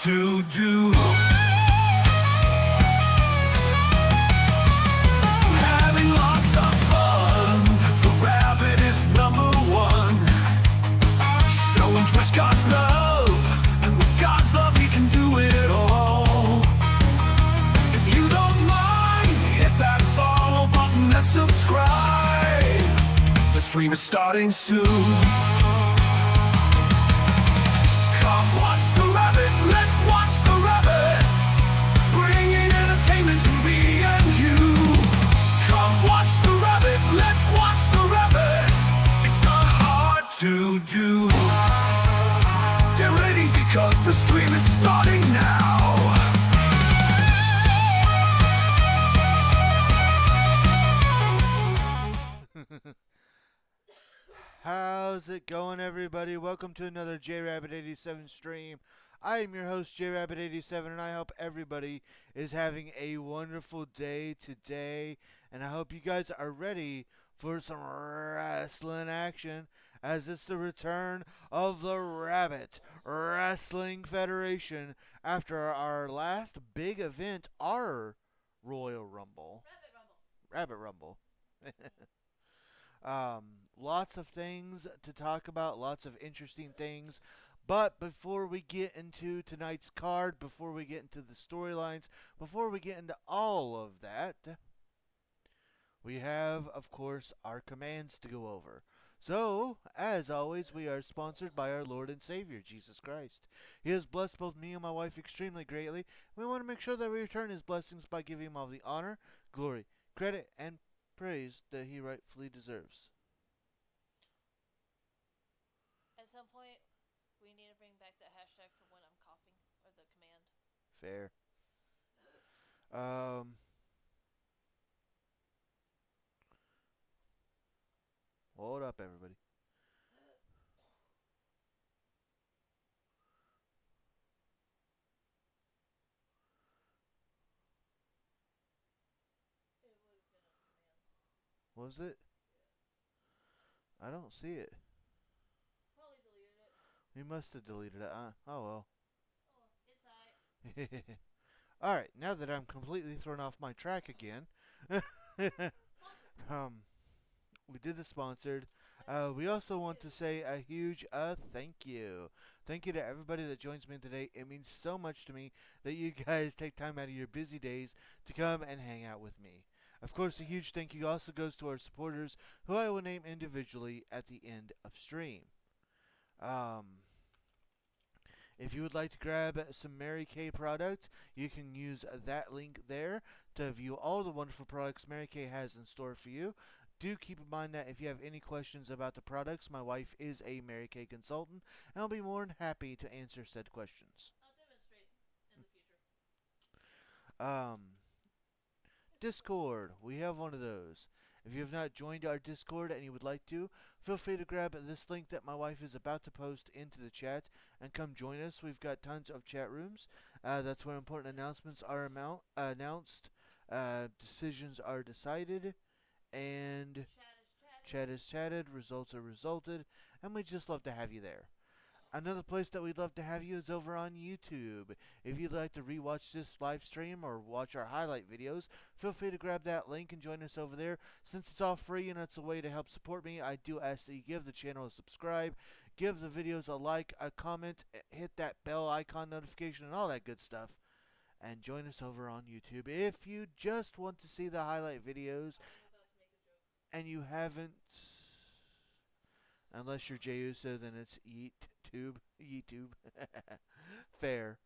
to do. Having lots of fun. The rabbit is number one. Show and twist God's love, and with God's love he can do it all. If you don't mind, hit that follow button and subscribe. The stream is starting soon. Come watch the rabbit, let's watch the rabbit, bringing entertainment to me and you. Come watch the rabbit, let's watch the rabbit. It's not hard to do. Get ready because the stream is starting now. How's it going, everybody? Welcome to another JRabbit87 stream. I am your host, JRabbit87, and I hope everybody is having a wonderful day today. And I hope you guys are ready for some wrestling action, as it's the return of the Rabit Wrestling Federation after our last big event, our Royal Rumble. Rabbit Rumble. Lots of things to talk about, lots of interesting things. But before we get into tonight's card, before we get into the storylines, before we get into all of that, we have, of course, our commands to go over. So, as always, we are sponsored by our Lord and Savior, Jesus Christ. He has blessed both me and my wife extremely greatly. We want to make sure that we return his blessings by giving him all the honor, glory, credit, and praise that he rightfully deserves. At some point, we need to bring back that hashtag for when I'm coughing, or the command. Fair. Hold up, everybody. It would have been on commands. Was it? I don't see it. Probably deleted it. We must have deleted it. Oh well. Oh, it's alright. Alright, now that I'm completely thrown off my track again. We did the sponsored. We also want to say a huge thank you. Thank you to everybody that joins me today. It means so much to me that you guys take time out of your busy days to come and hang out with me. Of course, a huge thank you also goes to our supporters, who I will name individually at the end of stream. If you would like to grab some Mary Kay product, you can use that link there to view all the wonderful products Mary Kay has in store for you. Do keep in mind that if you have any questions about the products, my wife is a Mary Kay consultant, and I'll be more than happy to answer said questions. I'll demonstrate in the future. Discord, we have one of those. If you have not joined our Discord and you would like to, feel free to grab this link that my wife is about to post into the chat and come join us. We've got tons of chat rooms. That's where important announcements are announced, decisions are decided, and chat is chatted, results are resulted, and we just love to have you there. Another place that we'd love to have you is over on YouTube. If you'd like to rewatch this live stream or watch our highlight videos, feel free to grab that link and join us over there. Since it's all free and it's a way to help support me, I do ask that you give the channel a subscribe, give the videos a like, a comment, hit that bell icon notification and all that good stuff. And join us over on YouTube. If you just want to see the highlight videos and you haven't, unless you're Jey Uso, then it's YouTube. Fair.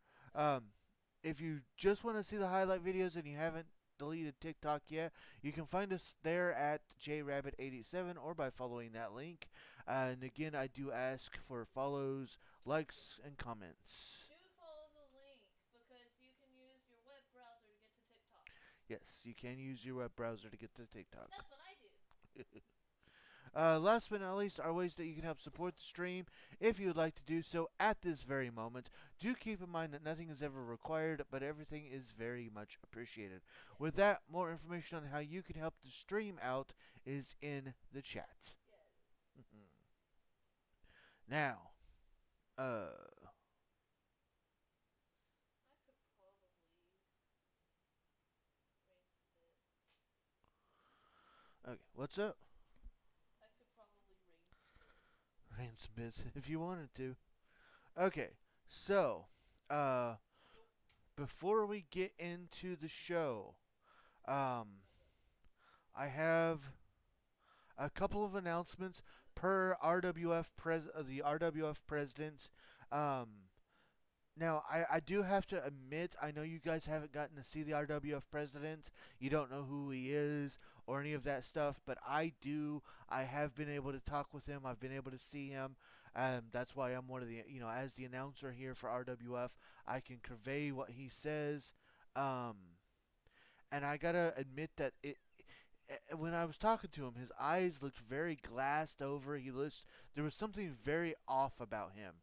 If you just want to see the highlight videos and you haven't deleted TikTok yet, you can find us there at JRabbit87 or by following that link. And again, I do ask for follows, likes, and comments. Do follow the link, because you can use your web browser to get to TikTok. Yes, you can use your web browser to get to TikTok. That's what I do. Last but not least are ways that you can help support the stream if you would like to do so at this very moment. Do keep in mind that nothing is ever required, but everything is very much appreciated. With that, more information on how you can help the stream out is in the chat. Now, Okay, what's up? I could probably Rain some bits if you wanted to. Okay, so, uh, before we get into the show, um, I have a couple of announcements per the RWF president. Um, Now, I do have to admit, I know you guys haven't gotten to see the RWF president. You don't know who he is or any of that stuff, but I do. I have been able to talk with him. I've been able to see him. That's why I'm one of the, as the announcer here for RWF, I can convey what he says. Um, and I gotta admit that when I was talking to him, his eyes looked very glassed over. There was something very off about him.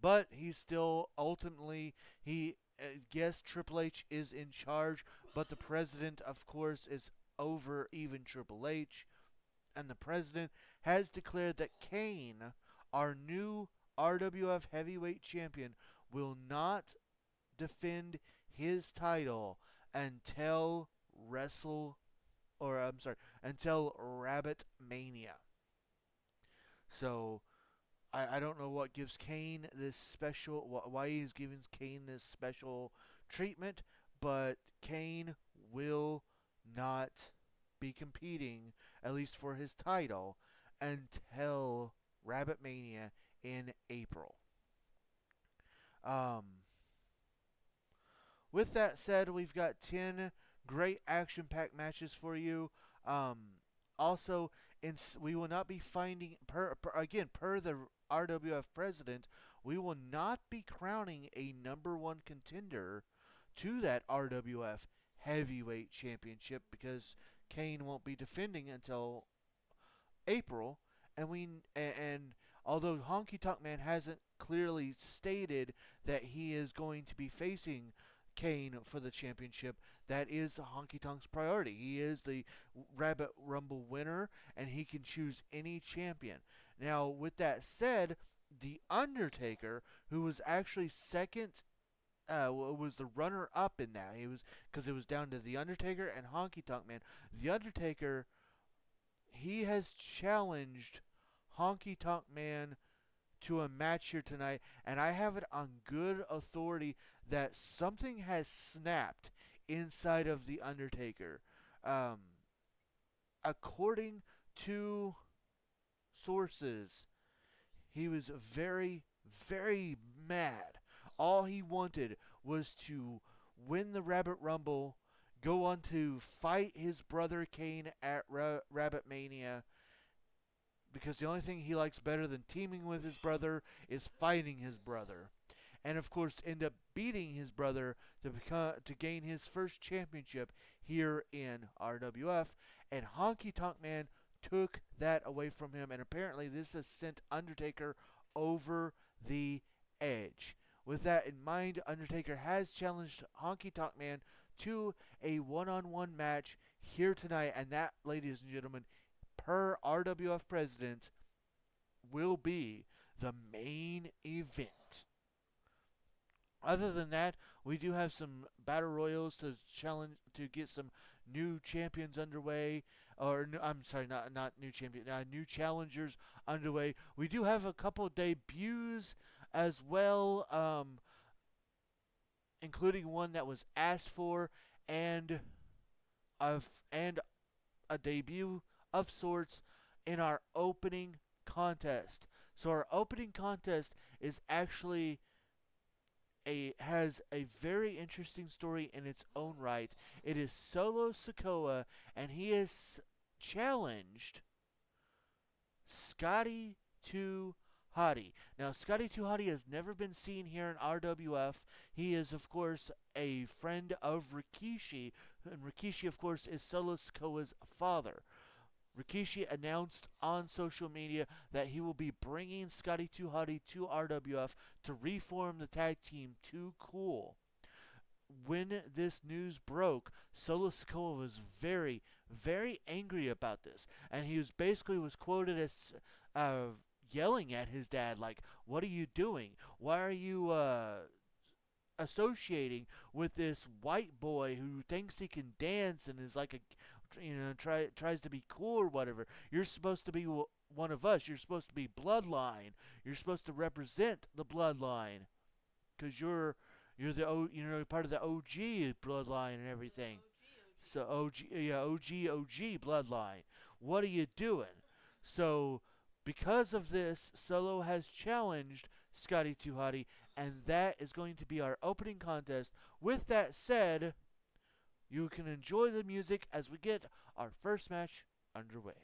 But he's still ultimately yes, Triple H is in charge, but the president, of course, is over even Triple H, and the president has declared that Kane, our new RWF Heavyweight Champion, will not defend his title until until Rabbit Mania. So I don't know what gives Kane this special, why he's giving Kane this special treatment, but Kane will not be competing, at least for his title, until Rabbit Mania in April. Um, with that said, we've got 10 great action-packed matches for you. Um, also, we will not be finding per the RWF president, we will not be crowning a number one contender to that RWF Heavyweight Championship because Kane won't be defending until April, and although Honky Tonk Man hasn't clearly stated that he is going to be facing Kane for the championship, that is Honky Tonk's priority. He is the Rabbit Rumble winner, and he can choose any champion. Now, with that said, The Undertaker, who was actually second, was the runner-up in that. He was because it was down to The Undertaker and Honky Tonk Man. The Undertaker, he has challenged Honky Tonk Man to a match here tonight, and I have it on good authority that something has snapped inside of The Undertaker. Um, According to sources, he was very, very mad. All he wanted was to win the Rabbit Rumble, go on to fight his brother Kane at Rabbit Mania, because the only thing he likes better than teaming with his brother is fighting his brother. And of course, end up beating his brother to gain his first championship here in RWF. And Honky Tonk Man took that away from him, and apparently this has sent Undertaker over the edge. With that in mind, Undertaker has challenged Honky Tonk Man to a one-on-one match here tonight, and that, ladies and gentlemen, per RWF president, will be the main event. Other than that, we do have some battle royals to get some new champions underway, I'm sorry, not new champion, new challengers underway. We do have a couple of debuts as well, including one that was asked for, and a debut of sorts in our opening contest. So our opening contest is actually has a very interesting story in its own right. It is Solo Sikoa, and he has challenged Scotty 2 Hottie. Now, Scotty 2 Hottie has never been seen here in RWF. He is, of course, a friend of Rikishi, and Rikishi, of course, is Solo Sikoa's father. Rikishi announced on social media that he will be bringing Scotty 2 Hottie to RWF to reform the tag team Too Cool. When this news broke, Solo Sikoa was very, very angry about this, and he was quoted as yelling at his dad, like, "What are you doing? Why are you associating with this white boy who thinks he can dance and is like a tries to be cool or whatever. You're supposed to be one of us. You're supposed to be bloodline. You're supposed to represent the bloodline, because you're part of the OG bloodline and everything. So OG bloodline. What are you doing? So because of this, Solo has challenged Scotty 2 Hotty, and that is going to be our opening contest. With that said, you can enjoy the music as we get our first match underway.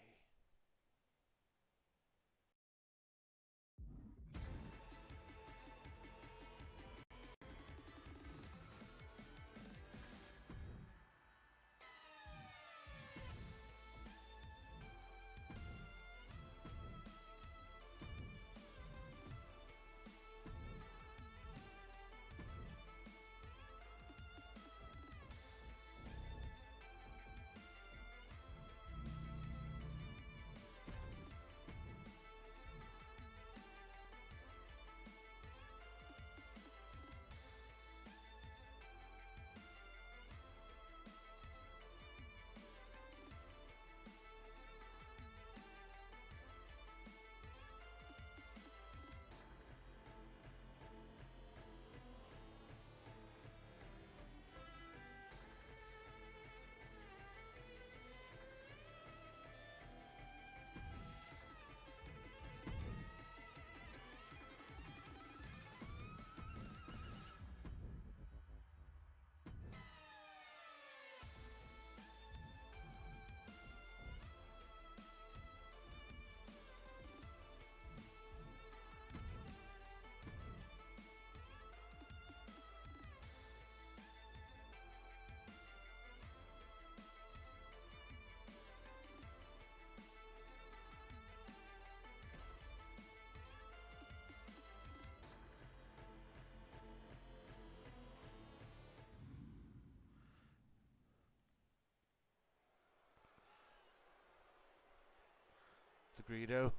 The Greedo.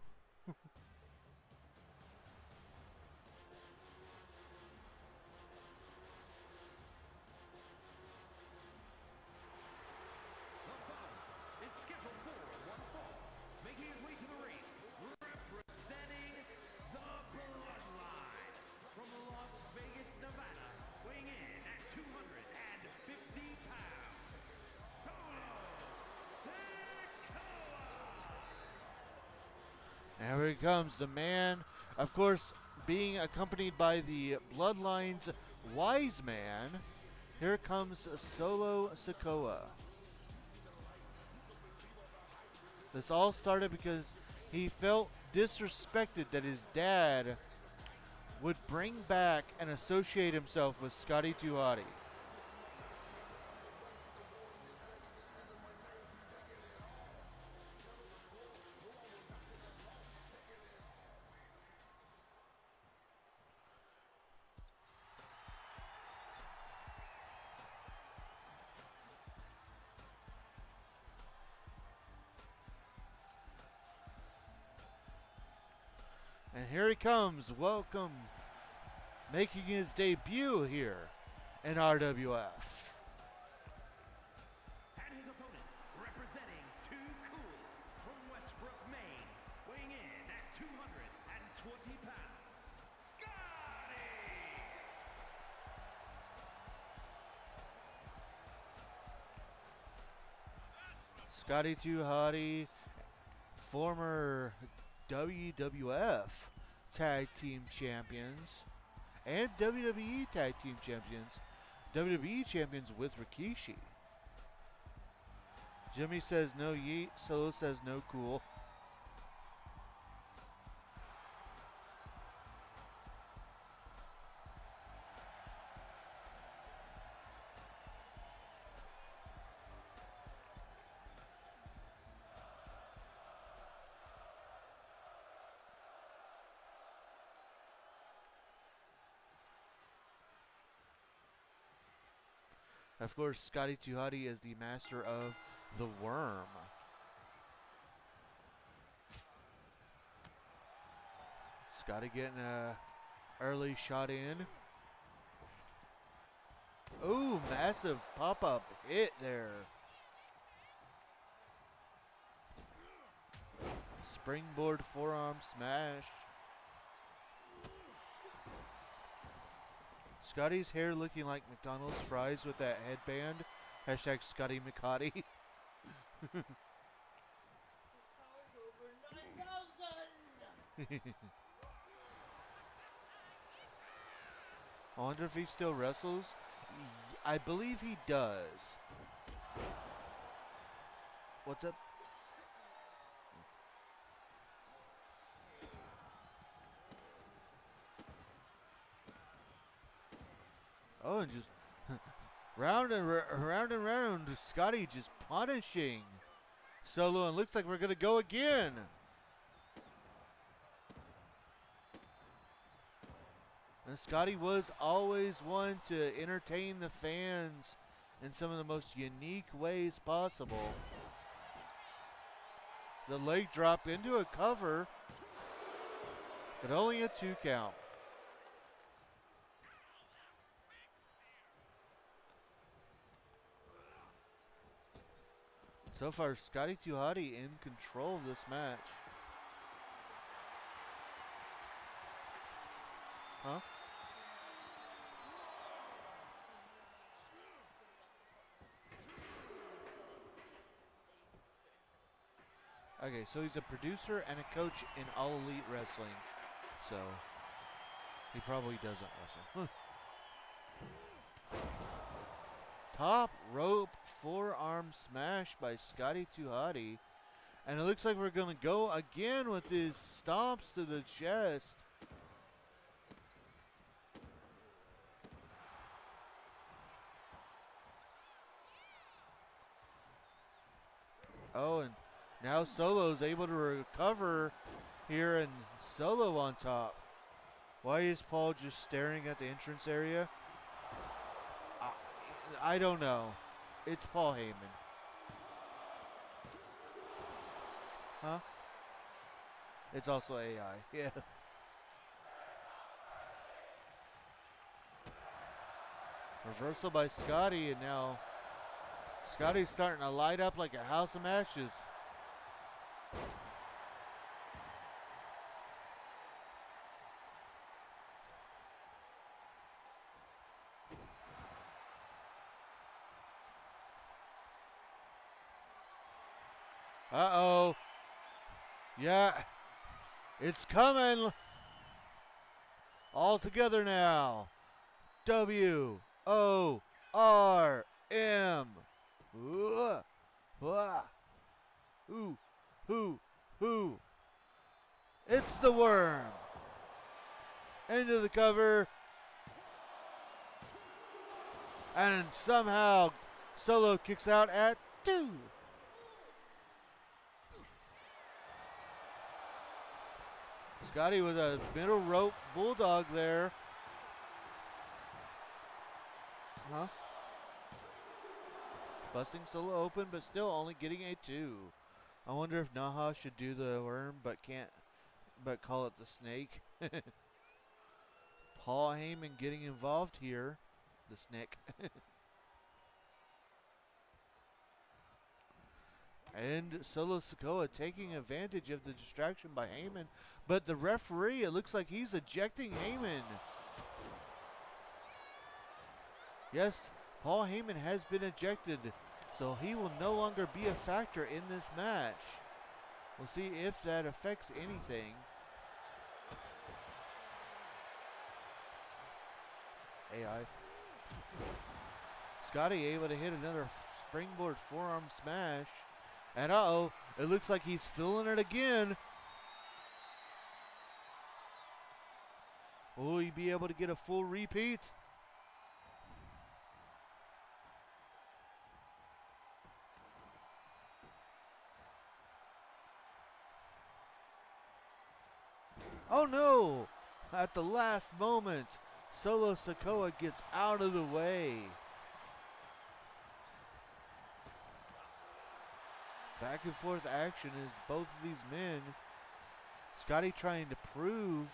Is scheduled for one fall, making his way to the ring, representing the Bloodline from Las Vegas, Nevada, weighing in at 250 pounds, Solo Sikoa! And here he comes, the man, of course, being accompanied by the Bloodline's wise man. Here comes Solo Sikoa. This all started because he felt disrespected that his dad would bring back and associate himself with Scotty 2 Hotty. And here he comes, welcome, making his debut here in RWF. And his opponent, representing Too Cool from Westbrook, Maine, weighing in at 220 pounds, Scotty! Scotty 2 Hotty, former WWF Tag Team Champions and WWE Tag Team Champions. WWE Champions with Rikishi. Jimmy says no yeet, Solo says no cool. Of course, Scotty 2 Hotty is the master of the worm. Scotty getting a early shot in. Ooh, massive pop-up hit there. springboard forearm smash. Scotty's hair looking like McDonald's fries with that headband. Hashtag Scotty McCotty. His power's over 9,000! I wonder if he still wrestles. I believe he does. What's up? Oh, and just round and round and round. Scotty just punishing Solo, and looks like we're going to go again. And Scotty was always one to entertain the fans in some of the most unique ways possible. The leg drop into a cover, but only a 2 count. So far, Scotty Tuhati in control of this match. Huh? Okay, so he's a producer and a coach in All Elite Wrestling. So, he probably doesn't wrestle. Top rope forearm smash by Scotty Tuhati. And it looks like we're going to go again with these stomps to the chest. Oh, and now Solo's able to recover here, and Solo on top. Why is Paul just staring at the entrance area? I don't know. It's Paul Heyman. Huh? It's also AI. Yeah. Reversal by Scotty, and now Scotty's starting to light up like a house of matches. Uh-oh. Yeah. It's coming. All together now. W-O-R-M. Who? It's the Worm. Into the cover. And somehow Solo kicks out at 2. Scotty with a middle rope bulldog there. Huh? Busting Solo open, but still only getting a 2. I wonder if Naha should do the worm, but call it the snake. Paul Heyman getting involved here. The snake. And Solo Sikoa taking advantage of the distraction by Heyman. But the referee, it looks like he's ejecting Heyman. Yes, Paul Heyman has been ejected, so he will no longer be a factor in this match. We'll see if that affects anything. AI. Scotty able to hit another springboard forearm smash. And uh-oh, it looks like he's feeling it again. Will he be able to get a full repeat? Oh no! At the last moment, Solo Sikoa gets out of the way. Back and forth action is both of these men. Scotty trying to prove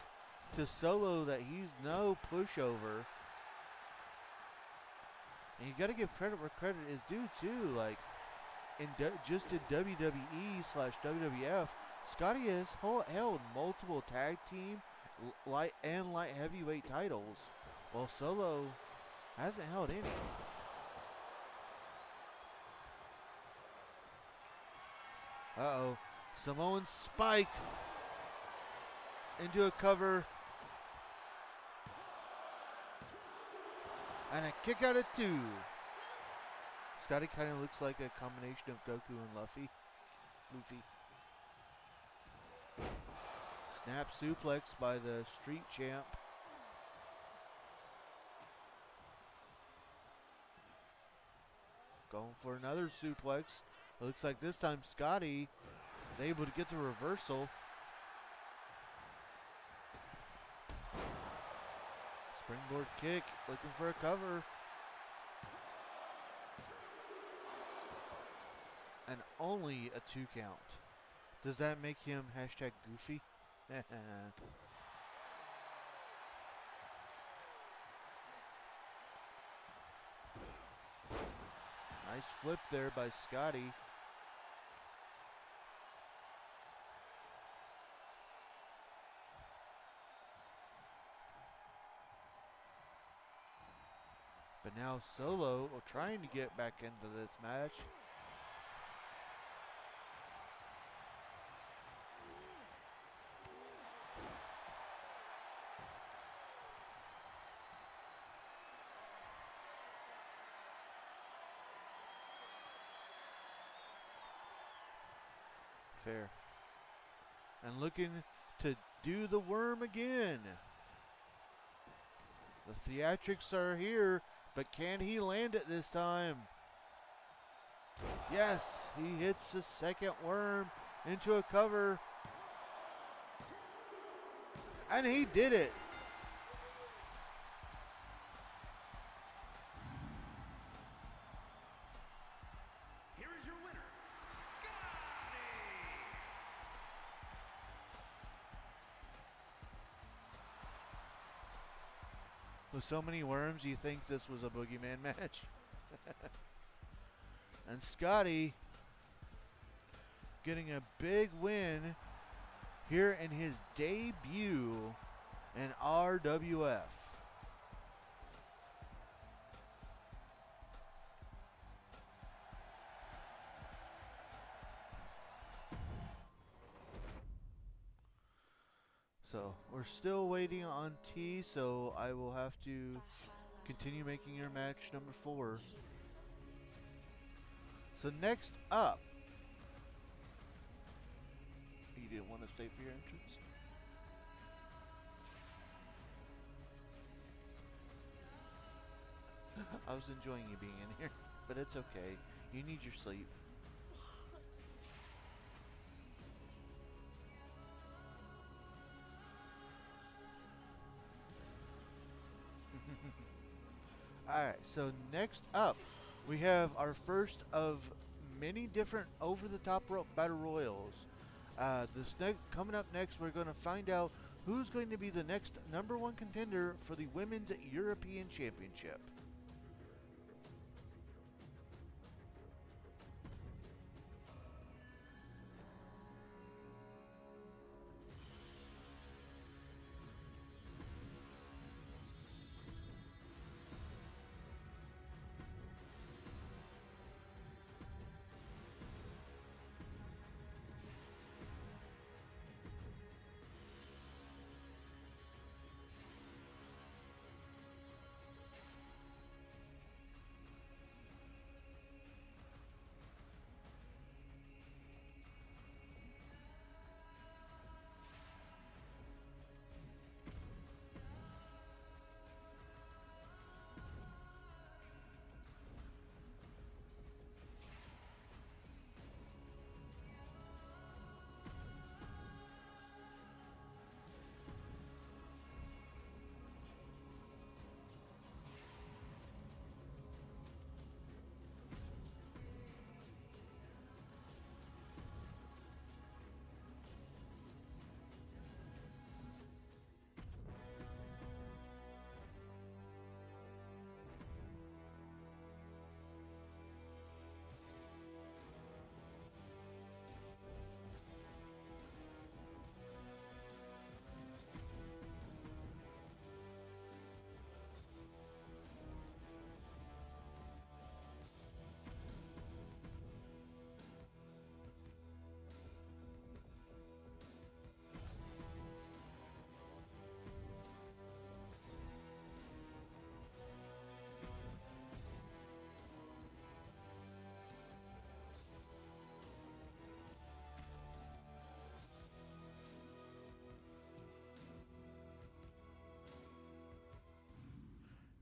to Solo that he's no pushover. And you got to give credit where credit is due too. Like just in WWE/WWF, Scotty has held multiple tag team, light and light heavyweight titles, while Solo hasn't held any. Uh-oh. Samoan spike into a cover. And a kick out of 2. Scotty kind of looks like a combination of Goku and Luffy. Snap suplex by the Street Champ. Going for another suplex. It looks like this time Scotty is able to get the reversal. Springboard kick, looking for a cover. And only a 2 count. Does that make him hashtag goofy? Nice flip there by Scotty. But now Solo trying to get back into this match. Fair. And looking to do the worm again. The theatrics are here, but can he land it this time? Yes, he hits the second worm into a cover. And he did it. Here is your winner, With so many worms, you think this was a boogeyman match. And Scotty getting a big win here in his debut in RWF. So we're still waiting on T, so I will have to continue making your match number 4. So next up, you didn't want to stay for your entrance? I was enjoying you being in here, but it's okay. You need your sleep. Alright, so next up, we have our first of many different over-the-top battle royals. Coming up next, we're going to find out who's going to be the next #1 contender for the Women's European Championship.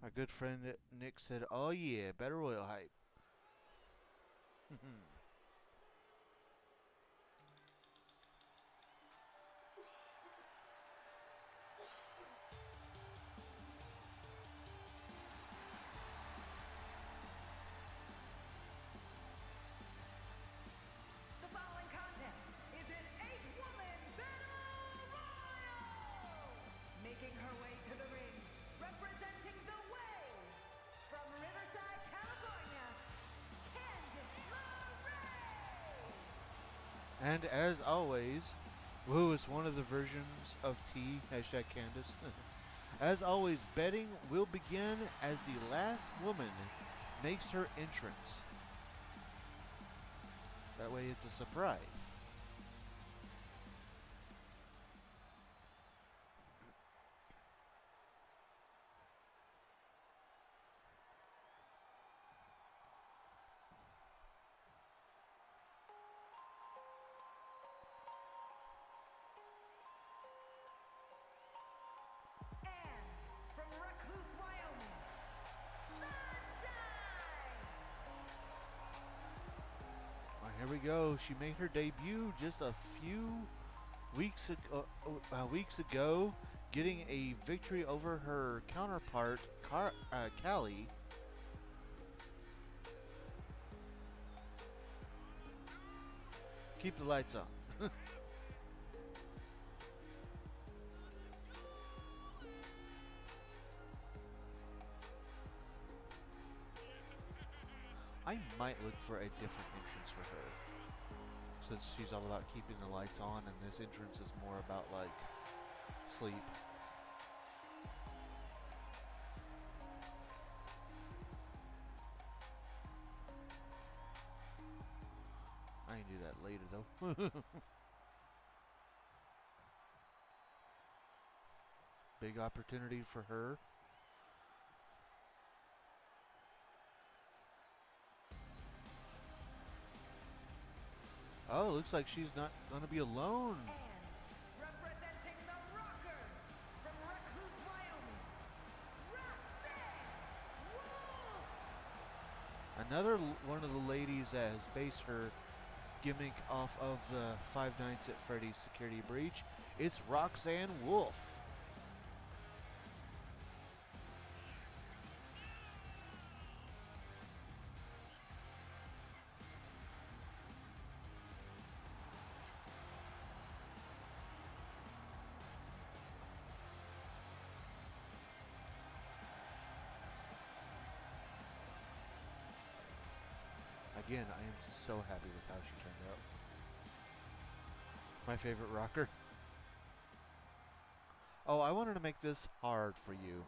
Our good friend Nick said, "Oh yeah, better royal hype." The following contest is an 8-woman battle royal! Making her way to the ring, representing the Wave, from Riverside, California, Candice LeRae! And as always, woo, it's one of the versions of T, hashtag Candace. As always, betting will begin as the last woman makes her entrance. That way it's a surprise. And from Recluse, Wyoming, Sunshine! Well, here we go. She made her debut just a few weeks ago, getting a victory over her counterpart, Callie. Keep the lights on. I might look for a different entrance for her, since she's all about keeping the lights on, and this entrance is more about like sleep. I can do that later though. Big opportunity for her. Oh, looks like she's not going to be alone. And representing the Rockers, from Recluse, Wyoming, Roxanne Wolf! Another one of the ladies that has based her gimmick off of the Five Nights at Freddy's Security Breach. It's Roxanne Wolf. Again, I am so happy with how she turned out. My favorite rocker. Oh, I wanted to make this hard for you.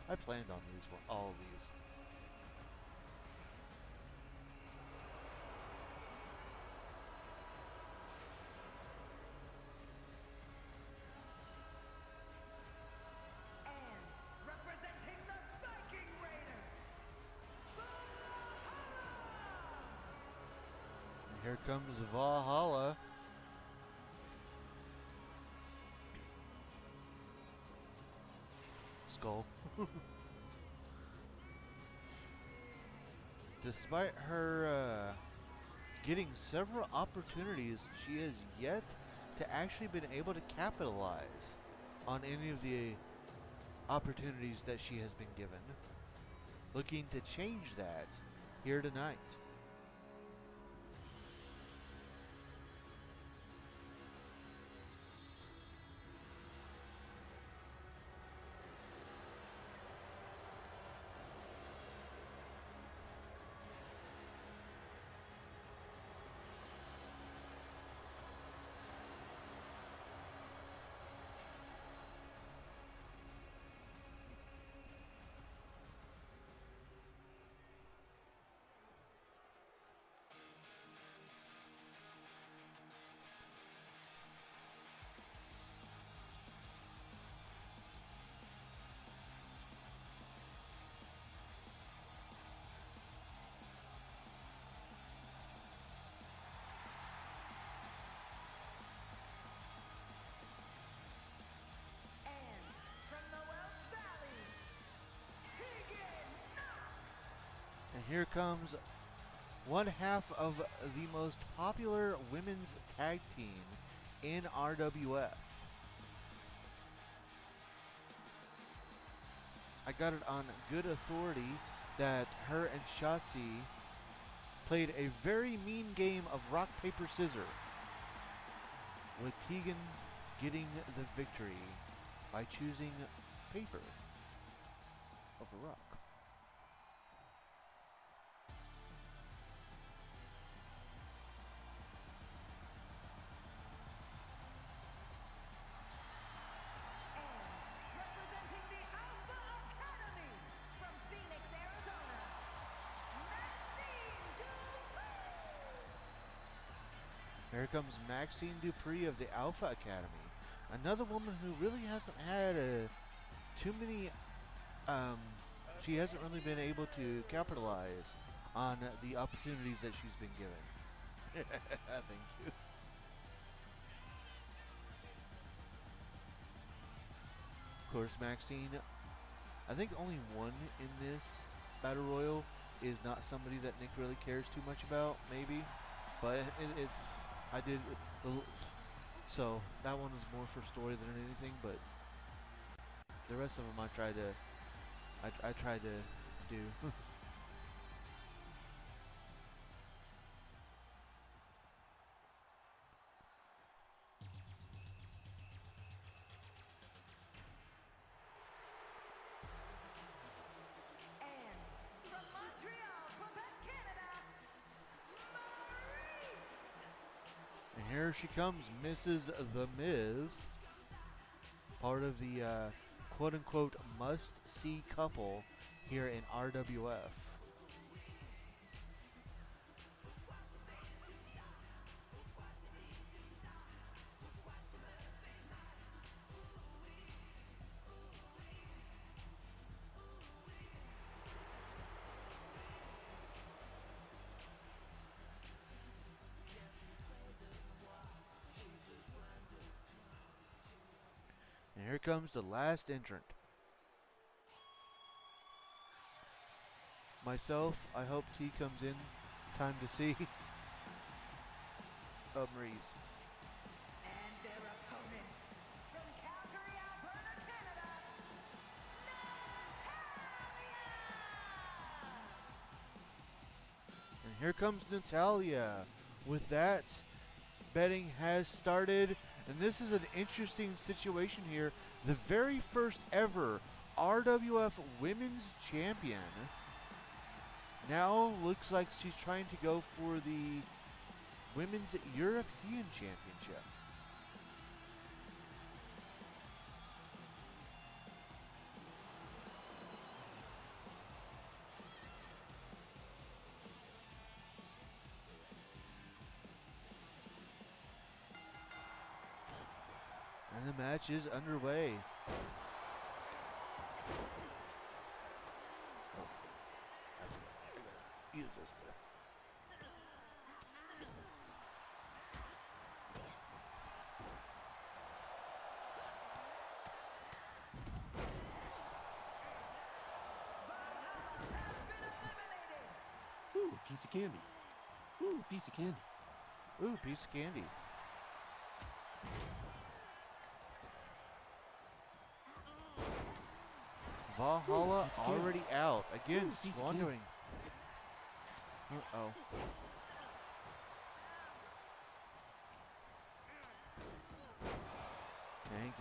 I planned on all of these. And representing the Viking Raiders, Valhalla! And here comes Valhalla. Skull. Despite her getting several opportunities, she has yet to actually been able to capitalize on any of the opportunities that she has been given. Looking to change that here tonight. here comes one half of the most popular women's tag team in RWF. I got it on good authority that her and Shotzi played a very mean game of rock, paper, scissors, with Tegan getting the victory by choosing paper over rock. Representing the Alpha Academy from Phoenix, Arizona, Maxine Dupree. Here comes Maxine Dupree of the Alpha Academy. Another woman who really hasn't had too many, she hasn't really been able to capitalize on the opportunities that she's been given. Thank you. Of course, Maxine, I think only one in this Battle Royal is not somebody that Nick really cares too much about, maybe. But it's, I did, so that one was more for story than anything, but the rest of them I tried to do. And from Montreal, Quebec, Canada, Maurice. And here she comes, Mrs. The Miz, part of the quote-unquote must-see couple here in RWF. And here comes the last entrant. Myself, I hope T comes in time to see. Maurice. And their opponent from Calgary, Alberta, Canada, Natalia. And here comes Natalia. With that, betting has started. And this is an interesting situation here. The very first ever RWF Women's Champion now looks like she's trying to go for the Women's European Championship. And the match is underway. Oh, I gotta use this to. Ooh, piece of candy. Ooh, piece of candy. Ooh, piece of candy. Valhalla piece of candy. already out. Again, Ooh, piece of squandering. Uh-oh. Thank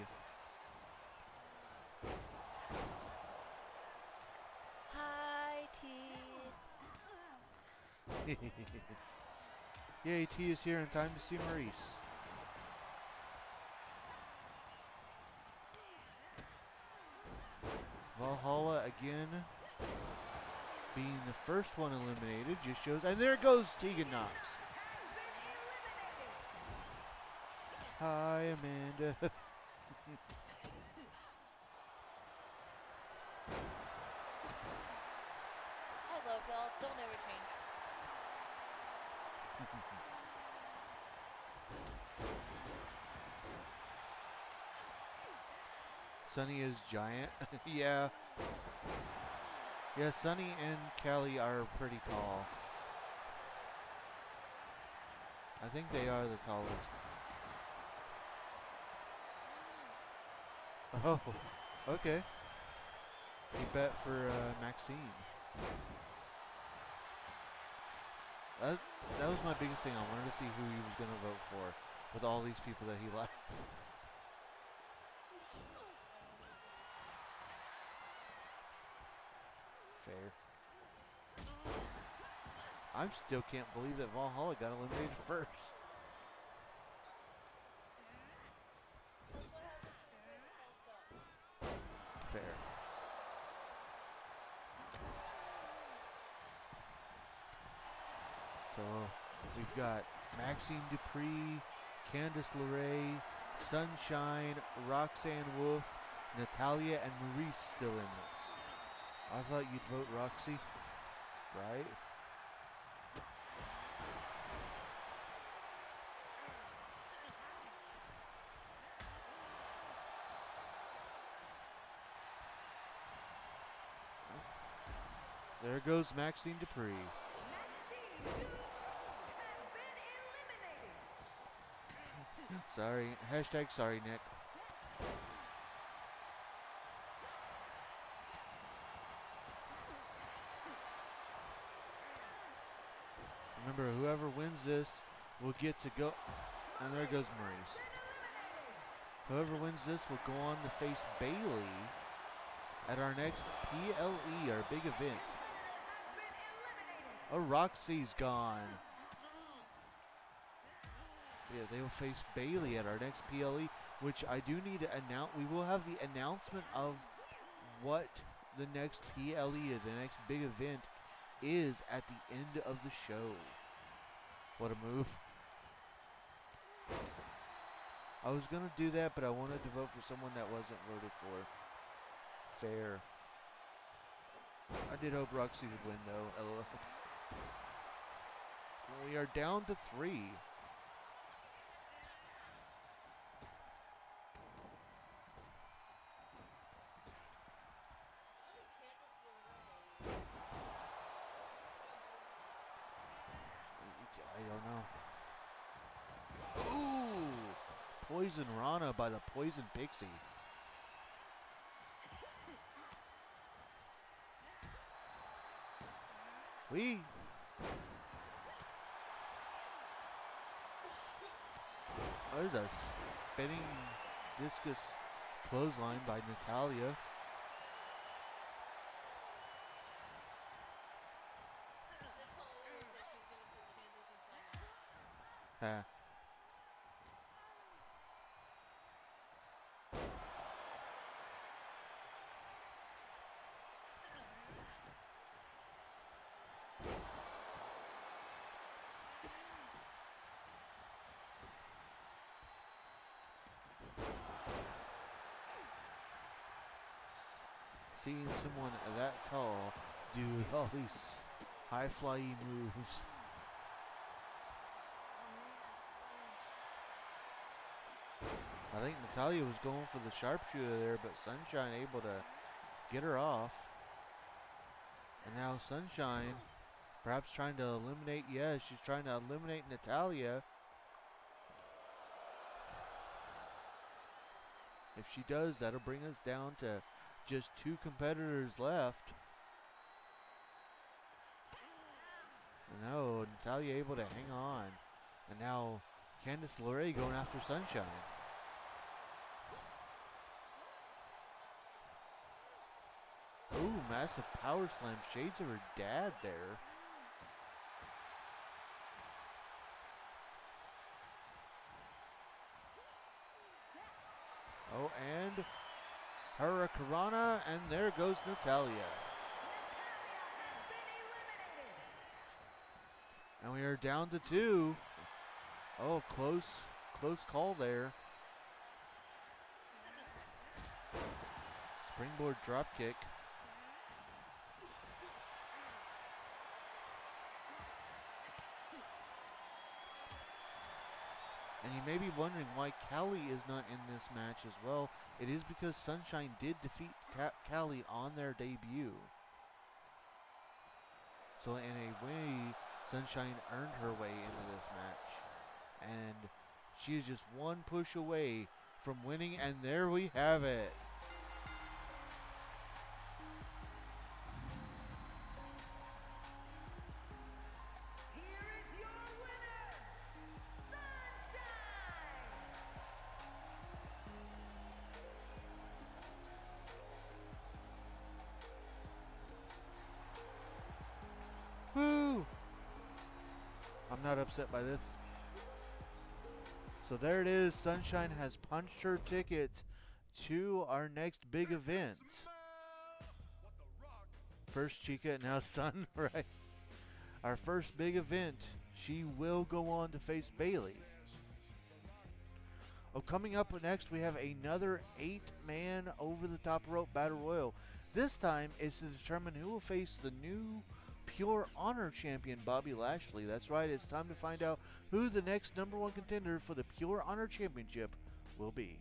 Hi, T. you. Yay, T is here in time to see Maurice. Valhalla again being the first one eliminated just shows, and there goes Tegan Knox. Hi, Amanda. I love y'all. Don't ever change. Sunny is giant. Yeah. Yeah, Sunny and Callie are pretty tall. I think they are the tallest. Oh, okay. He bet for Maxine. That was my biggest thing. I wanted to see who he was going to vote for with all these people that he liked. Fair. I still can't believe that Valhalla got eliminated first. That's what happens when you wear the false gods. Fair. So we've got Maxine Dupree, Candice LeRae, Sunshine, Roxanne Wolf, Natalia, and Maurice still in this. I thought you'd vote Roxy, right? There goes Maxine Dupree. Maxine Dupree has been eliminated. Sorry. Hashtag sorry, Nick. Remember, whoever wins this will get to go. And there goes Maurice. Whoever wins this will go on to face Bailey at our next PLE, our big event. Oh, Roxy's gone. Yeah, they will face Bailey at our next PLE, which I do need to announce. We will have the announcement of what the next PLE, the next big event, is at the end of the show. What a move. I was going to do that, but I wanted to vote for someone that wasn't voted for. Fair. I did hope Roxy would win, though. LOL. We are down to 3. I don't know. Ooh! Poison Rana by the Poison Pixie. We. There's a spinning discus clothesline by Natalia. Seeing someone that tall do all these high-flying moves. I think Natalia was going for the sharpshooter there, but Sunshine able to get her off. And now Sunshine, perhaps trying to eliminate, yeah, she's trying to eliminate Natalia. If she does, that'll bring us down to just 2 competitors left. And now Natalia able to hang on. And now Candice LeRae going after Sunshine. Ooh, massive power slam. Shades of her dad there. Oh, and Hurricanrana, and there goes Natalia. And we are down to 2. Oh, close call there. Springboard drop kick. And you may be wondering why Callie is not in this match as well. It is because Sunshine did defeat Callie on their debut. So in a way, Sunshine earned her way into this match. And she is just one push away from winning, and there we have it. Here is your winner, Sunshine! Woo! I'm not upset by this. So there it is. Sunshine has punched her ticket to our next big event. First Chica, now Sun, right? Our first big event. She will go on to face Bailey. Oh, coming up next, we have another 8-man over-the-top rope battle royal. This time, it's to determine who will face the new Pure Honor champion, Bobby Lashley. That's right, it's time to find out who the next #1 contender for the Pure Honor championship will be.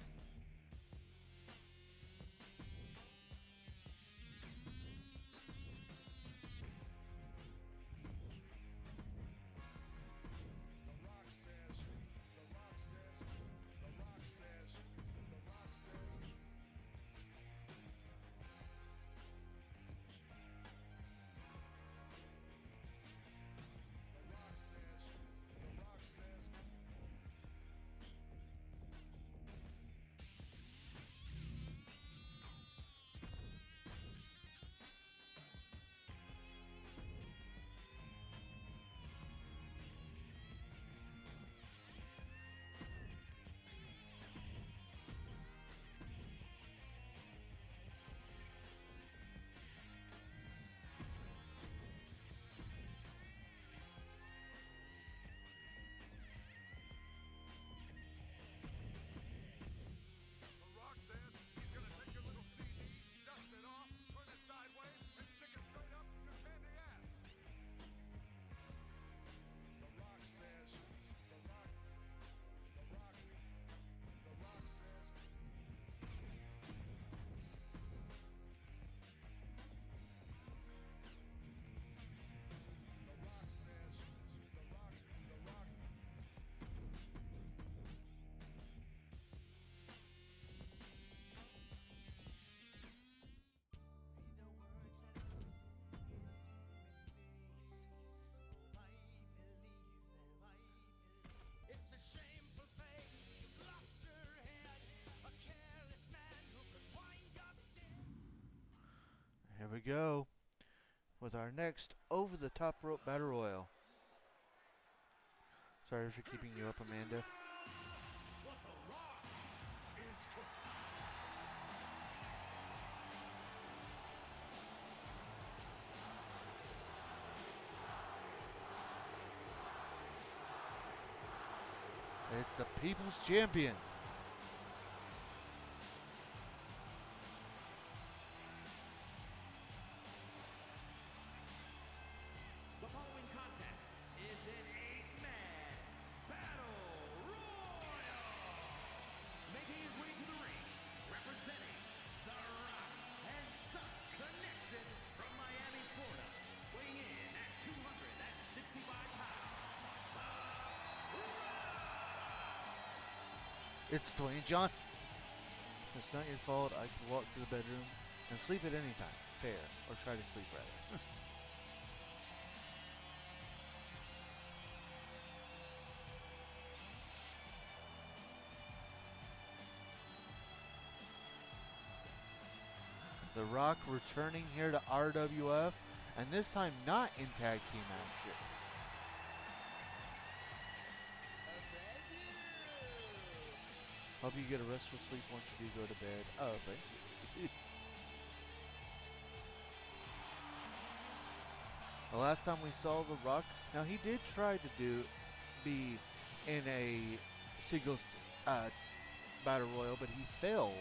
Here we go with our next over-the-top rope battle royal. Sorry for keeping you up, Amanda. It's the People's Champion. The following contest is an 8-man battle royal. Making his way to the ring, representing the Rock and Sun Connection from Miami, Florida, weighing in at 265 pounds. It's Dwayne Johnson. It's not your fault. I can walk to the bedroom and sleep at any time. Fair. Or try to sleep, rather. The Rock returning here to RWF, and this time not in tag team action. Hope you get a restful sleep once you do go to bed. Oh, thank you. The last time we saw The Rock, now he did try to be in a singles battle royal, but he failed.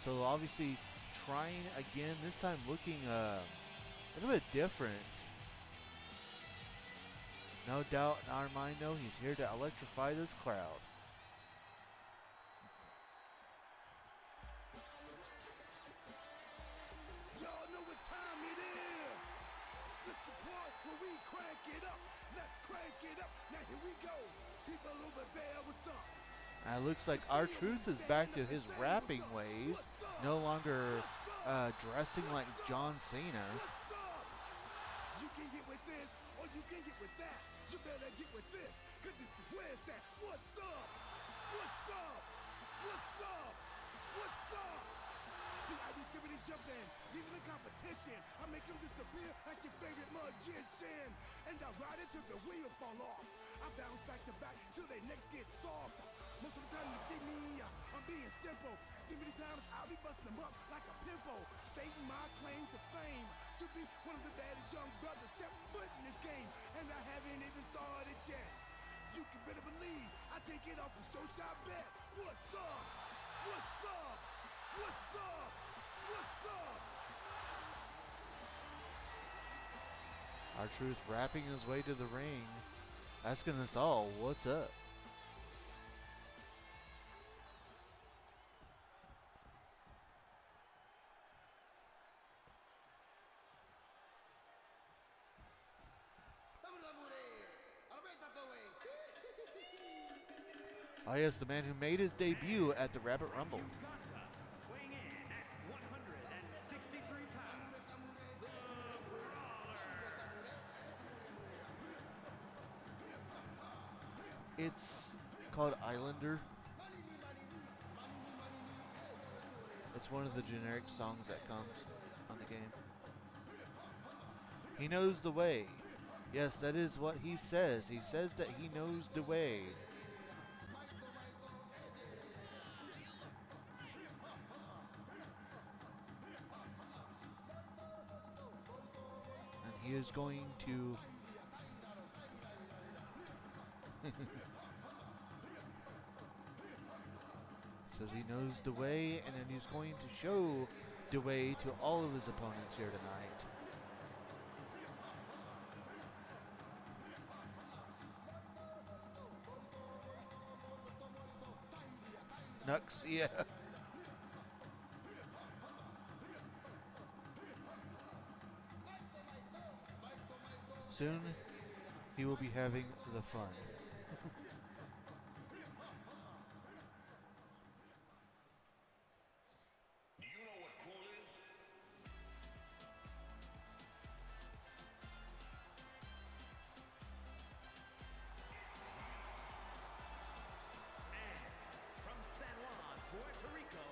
So obviously trying again, this time looking a little bit different. No doubt in our mind, though, he's here to electrify this crowd. Y'all know what time it is. This the part where Looks like R-Truth is back to his rapping ways, no longer dressing like John Cena. What's up? You can get with this, or you can get with that. You better get with this, cause this is where's that? What's up? What's up? What's up? What's up? See, I be skipping and jumping, leaving the competition. I make him disappear like your favorite magician. And I ride it till the wheel fall off. I bounce back to back till they necks get soft. Most of the time you see me, I'm being simple. Give me the times I'll be busting them up like a pimple. Stating my claim to fame, to be one of the baddest young brothers step foot in this game. And I haven't even started yet. You can better believe I take it off the show shop bet. What's up? What's up? What's up? What's up? R-Truth rapping his way to the ring, asking us all, what's up? Oh yes, the man who made his debut at the Rabbit Rumble. Uganda, weighing in at 163 pounds, the Brawler. It's called Islander. It's one of the generic songs that comes on the game. He knows the way. Yes, that is what he says. He says that he knows the way. And he is going to says he knows the way, and then he's going to show the way to all of his opponents here tonight. Nux, yeah. Soon he will be having the fun. Do you know what cool is? And from San Juan, Puerto Rico,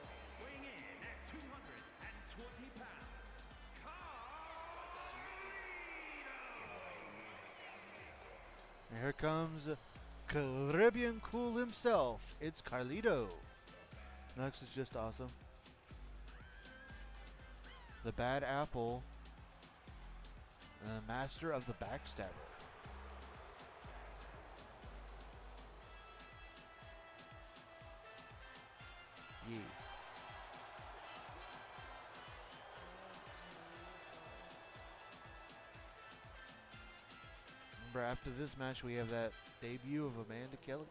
weighing in at 220 pounds, And here comes Caribbean Cool himself. It's Carlito. Nux is just awesome. The Bad Apple, the master of the backstabber. Yeah. Remember, after this match, we have that debut of Amanda Kelly.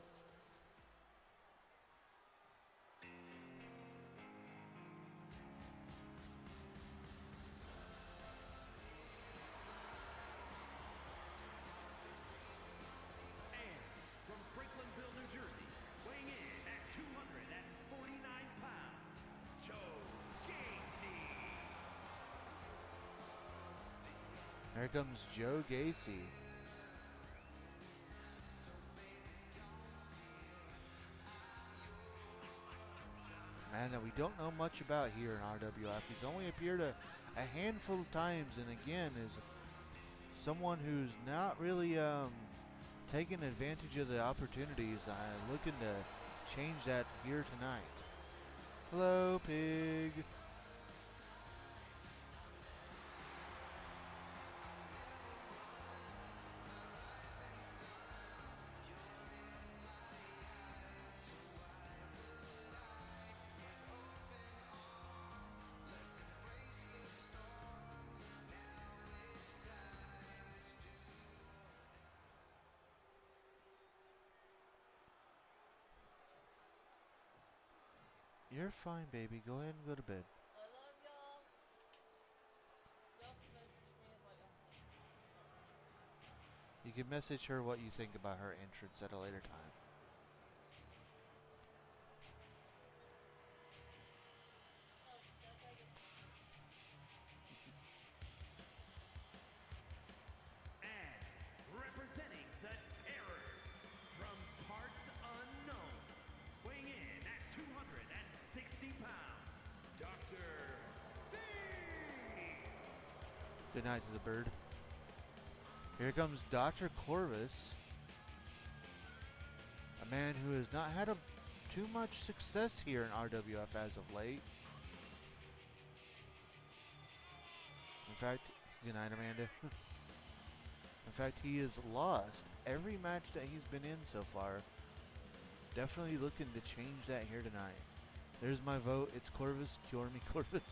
and from Franklinville, New Jersey, weighing in at 249 pounds, Joe Gacy. Here comes Joe Gacy. Man that we don't know much about here in RWF. He's only appeared a handful of times, and again is someone who's not really taking advantage of the opportunities. Looking to change that here tonight. Hello, pig. You're fine, baby. Go ahead and go to bed. I love y'all. Y'all can message me about y'all think. You can message her what you think about her entrance at a later time. Good night to the bird. Here comes Dr. Corvus, a man who has not had too much success here in RWF as of late. In fact, good night, Amanda. In fact, he has lost every match that he's been in so far. Definitely looking to change that here tonight. There's my vote. It's Corvus. Cure me, Corvus.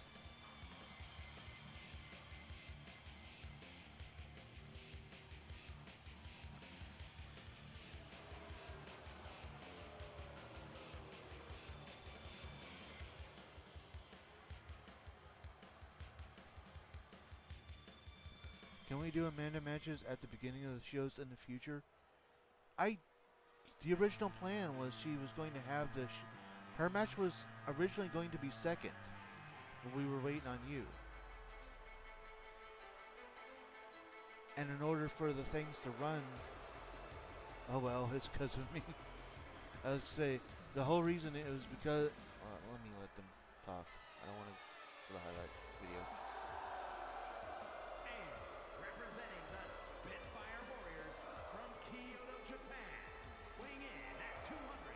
Can we do Amanda matches at the beginning of the shows in the future? The original plan was she was going to have her match was originally going to be second, but we were waiting on you. And in order for the things to run, oh well, it's because of me. I would say the whole reason it was because. Let me let them talk. I don't want to for the highlight video. And representing the Spitfire Warriors from Kyoto, Japan, weighing in at 220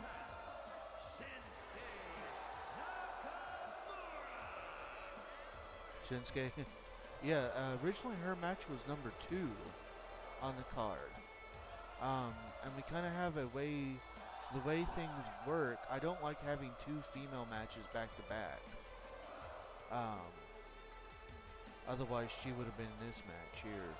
pounds, Shinsuke Nakamura. Shinsuke. Yeah, originally her match was number 2 on the card. And we kind of have the way things work, I don't like having 2 female matches back to back. Otherwise she would have been in this match here.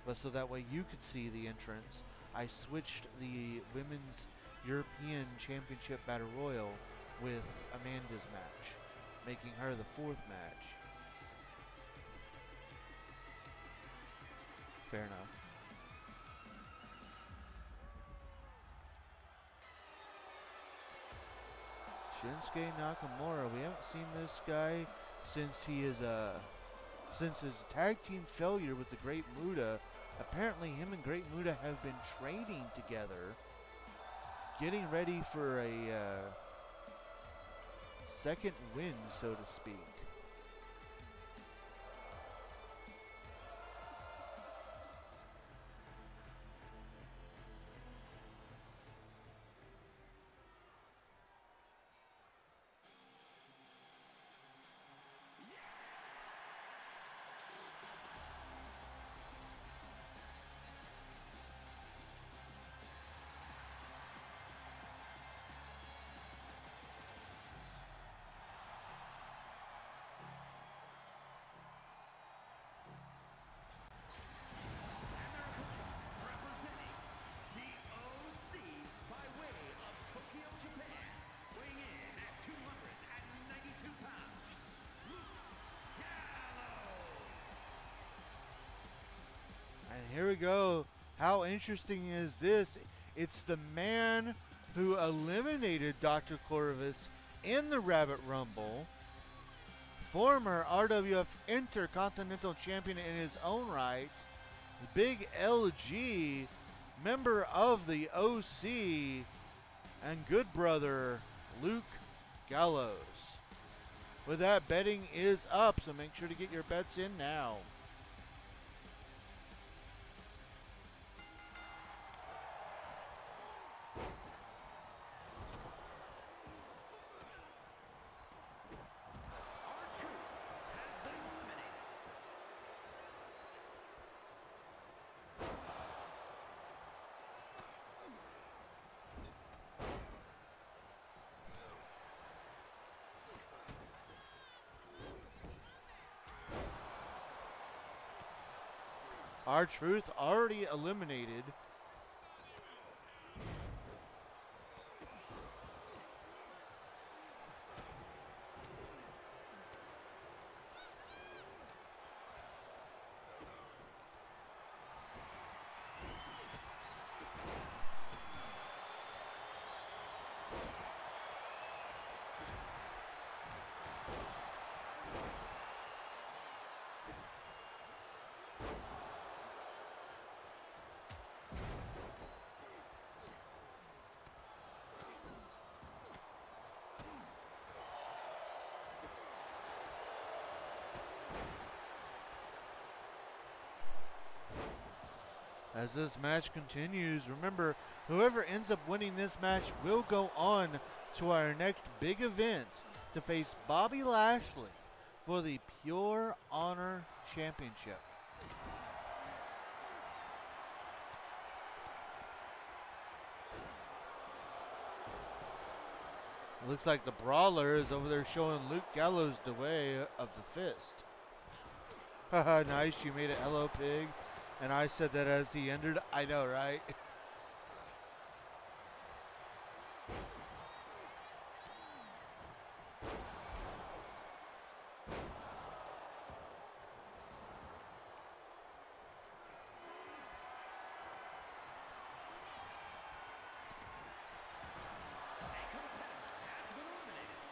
But so that way you could see the entrance, I switched the Women's European Championship Battle Royal with Amanda's match, making her the 4th match. Fair enough. Shinsuke Nakamura. We haven't seen this guy since since his tag team failure with the Great Muta. Apparently him and Great Muta have been training together, getting ready for a second win, so to speak. Here we go. How interesting is this? It's the man who eliminated Dr. Corvus in the Rabbit Rumble, former RWF Intercontinental Champion in his own right, Big LG, member of the OC, and good brother Luke Gallows. With that, betting is up, so make sure to get your bets in now. R-Truth already eliminated. as this match continues. Remember, whoever ends up winning this match will go on to our next big event to face Bobby Lashley for the Pure Honor Championship. It looks like the Brawler is over there showing Luke Gallows the way of the fist. Haha, nice, you made it hello pig. And I said that as he entered. I know, right?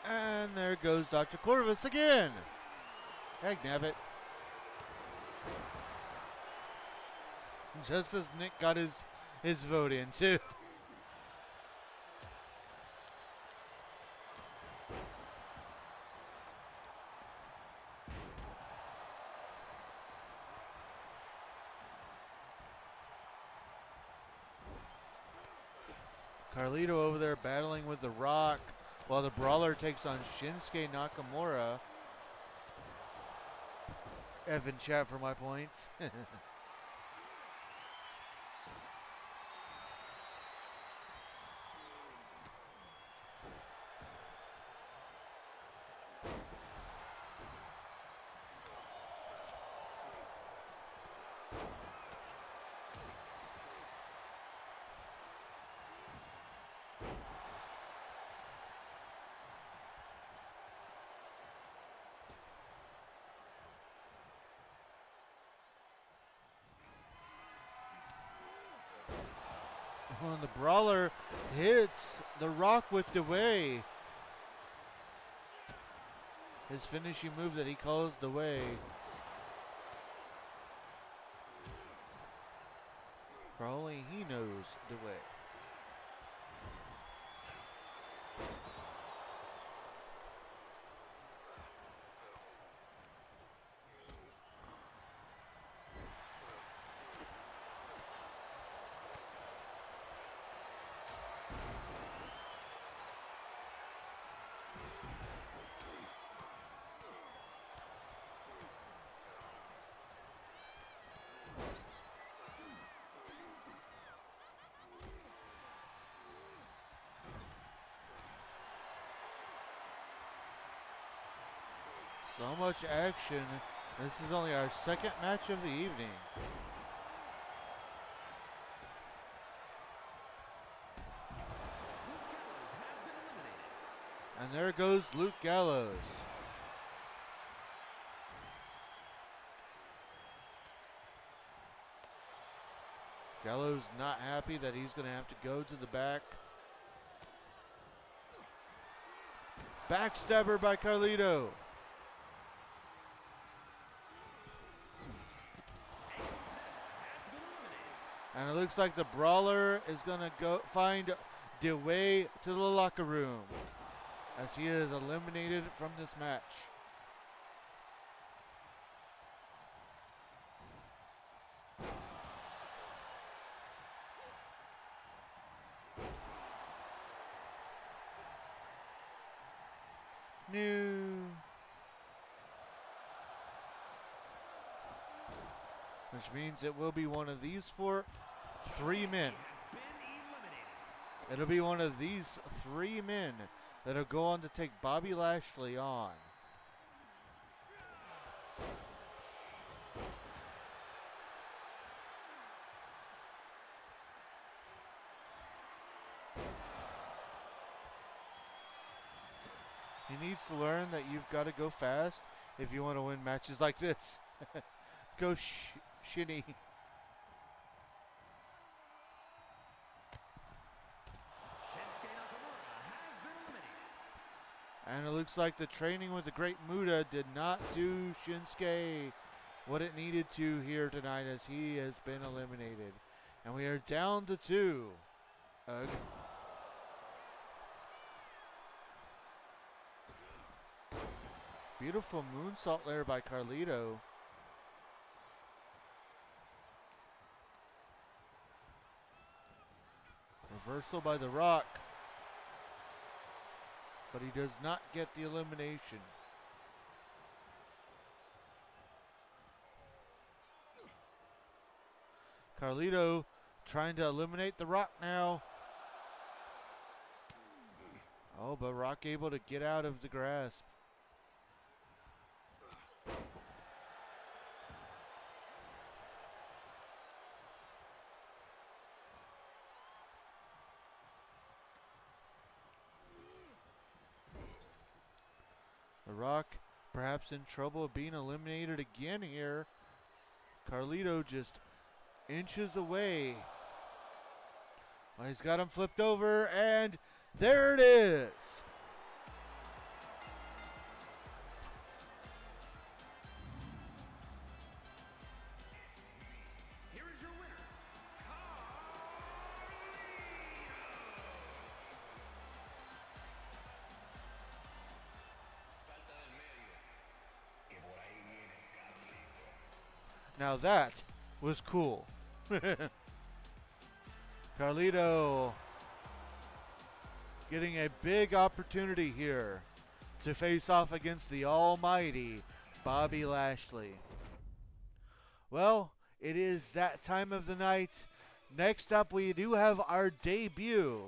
And there goes Dr. Corvus again. Dagnabbit. Just as Nick got his vote in, too. Carlito over there battling with The Rock while the Brawler takes on Shinsuke Nakamura. Evan, chat for my points. When the Brawler hits The Rock with the way. His finishing move that he calls the way. For only he knows the way. So much action. This is only our second match of the evening. And there goes Luke Gallows. Gallows not happy that he's going to have to go to the back. Backstabber by Carlito. And it looks like the Brawler is going to go find the way to the locker room as he is eliminated from this match. Which means it will be one of these three men. It'll be one of these three men that'll go on to take Bobby Lashley on. He needs to learn that you've got to go fast if you want to win matches like this. Go Shinny. And it looks like the training with the Great Muta did not do Shinsuke what it needed to here tonight, as he has been eliminated. And we are down to 2. Ugh. Beautiful moonsault there by Carlito. Reversal by The Rock. But he does not get the elimination. Carlito trying to eliminate The Rock now. Oh, but Rock able to get out of the grasp. The Rock perhaps in trouble of being eliminated again here. Carlito just inches away. Well, he's got him flipped over, and there it is. Here is your winner, Now that was cool. Carlito getting a big opportunity here to face off against the almighty Bobby Lashley. Well, it is that time of the night. Next up, we do have our debut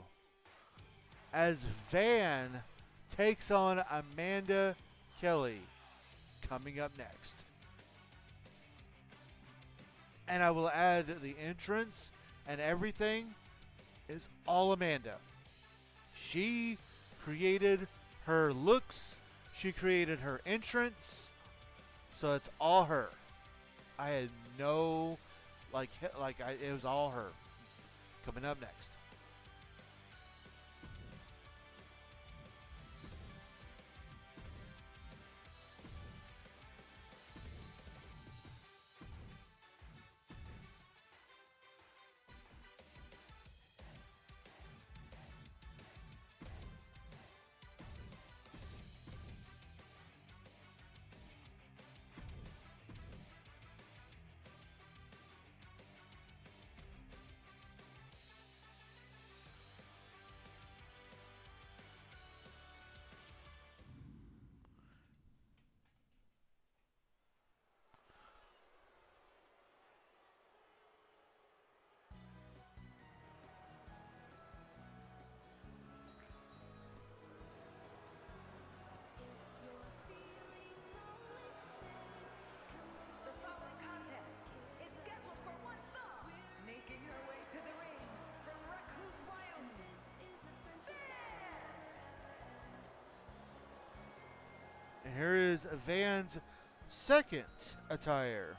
as Van takes on Amanda Kelly coming up next. And I will add the entrance and everything is all Amanda. She created her looks. She created her entrance. So it's all her. I had no, it was all her. Coming up next. The following contest is scheduled for one fall, making her way to the ring from Recluse, Wyoming. And here is Van's second attire.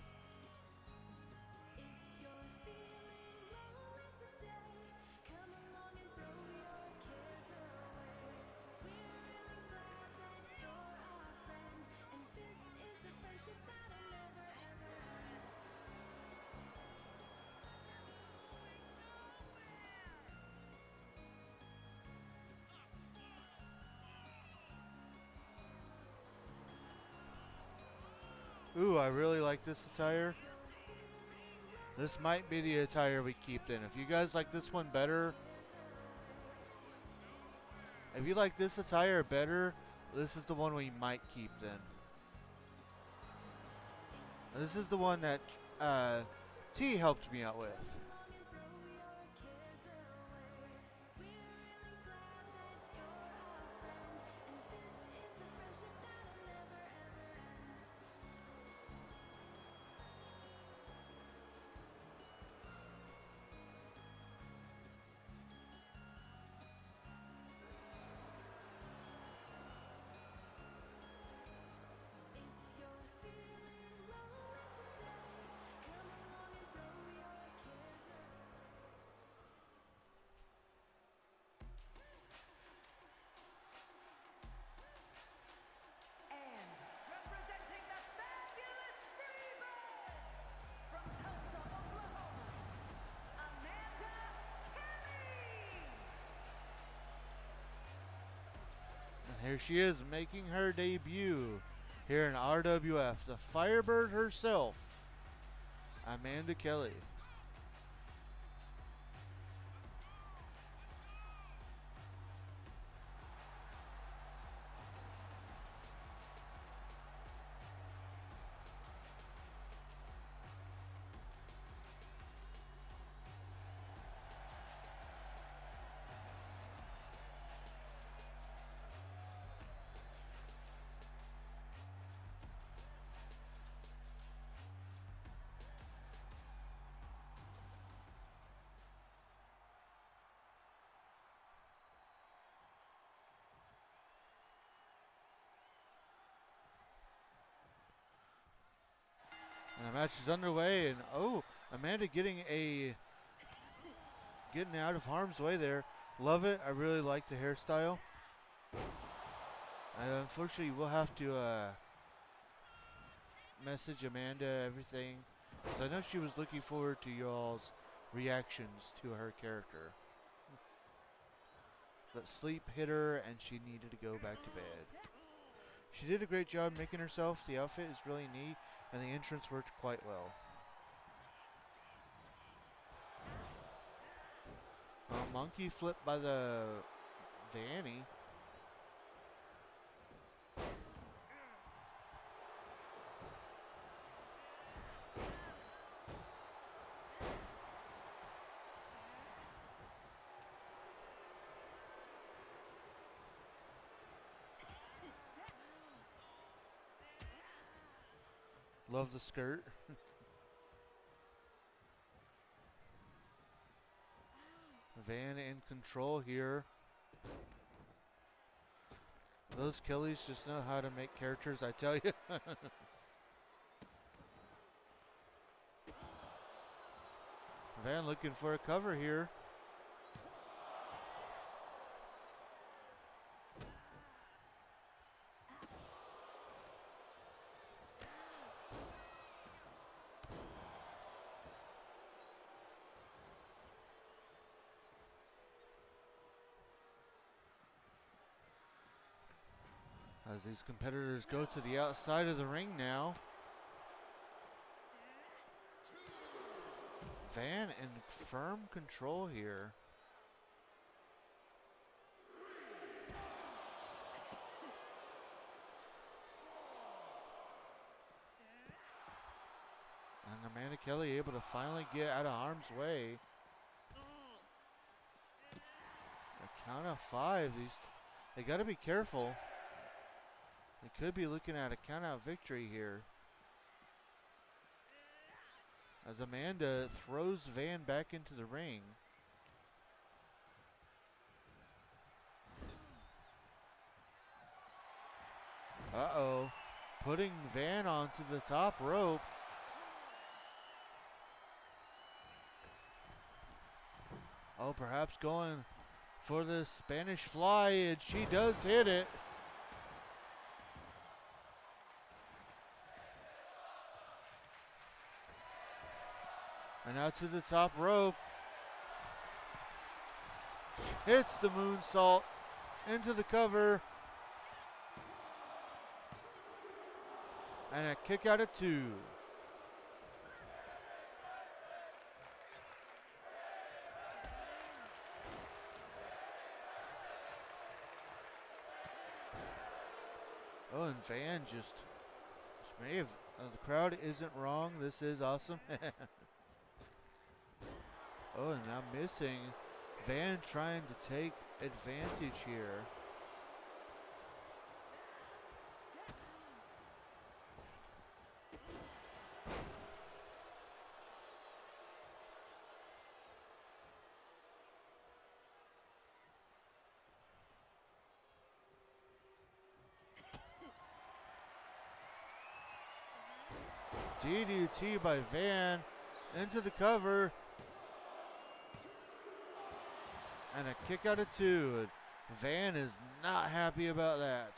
Ooh, I really like this attire. This might be the attire we keep then. If you guys like this one better, if you like this attire better, this is the one we might keep then. This is the one that T helped me out with. And representing the fabulous Freebirds from Tulsa, Oklahoma, Amanda Kelly. And here she is making her debut here in RWF. The Firebird herself, Amanda Kelly. And the match is underway, and oh, Amanda getting out of harm's way there. Love it. I really like the hairstyle. Unfortunately, we'll have to message Amanda everything, because I know she was looking forward to y'all's reactions to her character. But sleep hit her, and she needed to go back to bed. She did a great job making herself. The outfit is really neat, and the entrance worked quite well. Monkey flip by the Vanny. Love the skirt. Van in control here. Those Kellys just know how to make characters, I tell you. Van looking for a cover here. As these competitors go to the outside of the ring now. Van in firm control here. And Amanda Kelly able to finally get out of harm's way. A count of 5. They got to be careful. They could be looking at a count-out victory here. As Amanda throws Van back into the ring. Uh-oh. Putting Van onto the top rope. Oh, perhaps going for the Spanish fly, and she does hit it. And out to the top rope. Hits the moonsault into the cover. And a kick out of 2. Oh, and Van just may have, the crowd isn't wrong. This is awesome. Oh, and now missing. Van trying to take advantage here. DDT by Van into the cover. And a kick out of 2. Van is not happy about that.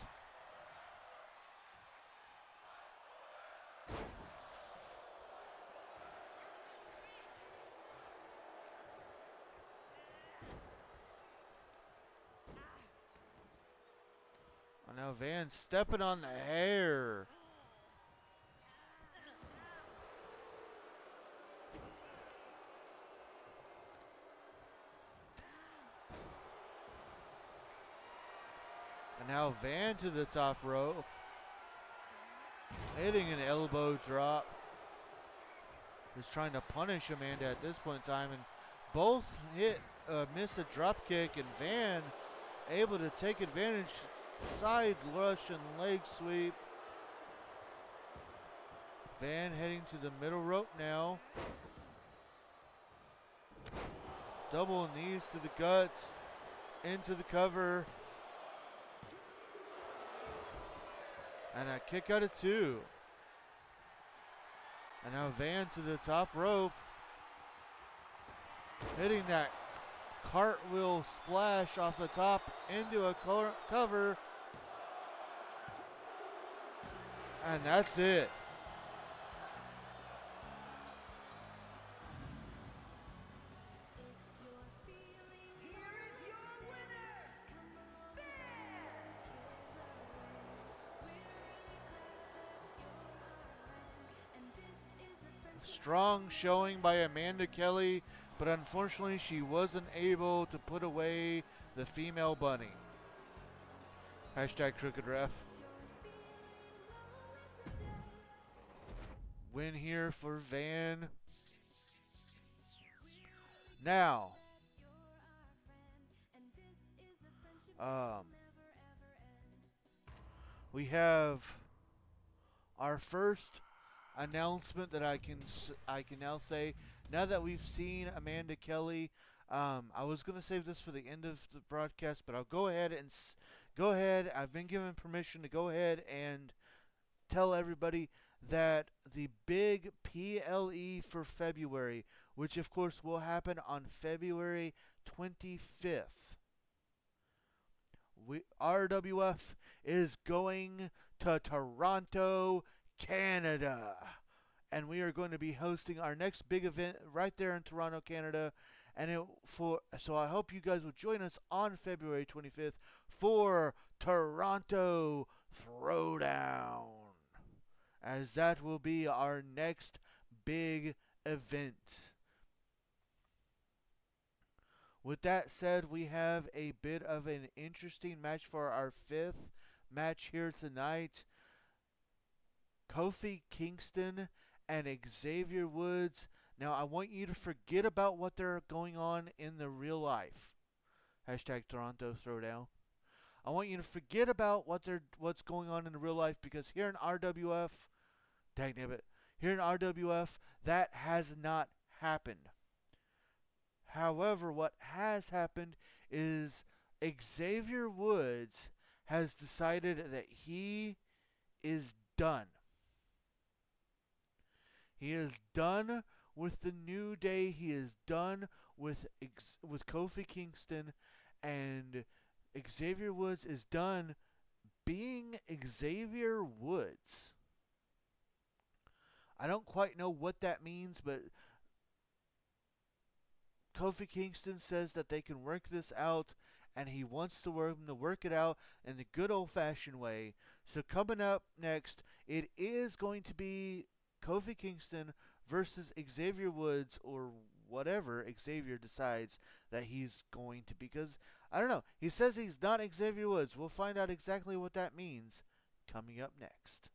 And now Van stepping on the hair. And now Van to the top rope. Hitting an elbow drop. Just trying to punish Amanda at this point in time. And both miss a drop kick. And Van able to take advantage. Side Russian leg sweep. Van heading to the middle rope now. Double knees to the guts. Into the cover. And a kick out of 2. And now Van to the top rope. Hitting that cartwheel splash off the top into a cover. And that's it. Here is your winner, Van. Strong showing by Amanda Kelly, but unfortunately she wasn't able to put away the female bunny. Hashtag crooked ref. Win here for Van. Now, we have our first announcement that I can now say. Now that we've seen Amanda Kelly, I was gonna save this for the end of the broadcast, but I'll go ahead and go ahead. I've been given permission to go ahead and tell everybody that the big PLE for February, which of course will happen on February 25th, RWF is going to Toronto, Canada. And we are going to be hosting our next big event right there in Toronto, Canada. And so I hope you guys will join us on February 25th for Toronto Throwdown, as that will be our next big event. With that said, we have a bit of an interesting match for our fifth match here tonight. Kofi Kingston and Xavier Woods. Now, I want you to forget about what they're going on in the real life. Hashtag Toronto Throwdown. I want you to forget about what's going on in the real life, because here in RWF, dangnabbit, here in RWF, that has not happened. However, what has happened is Xavier Woods has decided that he is done. He is done with the New Day. He is done with Kofi Kingston, and Xavier Woods is done being Xavier Woods. I don't quite know what that means, but Kofi Kingston says that they can work this out, and he wants to work it out in the good old-fashioned way. So coming up next, it is going to be Kofi Kingston versus Xavier Woods, or whatever Xavier decides that he's going to be. Because, I don't know, he says he's not Xavier Woods. We'll find out exactly what that means coming up next.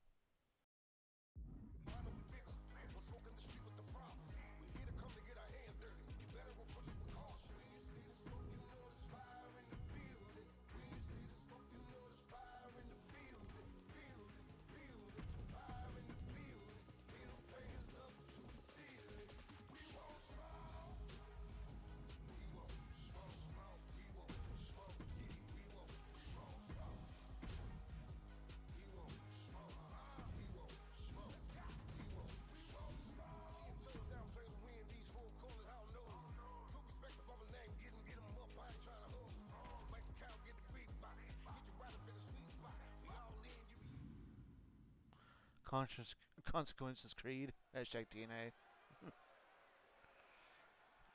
Consequences Creed. Hashtag TNA.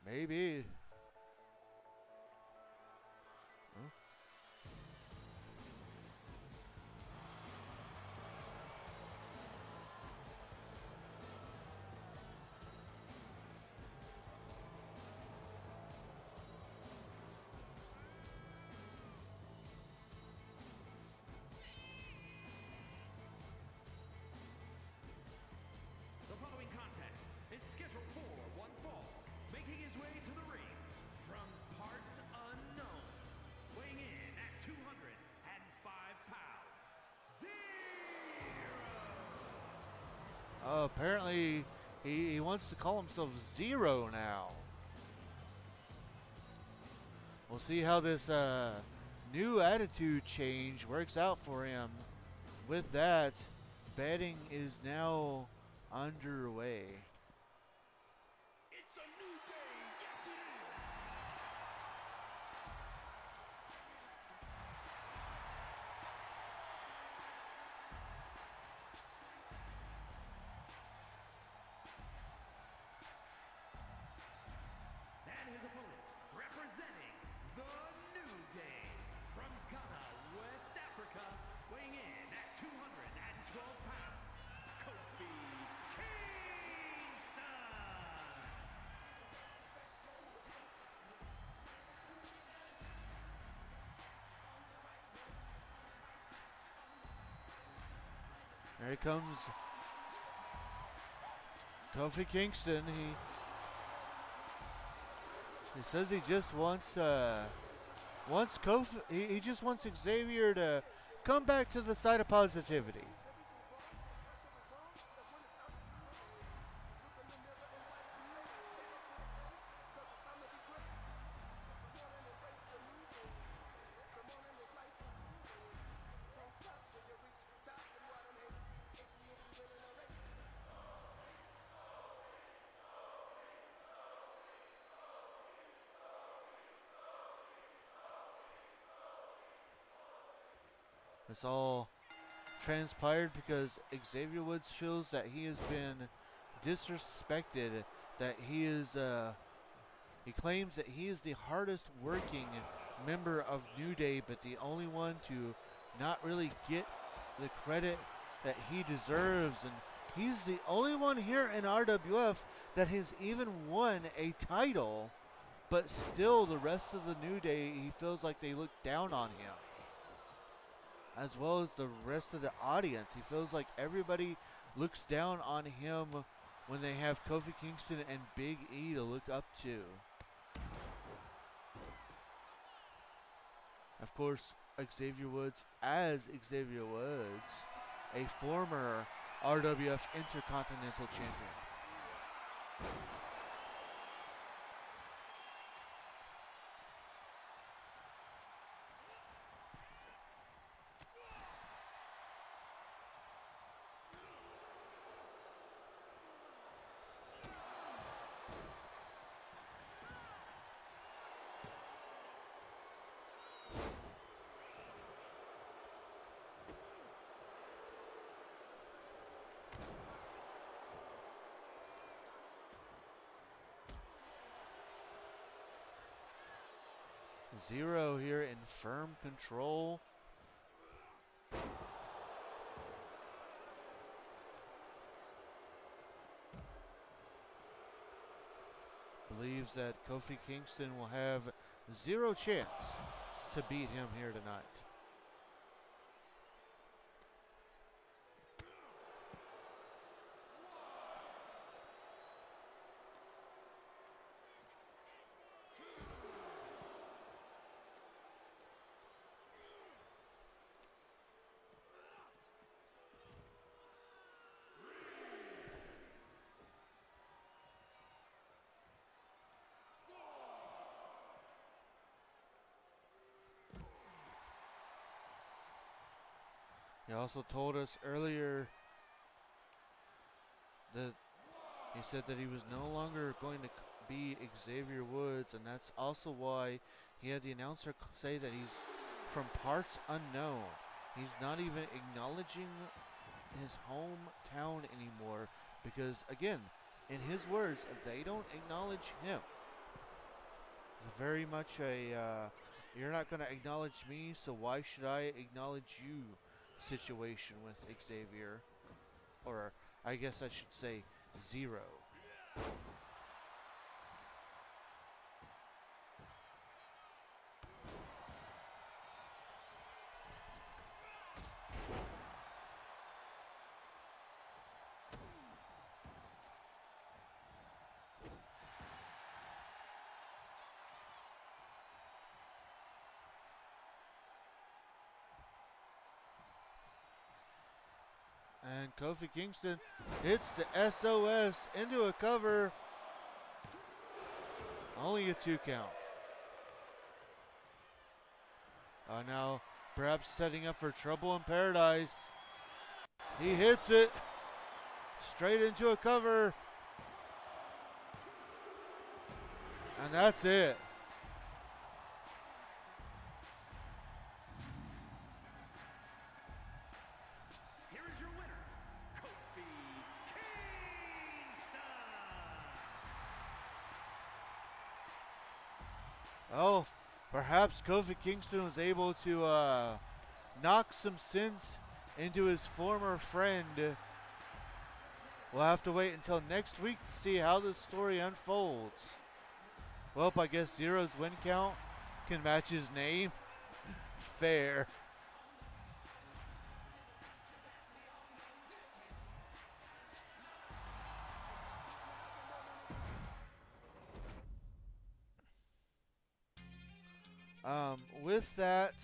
Maybe. Huh? The following contest is scheduled for one fall, making his way to the ring from parts unknown, weighing in at 205 pounds, Zero! Apparently, he wants to call himself Zero now. We'll see how this new attitude change works out for him. With that, betting is now underway. It's a new day, yes it is. And his opponent, representing the New Day from Ghana, West Africa, weighing in at 212 pounds, Kofi Kingston. There he comes. Kofi Kingston. He says he just wants Kofi. He just wants Xavier to come back to the side of positivity. This all transpired because Xavier Woods feels that he has been disrespected, that he claims that he is the hardest working member of New Day, but the only one to not really get the credit that he deserves. And he's the only one here in RWF that has even won a title, but still the rest of the New Day, he feels like they look down on him, as well as the rest of the audience. He feels like everybody looks down on him when they have Kofi Kingston and Big E to look up to. Of course, Xavier Woods as Xavier Woods, a former RWF Intercontinental Champion. Zero here in firm control. Believes that Kofi Kingston will have zero chance to beat him here tonight. He also told us earlier that he said that he was no longer going to be Xavier Woods, and that's also why he had the announcer say that he's from parts unknown. He's not even acknowledging his hometown anymore because, again, in his words, they don't acknowledge him. It's very much a you're not going to acknowledge me, so why should I acknowledge you situation with Xavier, or I guess I should say Zero. And Kofi Kingston hits the SOS into a cover. Only a 2 count. Now perhaps setting up for trouble in paradise. He hits it. Straight into a cover. And that's it. Here is your winner, Kofi Kingston. Oh, perhaps Kofi Kingston was able to knock some sense into his former friend. We'll have to wait until next week to see how the story unfolds. Well, I guess Zero's win count can match his name. Fair. With that,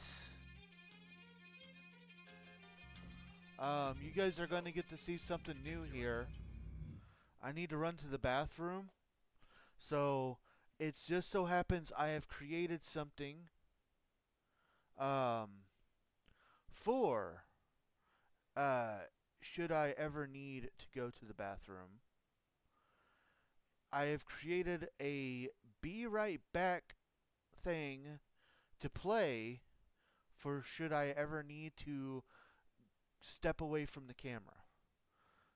you guys are going to get to see something new here. I need to run to the bathroom. So, it just so happens I have created something for should I ever need to go to the bathroom. I have created a be right back thing to play for should I ever need to step away from the camera.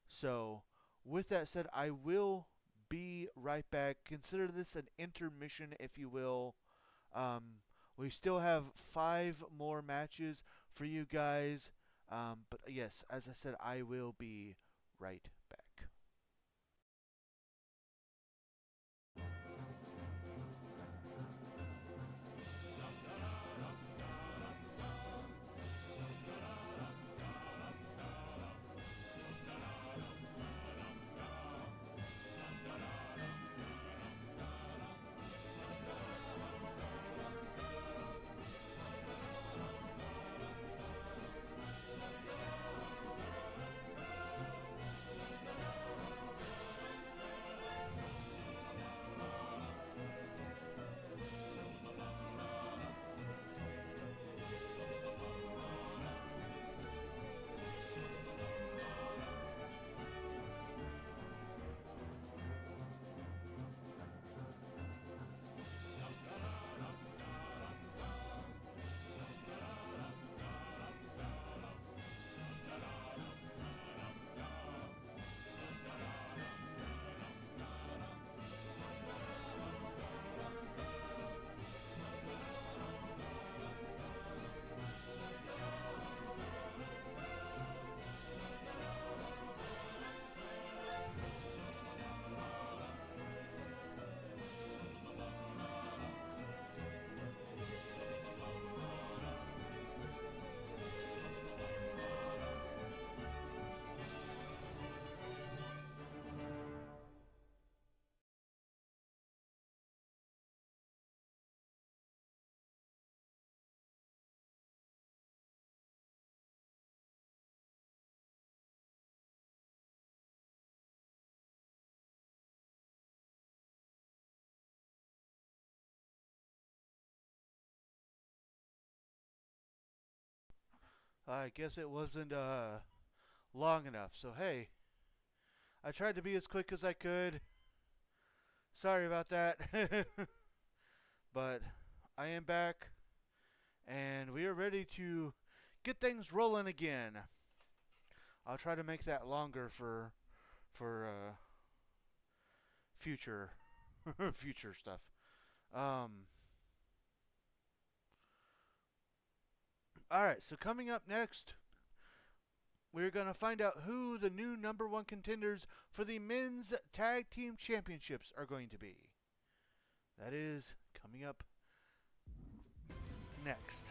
So, with that said, I will be right back. Consider this an intermission, if you will. We still have 5 more matches for you guys. But yes, as I said, I will be right back. I guess it wasn't long enough. So hey, I tried to be as quick as I could. Sorry about that. But I am back and we are ready to get things rolling again. I'll try to make that longer for future future stuff. Alright, so coming up next, we're going to find out who the new number 1 contenders for the men's tag team championships are going to be. That is coming up next.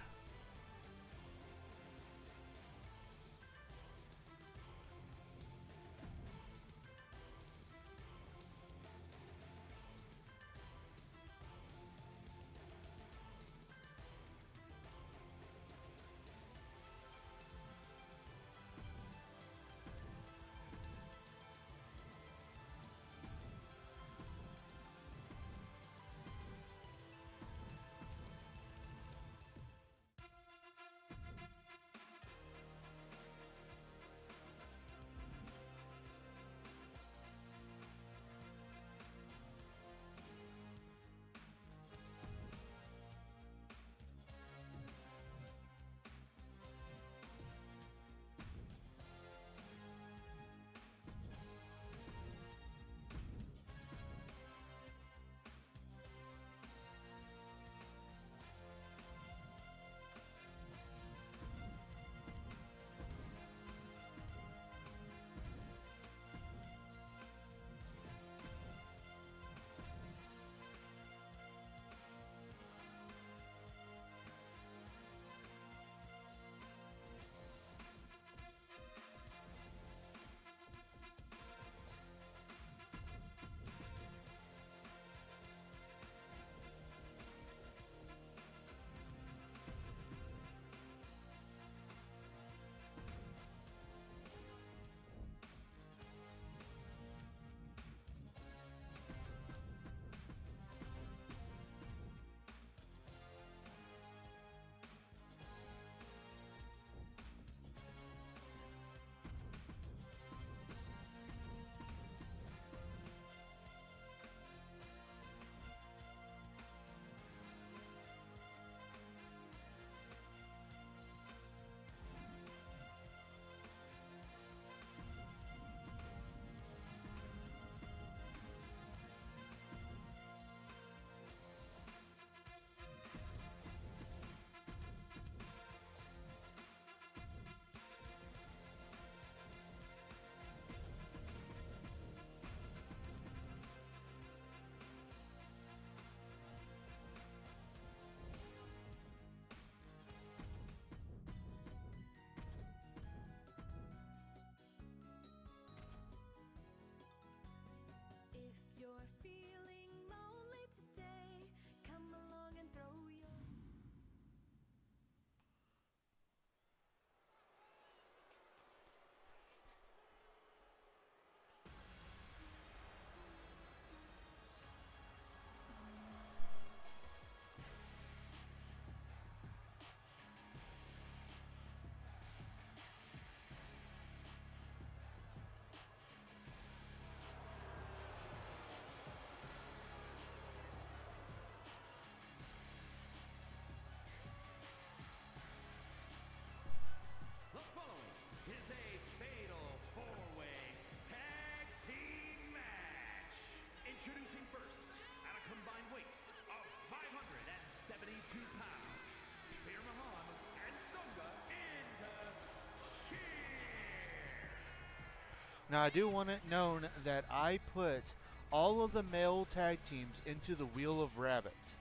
Now, I do want it known that I put all of the male tag teams into the Wheel of Rabbits.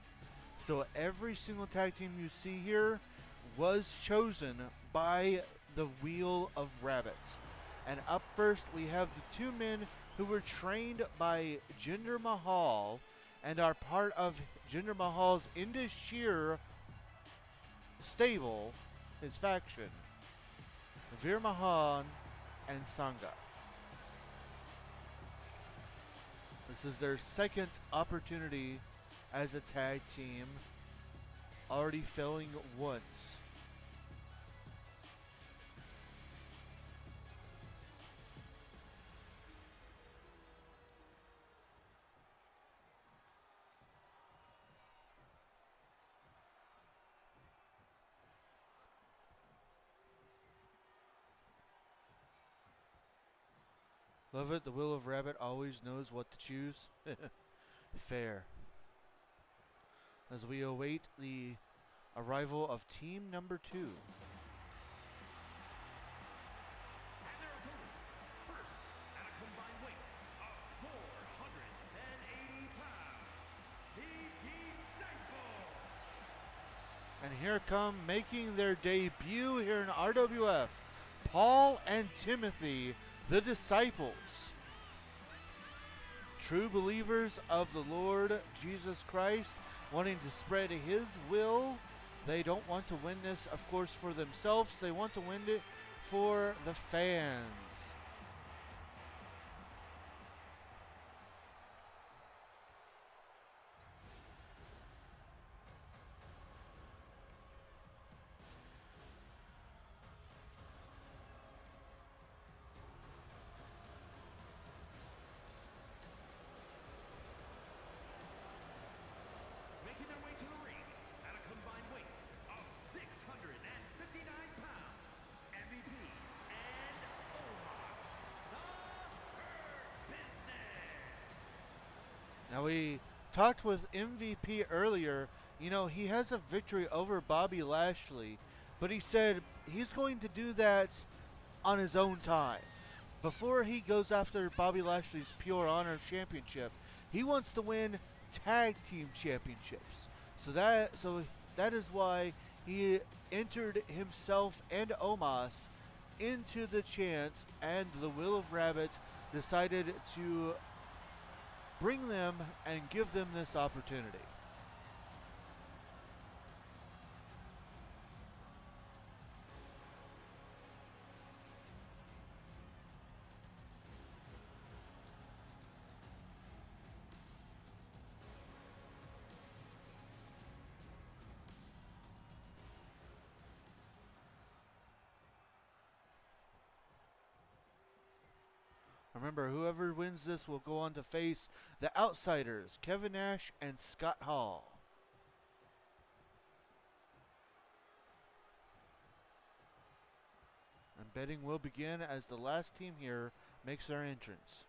So every single tag team you see here was chosen by the Wheel of Rabbits. And up first, we have the two men who were trained by Jinder Mahal and are part of Jinder Mahal's Indus Sher stable, his faction, Veer Mahan and Sangha. This is their second opportunity as a tag team, already failing once. Love it, the Wheel of Rabbit always knows what to choose. Fair. As we await the arrival of team number 2. And their opponents, first at a combined weight of 480 pounds, the Disciples. And here come, making their debut here in RWF, Paul and Timothy, the Disciples. True believers of the Lord Jesus Christ, wanting to spread his will. They don't want to win this, of course, for themselves. They want to win it for the fans. Making their way to the ring at a combined weight of 659 pounds, MVP and Omos, the Hurt Business. Now, we talked with MVP earlier. You know, he has a victory over Bobby Lashley, but he said he's going to do that on his own time. Before he goes after Bobby Lashley's Pure Honor Championship, he wants to win tag team championships. So that is why he entered himself and Omos into the chance, and the Wheel of Rabbit decided to bring them and give them this opportunity. Remember, whoever wins this will go on to face the Outsiders, Kevin Nash and Scott Hall. And betting will begin as the last team here makes their entrance.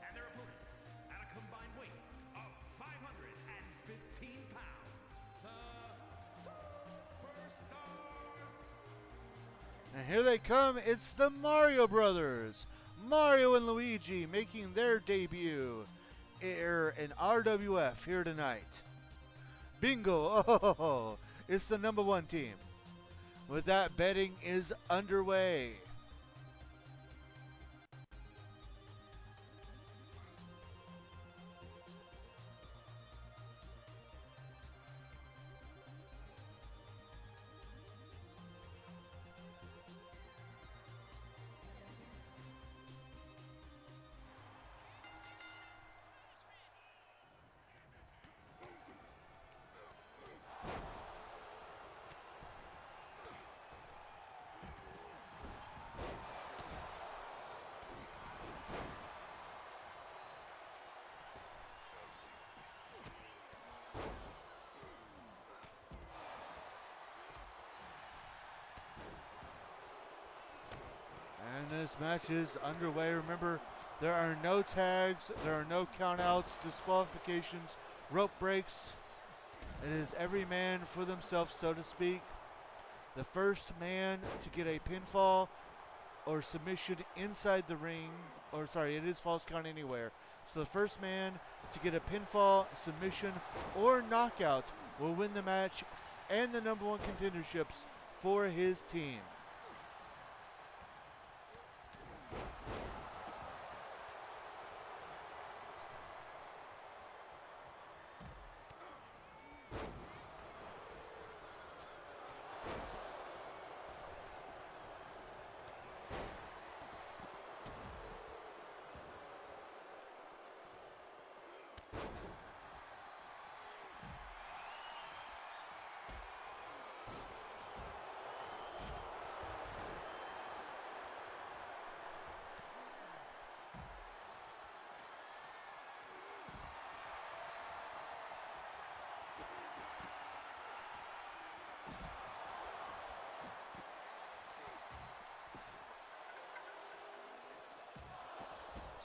And their opponents at a combined weight of 515 pounds, the Superstars. And here they come, it's the Mario Brothers. Mario and Luigi making their debut here in RWF here tonight. Bingo! Oh, it's the number 1 team. With that, betting is underway. And this match is underway. Remember, there are no tags, there are no countouts, disqualifications, rope breaks. It is every man for themselves, so to speak. The first man to get a pinfall or submission inside the ring, or sorry, it is false count anywhere. So the first man to get a pinfall, submission, or knockout will win the match and the number one contenderships for his team.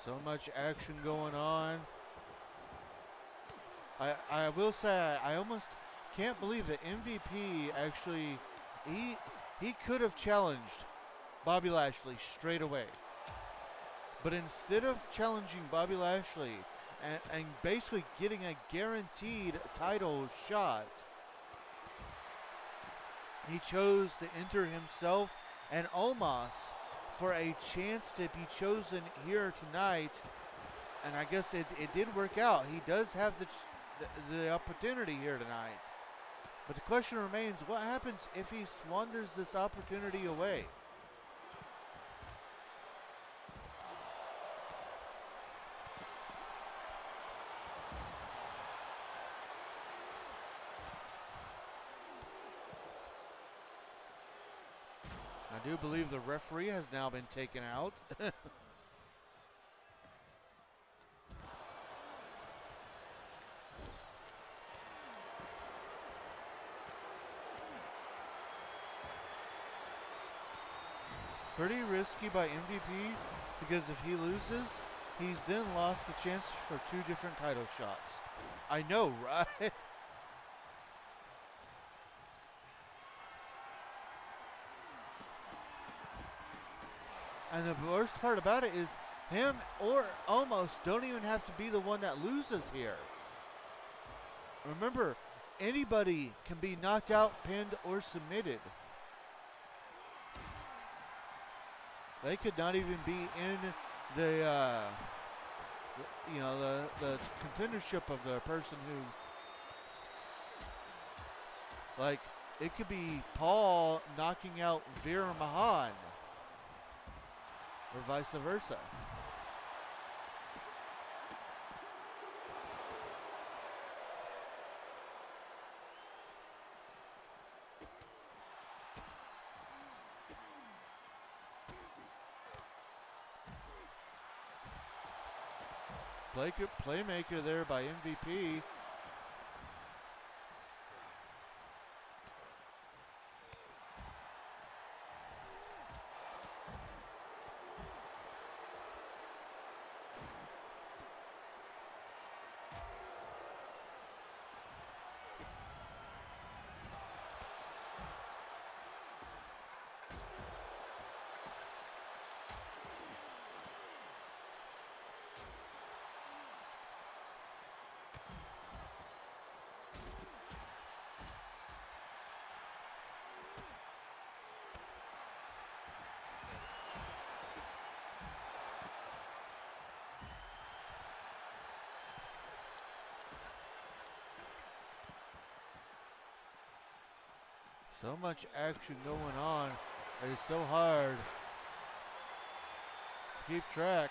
So much action going on. I will say I almost can't believe that MVP actually he could have challenged Bobby Lashley straight away. But instead of challenging Bobby Lashley and basically getting a guaranteed title shot, he chose to enter himself and Omos for a chance to be chosen here tonight. And I guess it did work out. He does have the opportunity here tonight. But the question remains, what happens if he squanders this opportunity away? I do believe the referee has now been taken out. Pretty risky by MVP, because if he loses, he's then lost the chance for 2 different title shots. I know, right? And the worst part about it is him or almost don't even have to be the one that loses here. Remember, anybody can be knocked out, pinned, or submitted. They could not even be in the the contendership of the person who, like, it could be Paul knocking out Veer Mahan, or vice versa. Playmaker there by MVP. So much action going on. It is so hard to keep track.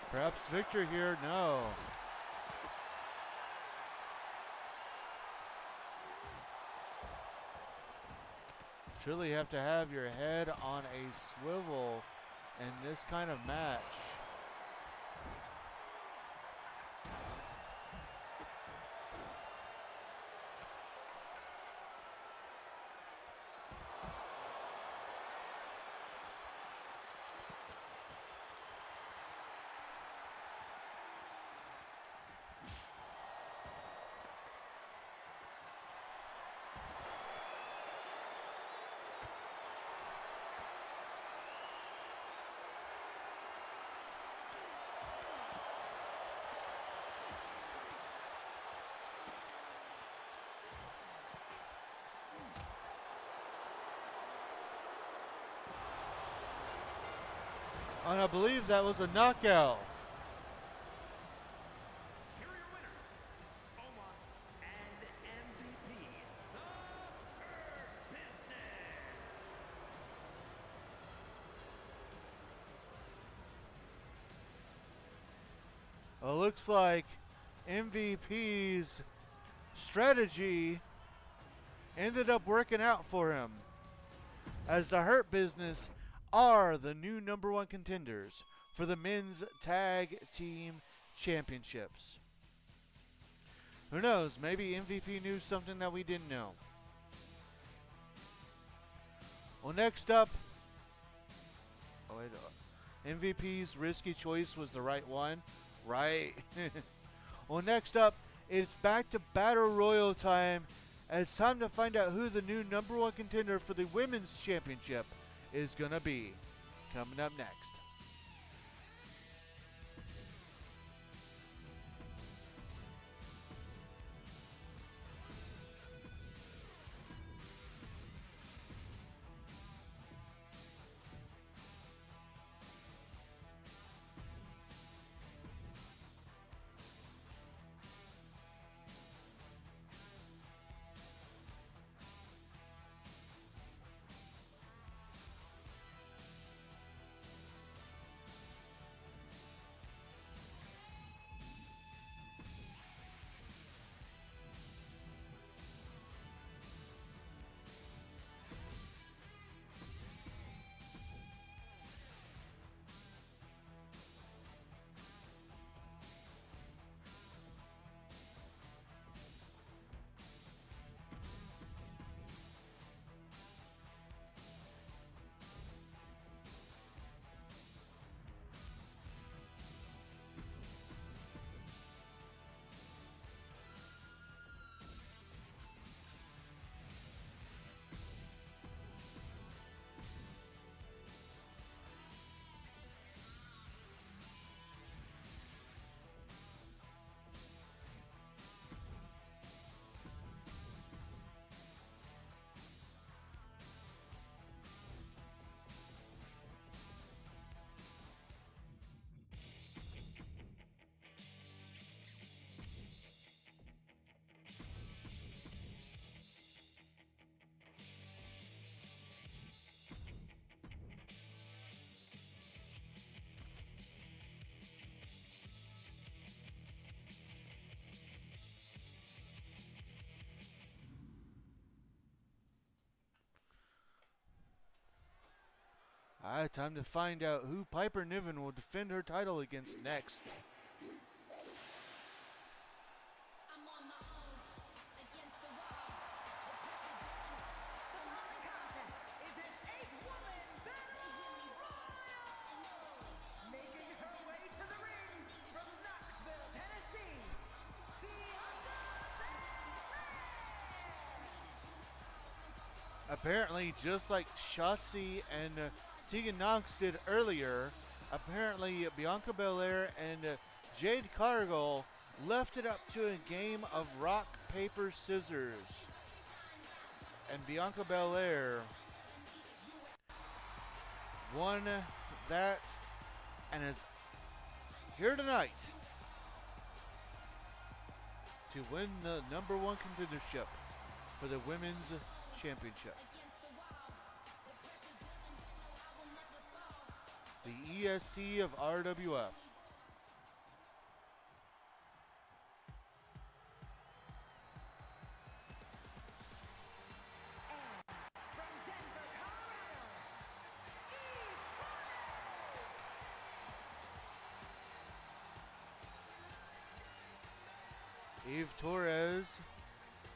Perhaps victor here? No. Truly have to have your head on a swivel in this kind of match. And I believe that was a knockout. Here are your winners, Omos and MVP, the Hurt Business. It looks like MVP's strategy ended up working out for him, as the Hurt Business are the new #1 contenders for the men's tag team championships. Who knows, maybe MVP knew something that we didn't know. Well, next up, MVP's risky choice was the right one, right? Well, next up, it's back to Battle Royal time. And it's time to find out who the new #1 contender for the women's championship is going to be. Coming up next. Alright, time to find out who Piper Niven will defend her title against next. I'm on my own against the wall. The pressure's building. The following contest is an 8-woman battle royal. Making her way to the ring from Knoxville, Tennessee, Bianca Belair. Apparently, just like Shotzi and Tegan Knox did earlier, apparently Bianca Belair and Jade Cargill left it up to a game of rock, paper, scissors. And Bianca Belair won that and is here tonight to win the #1 contendership for the women's championship. The EST of RWF. From Denver, Colorado, Eve Torres,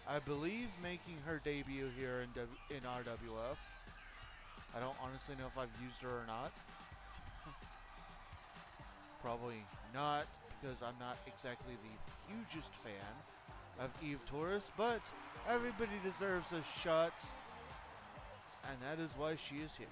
I believe, making her debut here in RWF. I don't honestly know if I've used her or not. Probably not, because I'm not exactly the hugest fan of Eve Torres, but everybody deserves a shot, and that is why she is here.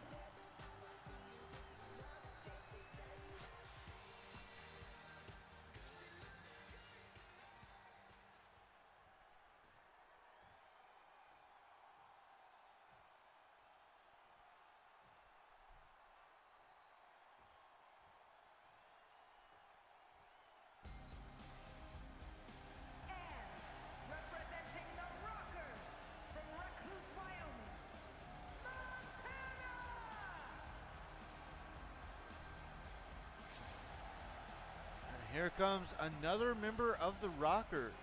here comes another member of the Rockers.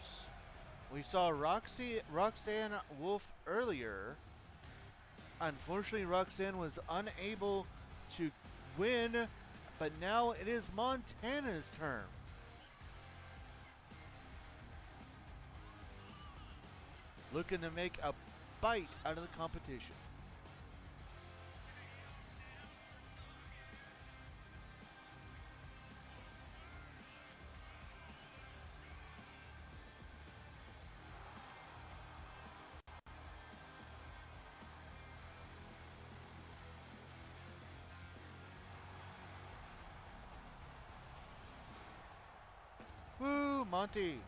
We saw Roxanne Wolf earlier. Unfortunately, Roxanne was unable to win, but now it is Montana's turn. Looking to make a bite out of the competition. Woo, Monty.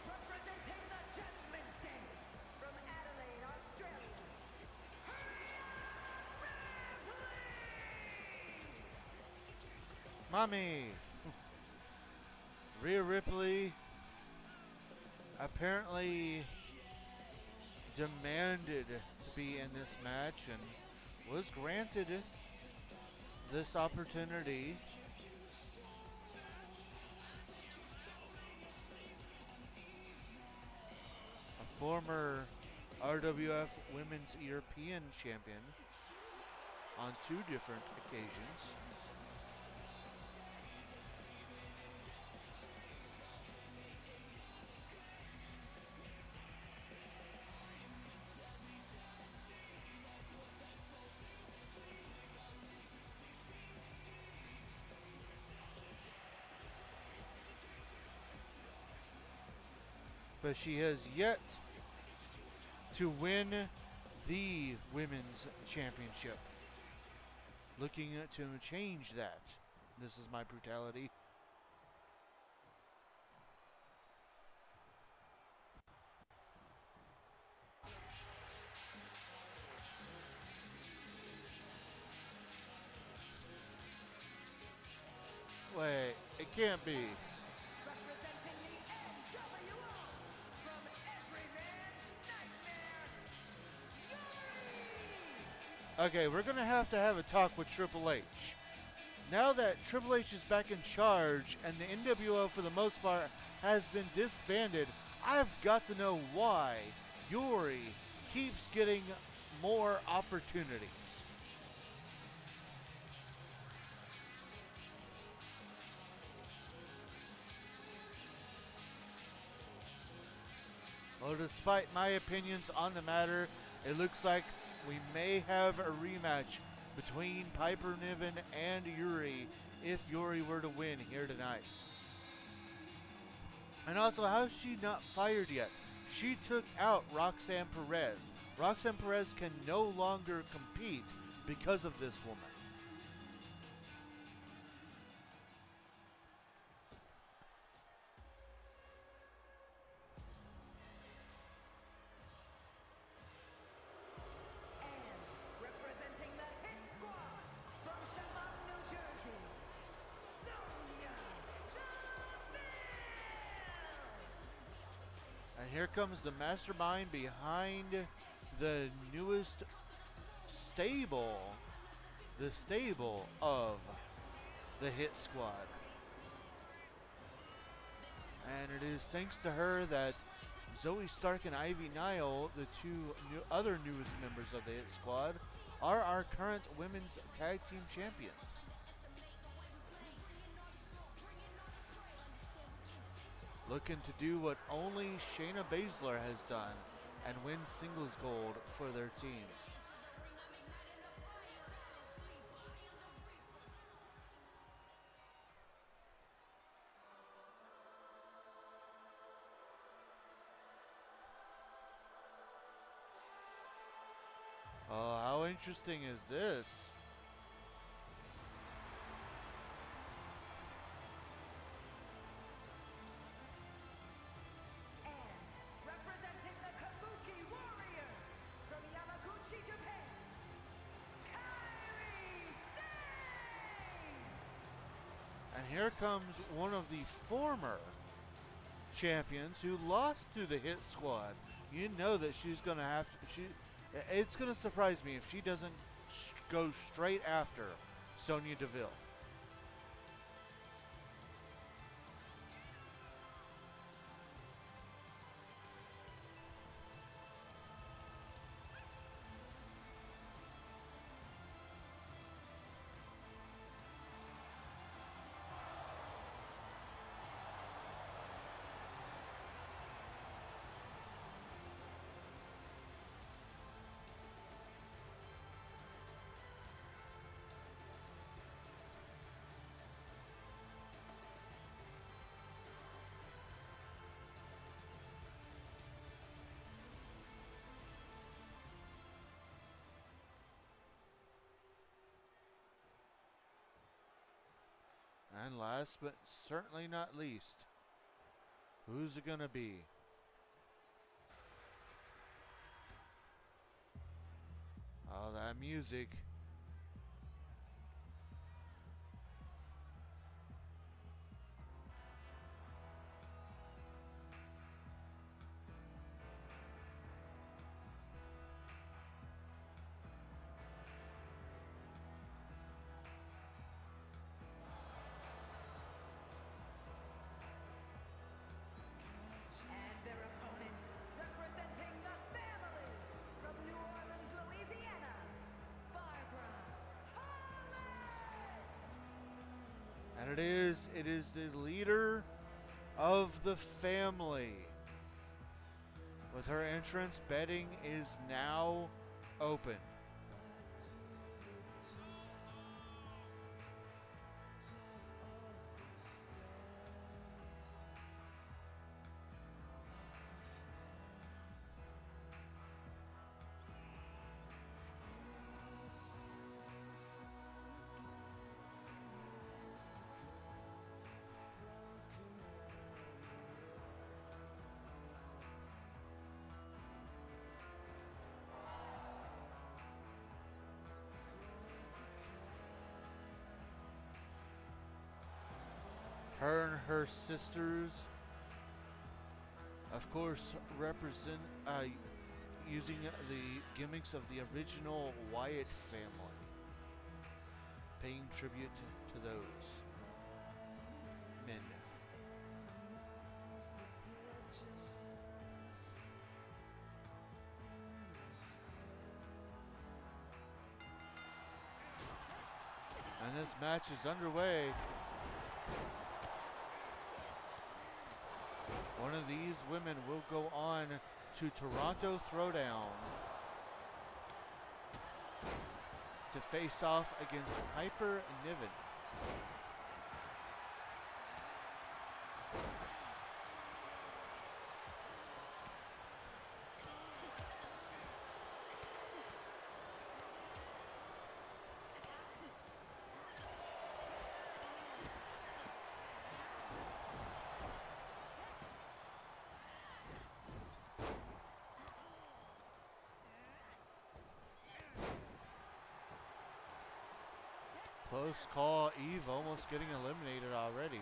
Representing the Judgment Day from Adelaide, Australia, Mommy. Rhea Ripley apparently demanded to be in this match and was granted this opportunity. A former RWF Women's European Champion on 2 different occasions. But she has yet to win the Women's Championship. Looking to change that. This is my brutality. Wait, it can't be. representing the NWO from Everyman's Nightmare, Okay, we're going to have a talk with Triple H. Now that Triple H is back in charge and the NWO for the most part has been disbanded, I've got to know why Yuri keeps getting more opportunities. Well, despite my opinions on the matter, it looks like we may have a rematch between Piper Niven and Yuri if Yuri were to win here tonight. And also, how's she not fired yet? She took out Roxanne Perez. Roxanne Perez can no longer compete because of this woman. and representing the Hit Squad from Chemung, New Jersey, Sonya Deville. And here comes the mastermind behind the newest stable, the stable of the Hit Squad. And it is thanks to her that Zoe Stark and Ivy Nile, the two other newest members of the Hit Squad, are our current women's tag team champions. Looking to do what only Shayna Baszler has done and win singles gold for their team. Oh, how interesting is this? And representing the Kabuki Warriors from Yamaguchi, Japan, Kairi Sane! And here comes one of the former champions who lost to the Hit Squad. You know that she's going to have to... It's going to surprise me if she doesn't go straight after Sonya Deville. And last but certainly not least, who's it gonna be? Oh, that music. And their opponent, representing the family from New Orleans, Louisiana, Barbara Holland! And it is the leader of the family. With her entrance, betting is now open. Her and her sisters, of course, represent using the gimmicks of the original Wyatt family, paying tribute to those men. And this match is underway. One of these women will go on to Toronto Throwdown to face off against Piper Niven. Close call. Eve almost getting eliminated already.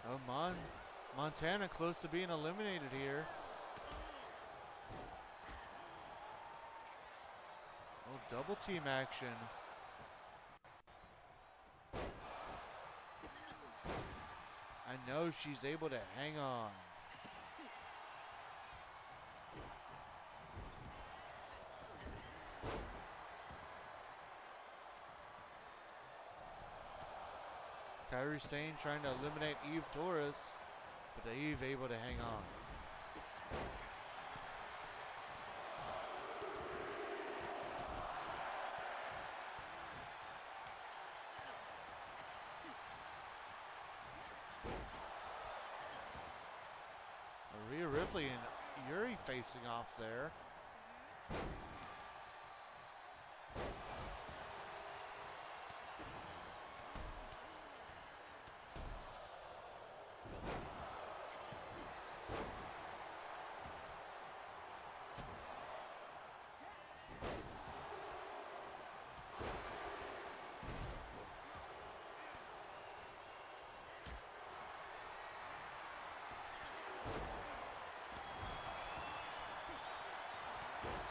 Oh, Montana close to being eliminated here. Little double team action. I know she's able to hang on. Kairi Sane trying to eliminate Eve Torres, but Eve able to hang on. Rhea Ripley and Yuri facing off there.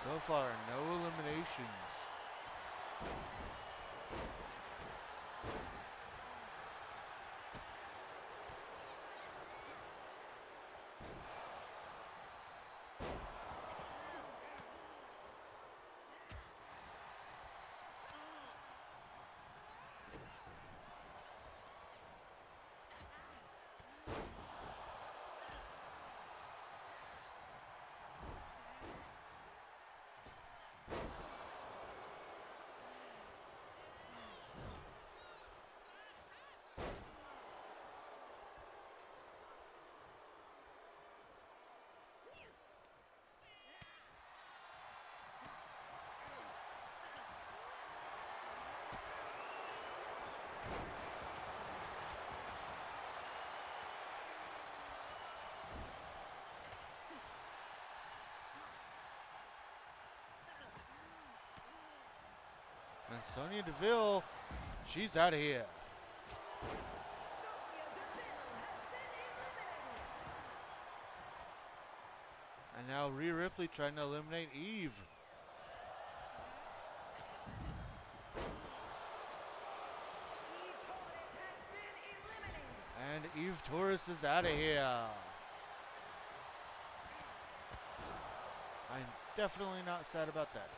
So far, no eliminations. And Sonya Deville, she's out of here. Sonya Deville has been eliminated. And now Rhea Ripley trying to eliminate Eve. Eve Torres has been eliminated. And Eve Torres is out of here. I'm definitely not sad about that.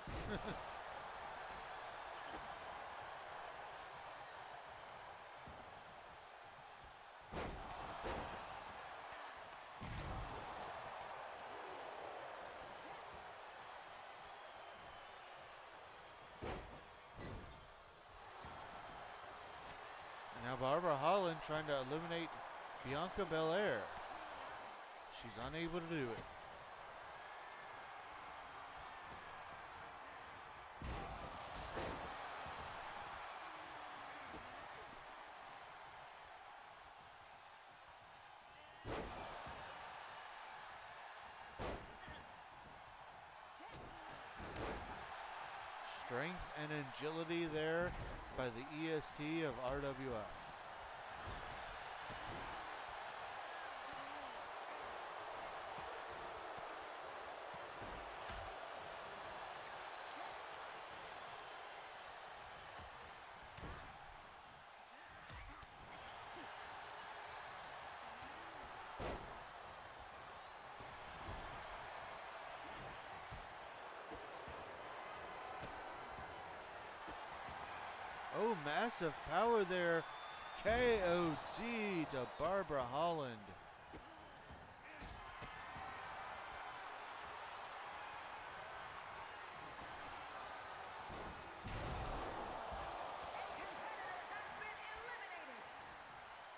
Now Barbara Holland trying to eliminate Bianca Belair. She's unable to do it. Strength and agility there by the EST of RWF. Oh, massive power there. KOD to Barbara Holland.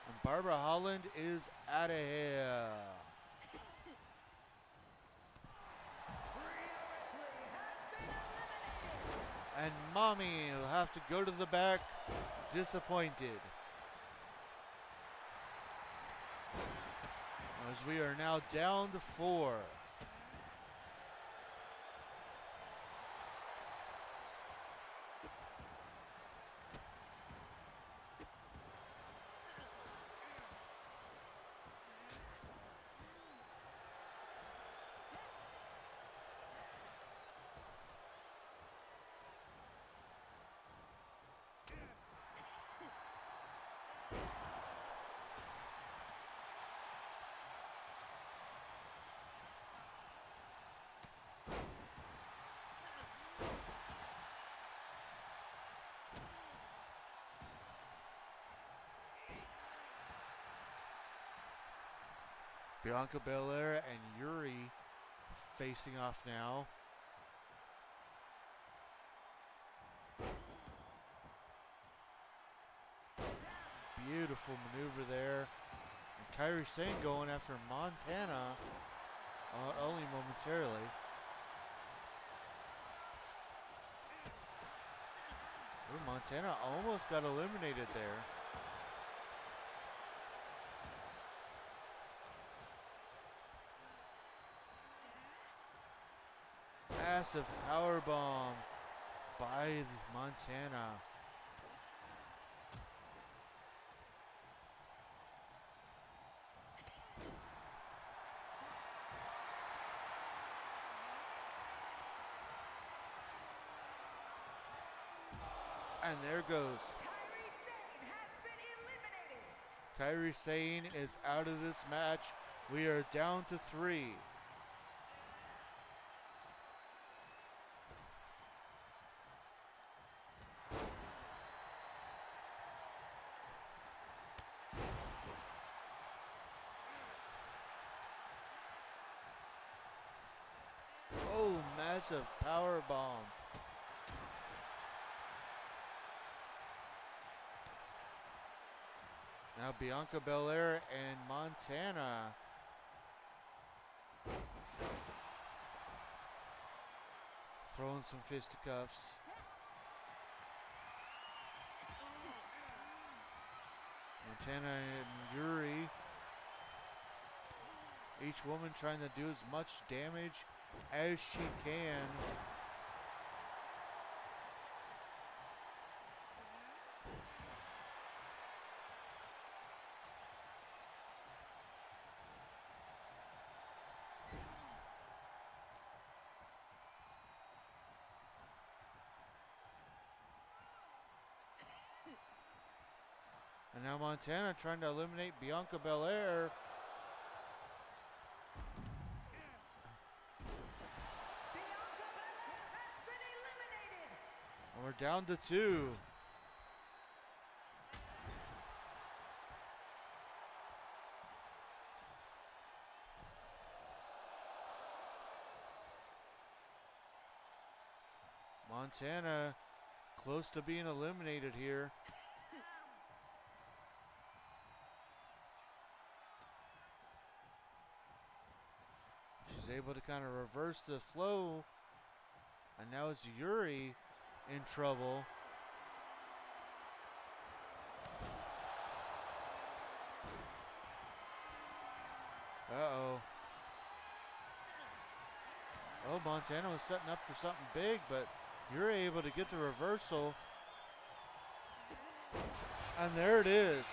And Barbara Holland is out of here. And Mommy will have to go to the back, disappointed. As we are now down to 4. Bianca Belair and Yuri facing off now. Beautiful maneuver there. And Kairi Sane going after Montana, only momentarily. Ooh, Montana almost got eliminated there. Massive power bomb by Montana. And there goes. Kairi Sane has been eliminated. Kairi Sane is out of this match. We are down to 3. Oh, massive power bomb. Now Bianca Belair and Montana. Throwing some fisticuffs. Montana and Yuri. Each woman trying to do as much damage as she can. And now Montana trying to eliminate Bianca Belair. Bianca Belair has been eliminated. And we're down to 2. Montana close to being eliminated here. She's able to kind of reverse the flow. And now it's Yuri in trouble. Uh-oh. Oh, Montana was setting up for something big, but you're able to get the reversal. And there it is.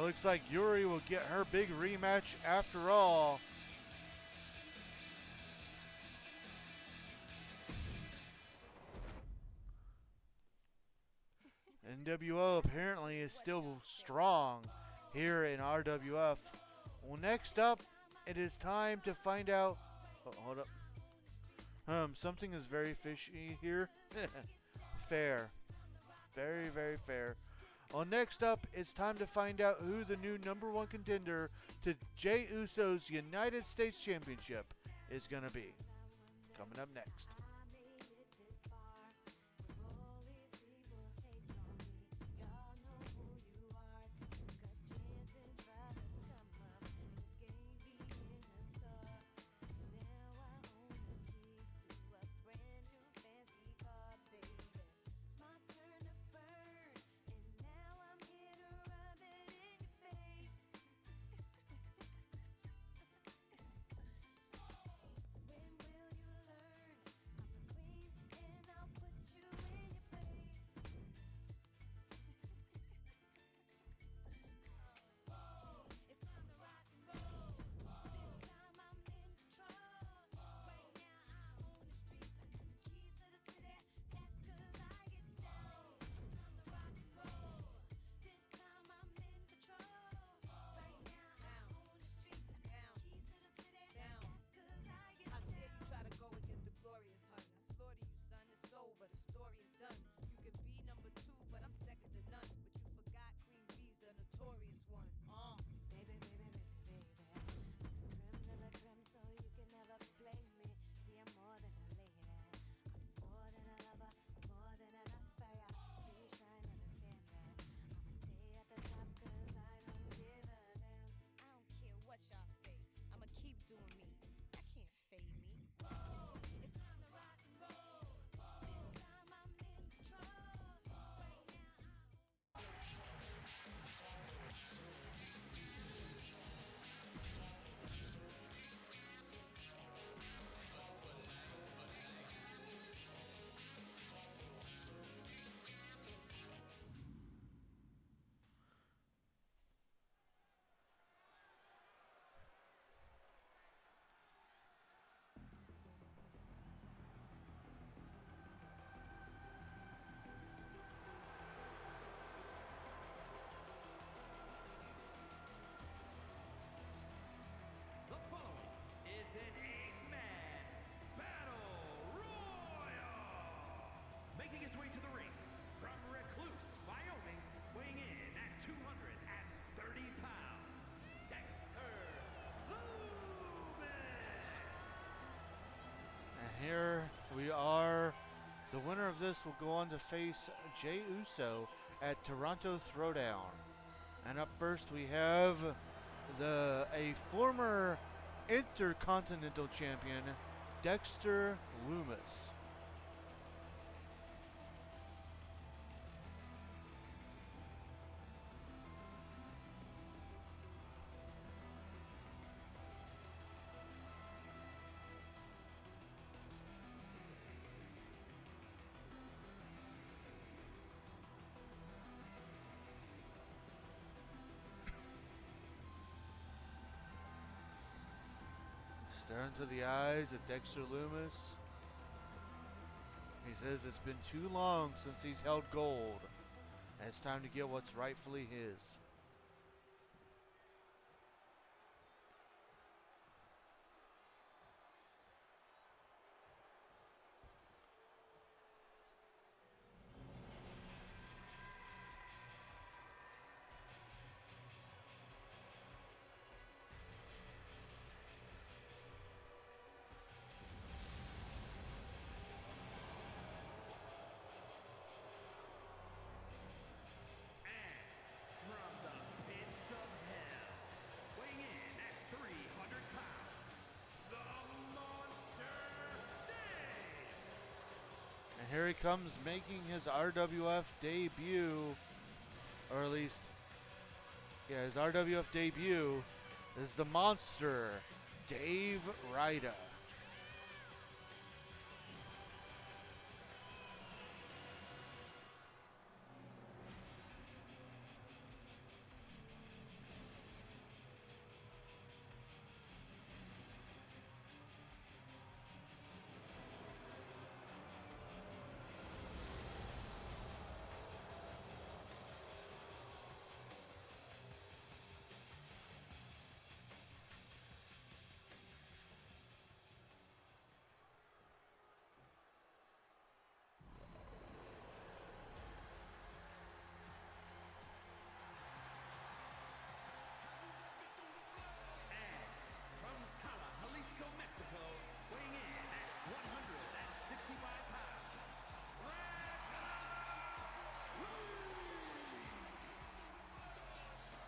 Looks like Yuri will get her big rematch after all. NWO apparently is still strong here in RWF. Well, next up, it is time to find out. Oh, hold up. Something is very fishy here. Fair. Very, very fair. Well, next up, it's time to find out who the new #1 contender to Jey Uso's United States Championship is going to be. Coming up next. The winner of this will go on to face Jey Uso at Toronto Throwdown. And up first we have a former Intercontinental Champion, Dexter Lumis. Staring into the eyes of Dexter Lumis. He says it's been too long since he's held gold, and it's time to get what's rightfully his. From the pits of hell, weighing in at 300 pounds, the Monster Dave! And here he comes making his RWF debut, or at least, yeah, his RWF debut is the Monster, Dave Ryder. From Tala, Jalisco, Mexico, weighing in at 165 pounds,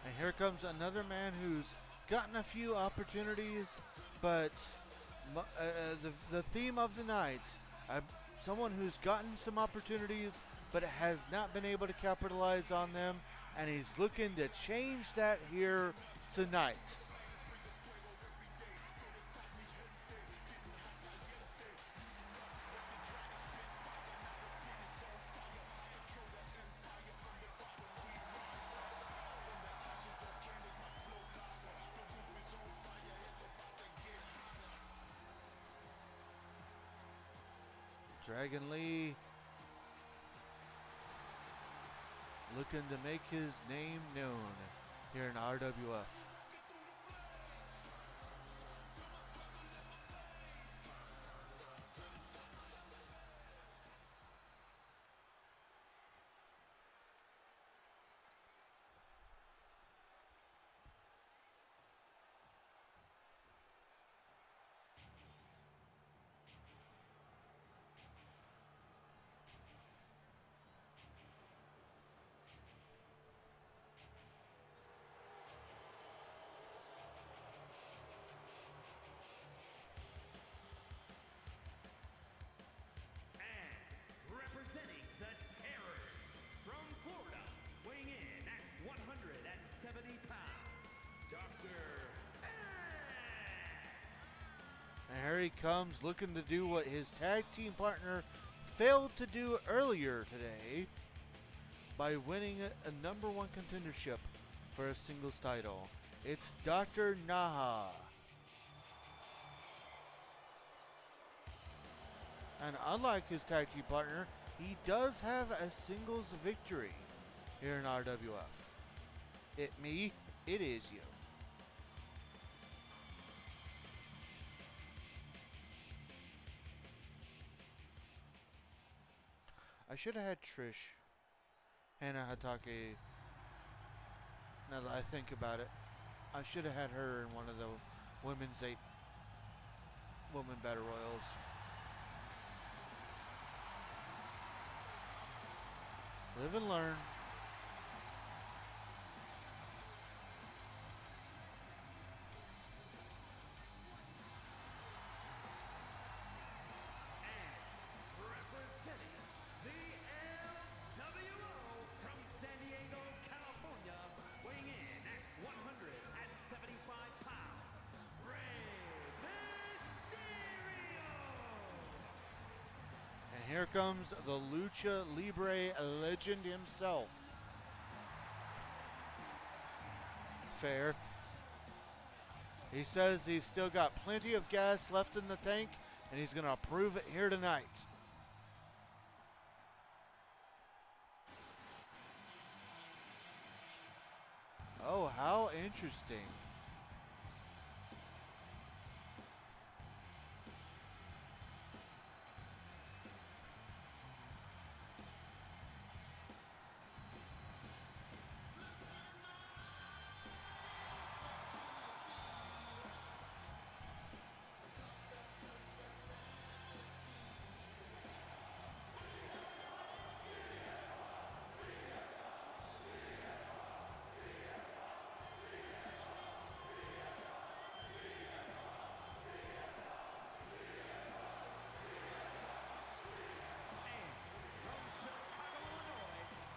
And here comes another man who's gotten a few opportunities, but the theme of the night, someone who's gotten some opportunities but has not been able to capitalize on them, and he's looking to change that here tonight. Dragon Lee looking to make his name known here in RWF. representing the Terrors from Florida, weighing in at 170 pounds, Dr. And here he comes looking to do what his tag team partner failed to do earlier today by winning a number one contendership for a singles title. It's Dr. Naha. And unlike his tag team partner, he does have a singles victory here in RWF. It is you. I should have had Trish, Hannah Hatake. Now that I think about it, I should have had her in one of the women's 8 women battle royals. Live and learn. Representing the LWO from San Diego, California, weighing in at 175 pounds, Rey Mysterio! And here comes the Lucha Libre legend himself. Fair. He says he's still got plenty of gas left in the tank, and he's going to prove it here tonight. Oh, how interesting.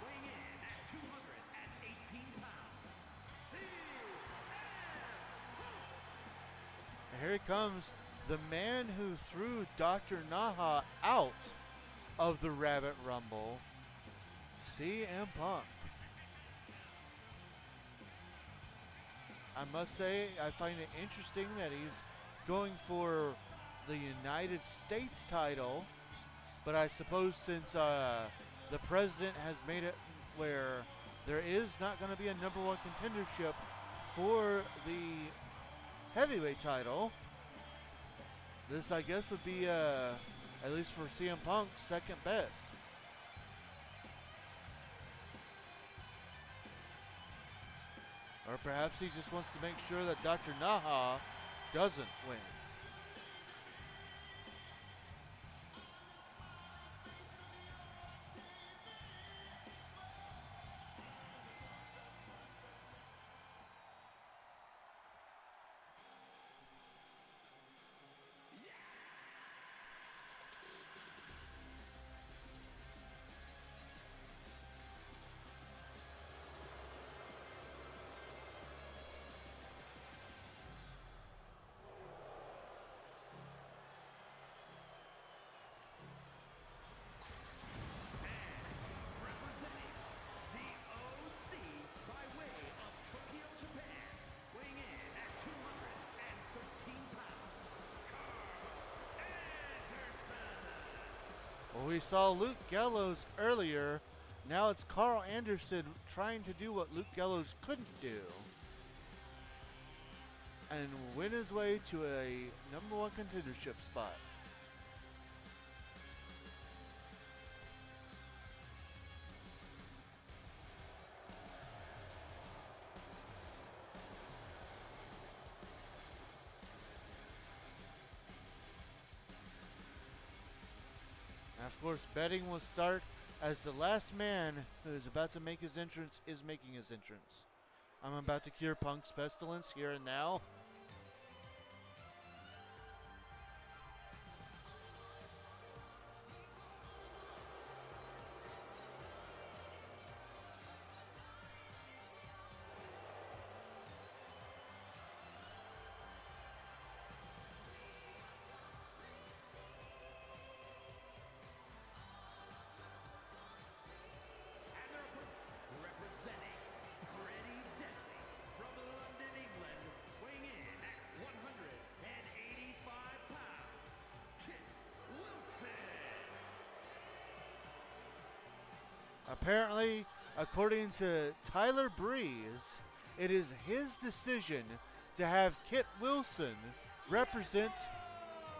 Weighing in at 218 pounds, And here he comes, the man who threw Dr. Naha out of the Rabbit Rumble, CM Punk. I must say, I find it interesting that he's going for the United States title, but I suppose since the president has made it where there is not going to be a number one contendership for the heavyweight title, this I guess would be, at least for CM Punk, second best. Or perhaps he just wants to make sure that Dr. Naha doesn't win. representing the OC by way of Tokyo, Japan, weighing in at 213 pounds, Carl Anderson! Well, we saw Luke Gallows earlier. Now it's Carl Anderson trying to do what Luke Gallows couldn't do and win his way to a number one contendership spot. And of course, betting will start as the last man who is about to make his entrance is making his entrance. I'm about to cure Punk's pestilence here and now. And their opponent, representing Pretty Deadly from London, England, weighing in at 185 pounds, Kit Wilson! Apparently, according to Tyler Breeze, it is his decision to have Kit Wilson represent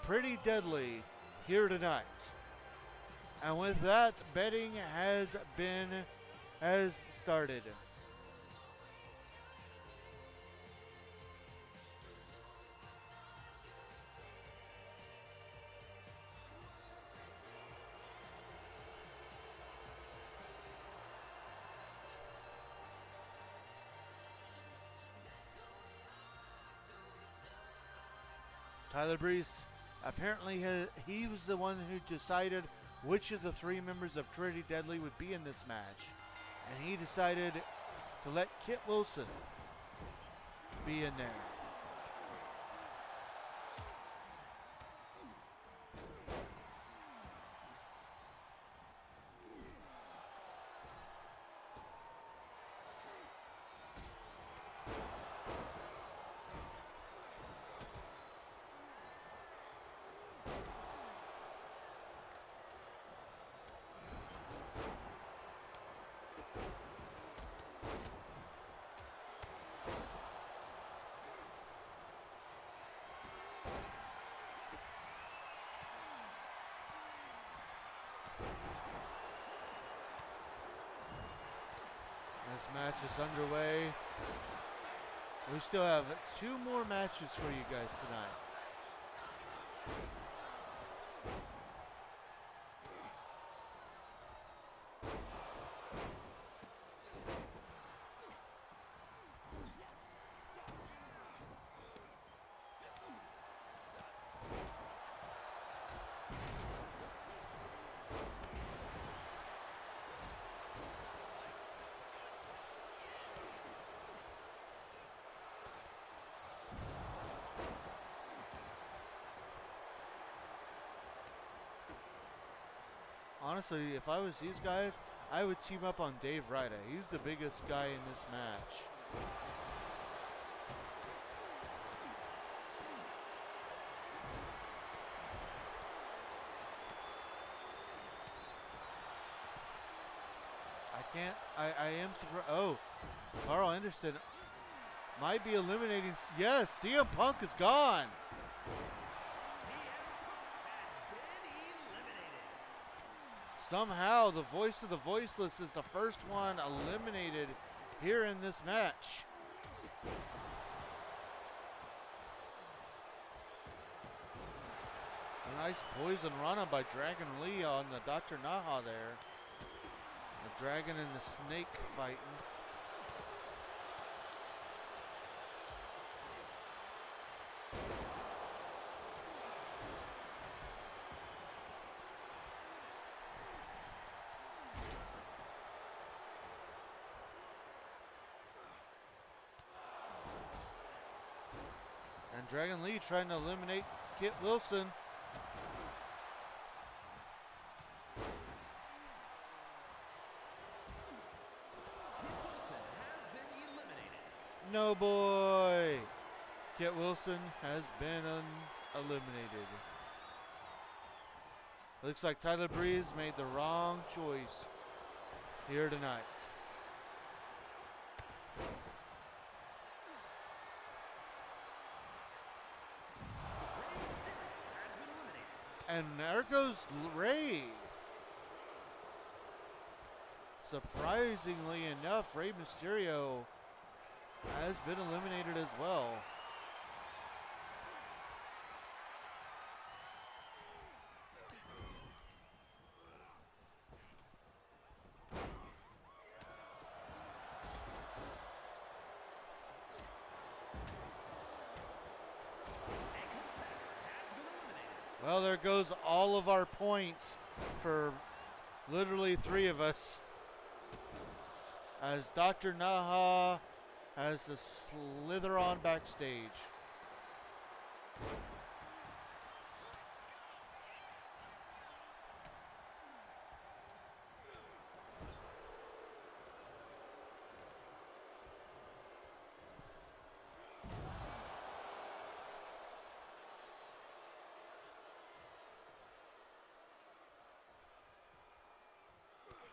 Pretty Deadly here tonight. And with that, betting has started. Tyler Breeze, apparently he was the one who decided which of the 3 members of Pretty Deadly would be in this match. And he decided to let Kit Wilson be in there. This match is underway. We still have 2 more matches for you guys tonight. Honestly, if I was these guys, I would team up on Dave Ryder. He's the biggest guy in this match. I am surprised. Oh, Carl Anderson might be eliminating. Yes, CM Punk is gone. Somehow, the voice of the voiceless is the first one eliminated here in this match. A nice poison run-up by Dragon Lee on the Dr. Naha there. The dragon and the snake fighting. And Dragon Lee trying to eliminate Kit Wilson. No boy. Kit Wilson has been eliminated. Looks like Tyler Breeze made the wrong choice here tonight. And there goes Rey. Surprisingly enough, Rey Mysterio has been eliminated as well. Well, there goes all of our points for literally 3 of us. As Dr. Naha has to slither on backstage.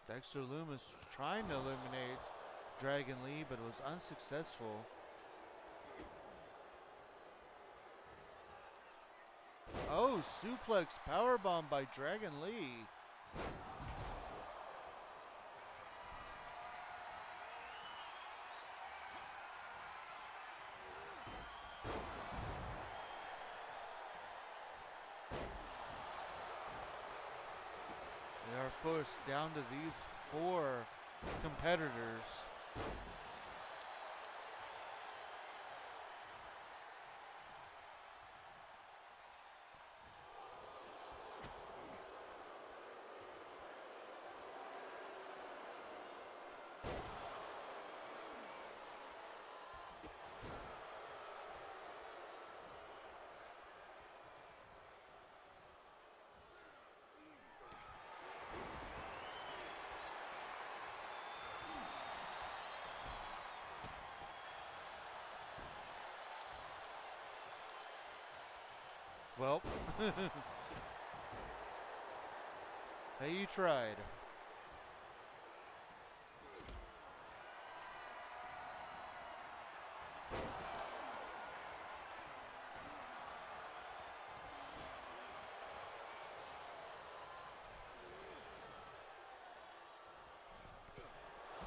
Dexter Lumis trying to eliminate Dragon Lee, but was unsuccessful. Oh, suplex powerbomb by Dragon Lee. They are, of course, down to these 4 competitors. Well, hey, you tried.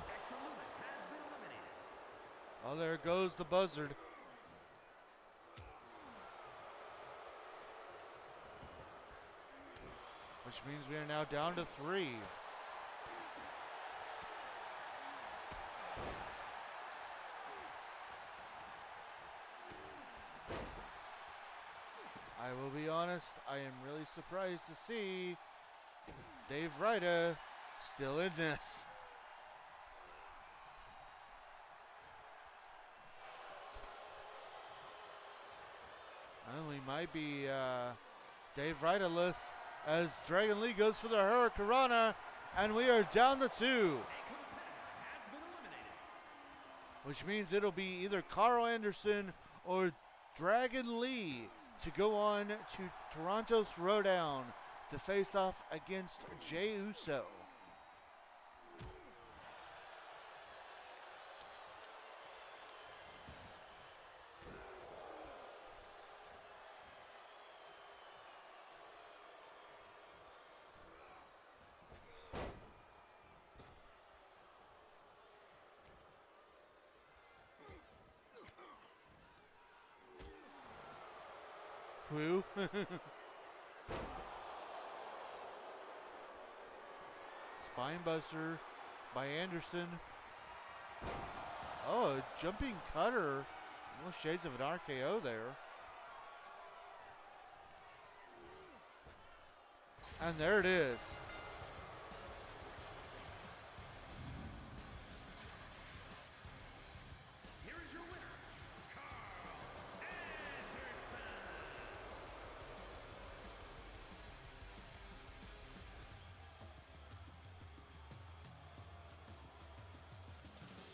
Dexter Loomis has been eliminated. Oh, there goes the buzzard. Which means we are now down to 3. I will be honest, I am really surprised to see Dave Ryder still in this. And we might be Dave Ryder-less as Dragon Lee goes for the Hurricanrana, and we are down to 2. A competitor has been eliminated. Which means it'll be either Carl Anderson or Dragon Lee to go on to Toronto Throwdown to face off against Jey Uso. Who? Spine buster by Anderson. Oh, a jumping cutter. No shades of an RKO there. And there it is. Here is your winner, Carl Anderson.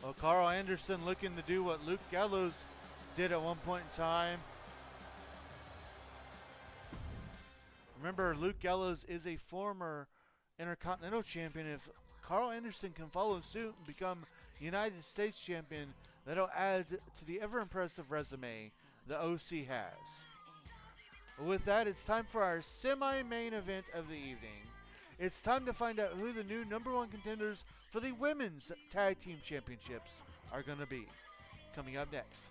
Well, Carl Anderson looking to do what Luke Gallows did at one point in time. Remember, Luke Gallows is a former Intercontinental Champion. If Carl Anderson can follow suit and become United States Champion, that'll add to the ever-impressive resume the OC has. With that, it's time for our semi-main event of the evening. It's time to find out who the new #1 contenders for the Women's Tag Team Championships are going to be. Coming up next.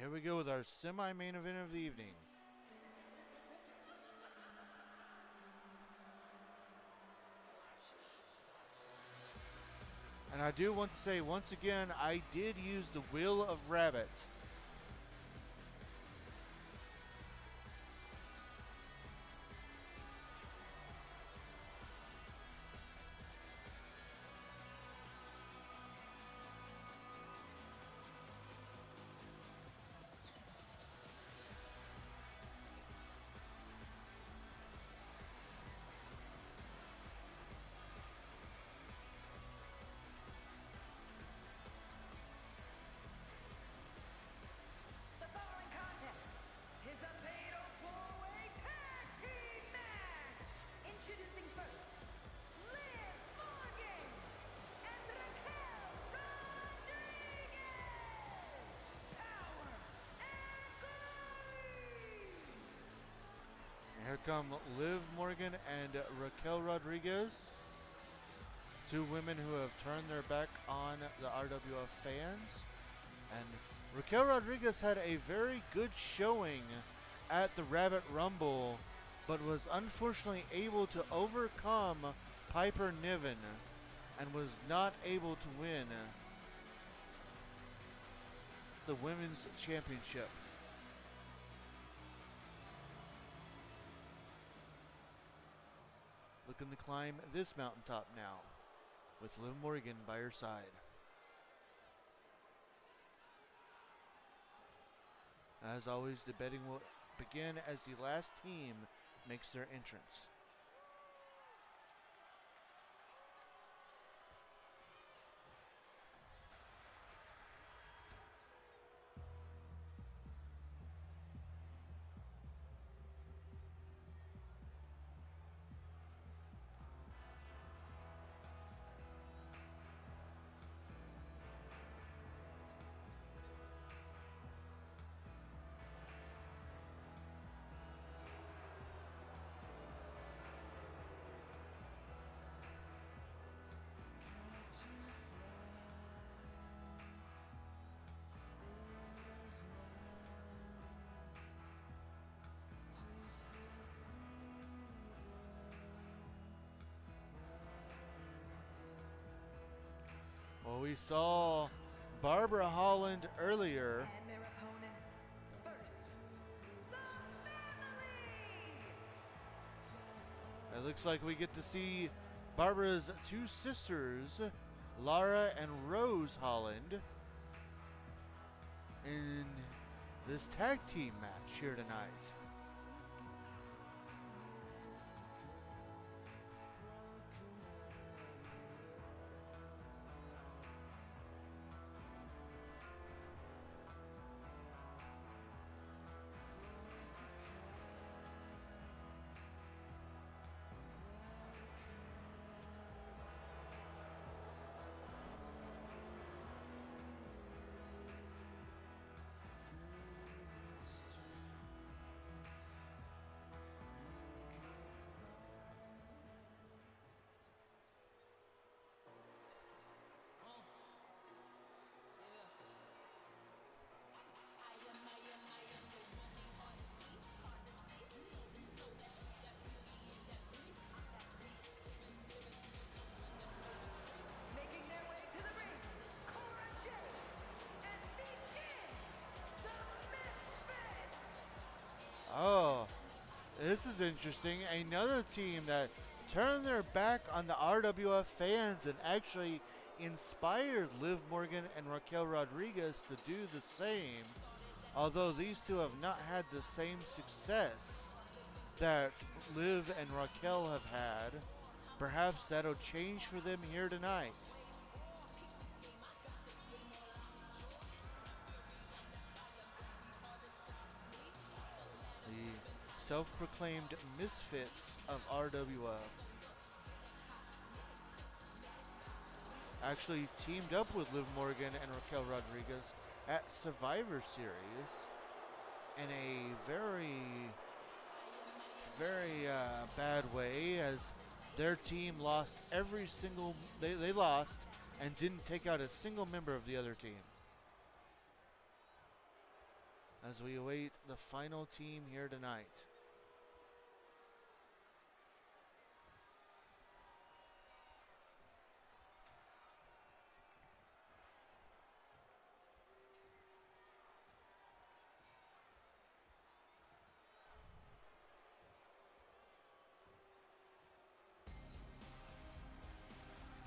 Here we go with our semi-main event of the evening. And I do want to say once again, I did use the Wheel of Rabit. The following contest is a fatal four-way tag team match. Introducing first, Liv Morgan and Raquel Rodriguez. Power and glory. And here come Liv Morgan and Raquel Rodriguez. Two women who have turned their back on the RWF fans. And Raquel Rodriguez had a very good showing at the Rabbit Rumble, but was unfortunately able to overcome Piper Niven and was not able to win the Women's Championship. Looking to climb this mountaintop now with Liv Morgan by her side. As always, the betting will begin as the last team makes their entrance. Well, we saw Barbara Holland earlier. And their opponents first, the family. It looks like we get to see Barbara's two sisters, Lara and Rose Holland, in this tag team match here tonight. Making their way to the ring, Cora Jade and the King, the Misfits. Oh, this is interesting. Another team that turned their back on the RWF fans and actually inspired Liv Morgan and Raquel Rodriguez to do the same. Although these two have not had the same success that Liv and Raquel have had, perhaps that'll change for them here tonight. The self-proclaimed misfits of RWF actually teamed up with Liv Morgan and Raquel Rodriguez at Survivor Series in a very bad way, as their team lost every single, they lost and didn't take out a single member of the other team. as we await the final team here tonight.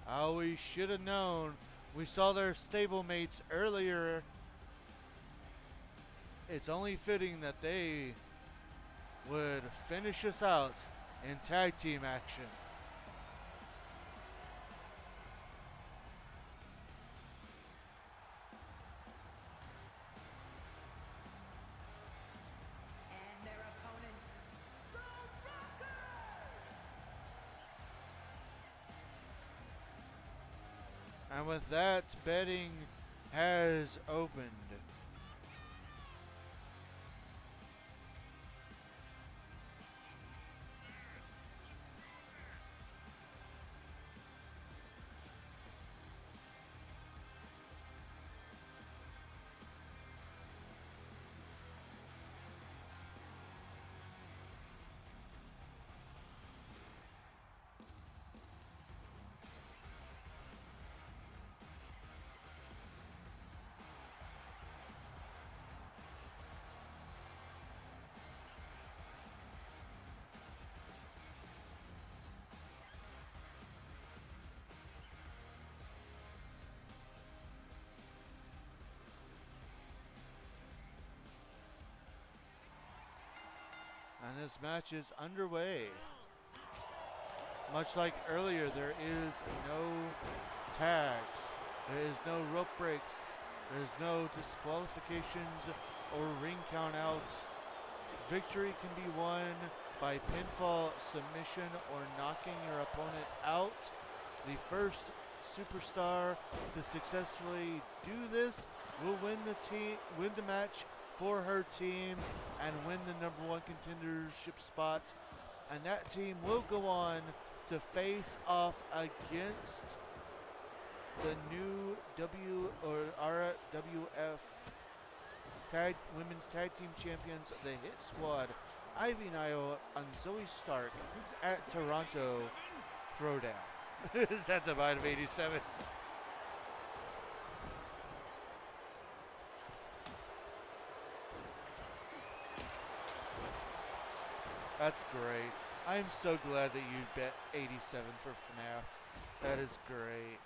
Oh, we should have known. We saw their stablemates earlier. It's only fitting that they would finish us out in tag team action. And their opponents, the Rockers! And with that, betting has opened. And this match is underway. Much like earlier, there is no tags. There is no rope breaks. There's no disqualifications or ring countouts. Victory can be won by pinfall, submission, or knocking your opponent out. The first superstar to successfully do this will win the match for her team and win the #1 contendership spot. And that team will go on to face off against the new RWF Women's Tag Team Champions, the Hit Squad, Ivy Nile and Zoe Stark at Toronto Throwdown. Is that the Bite of 87? That's great. I'm so glad that you bet 87 for FNAF. That is great.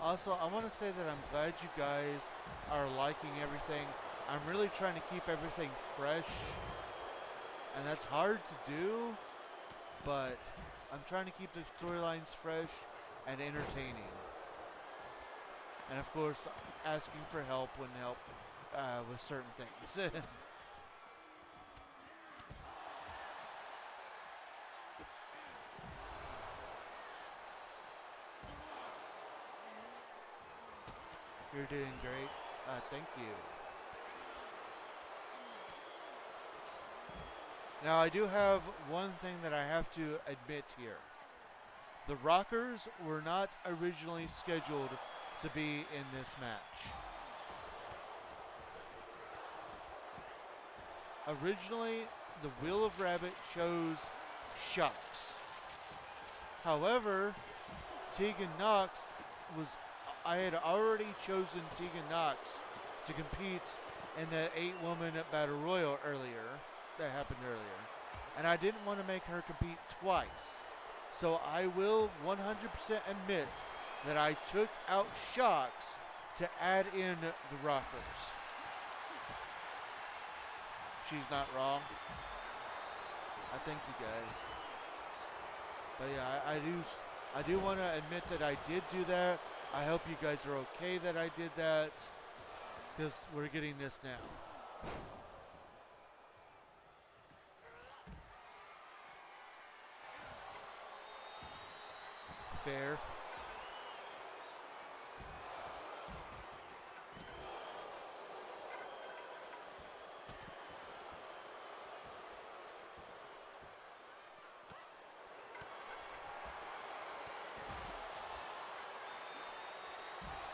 Also, I want to say that I'm glad you guys are liking everything. I'm really trying to keep everything fresh, and that's hard to do, but I'm trying to keep the storylines fresh and entertaining. And of course, asking for help when help with certain things. You're doing great. Thank you. Now, I do have one thing that I have to admit here. The Rockers were not originally scheduled to be in this match. Originally, the Wheel of Rabit chose Shocks. However, Tegan Knox I had already chosen Tegan Knox to compete in the 8-woman Battle Royal that happened earlier. And I didn't want to make her compete twice. So I will 100% admit that I took out Shocks to add in the Rockers. She's not wrong. I thank you guys. But yeah, I do want to admit that I did do that. I hope you guys are okay that I did that. because we're getting this now. Fair.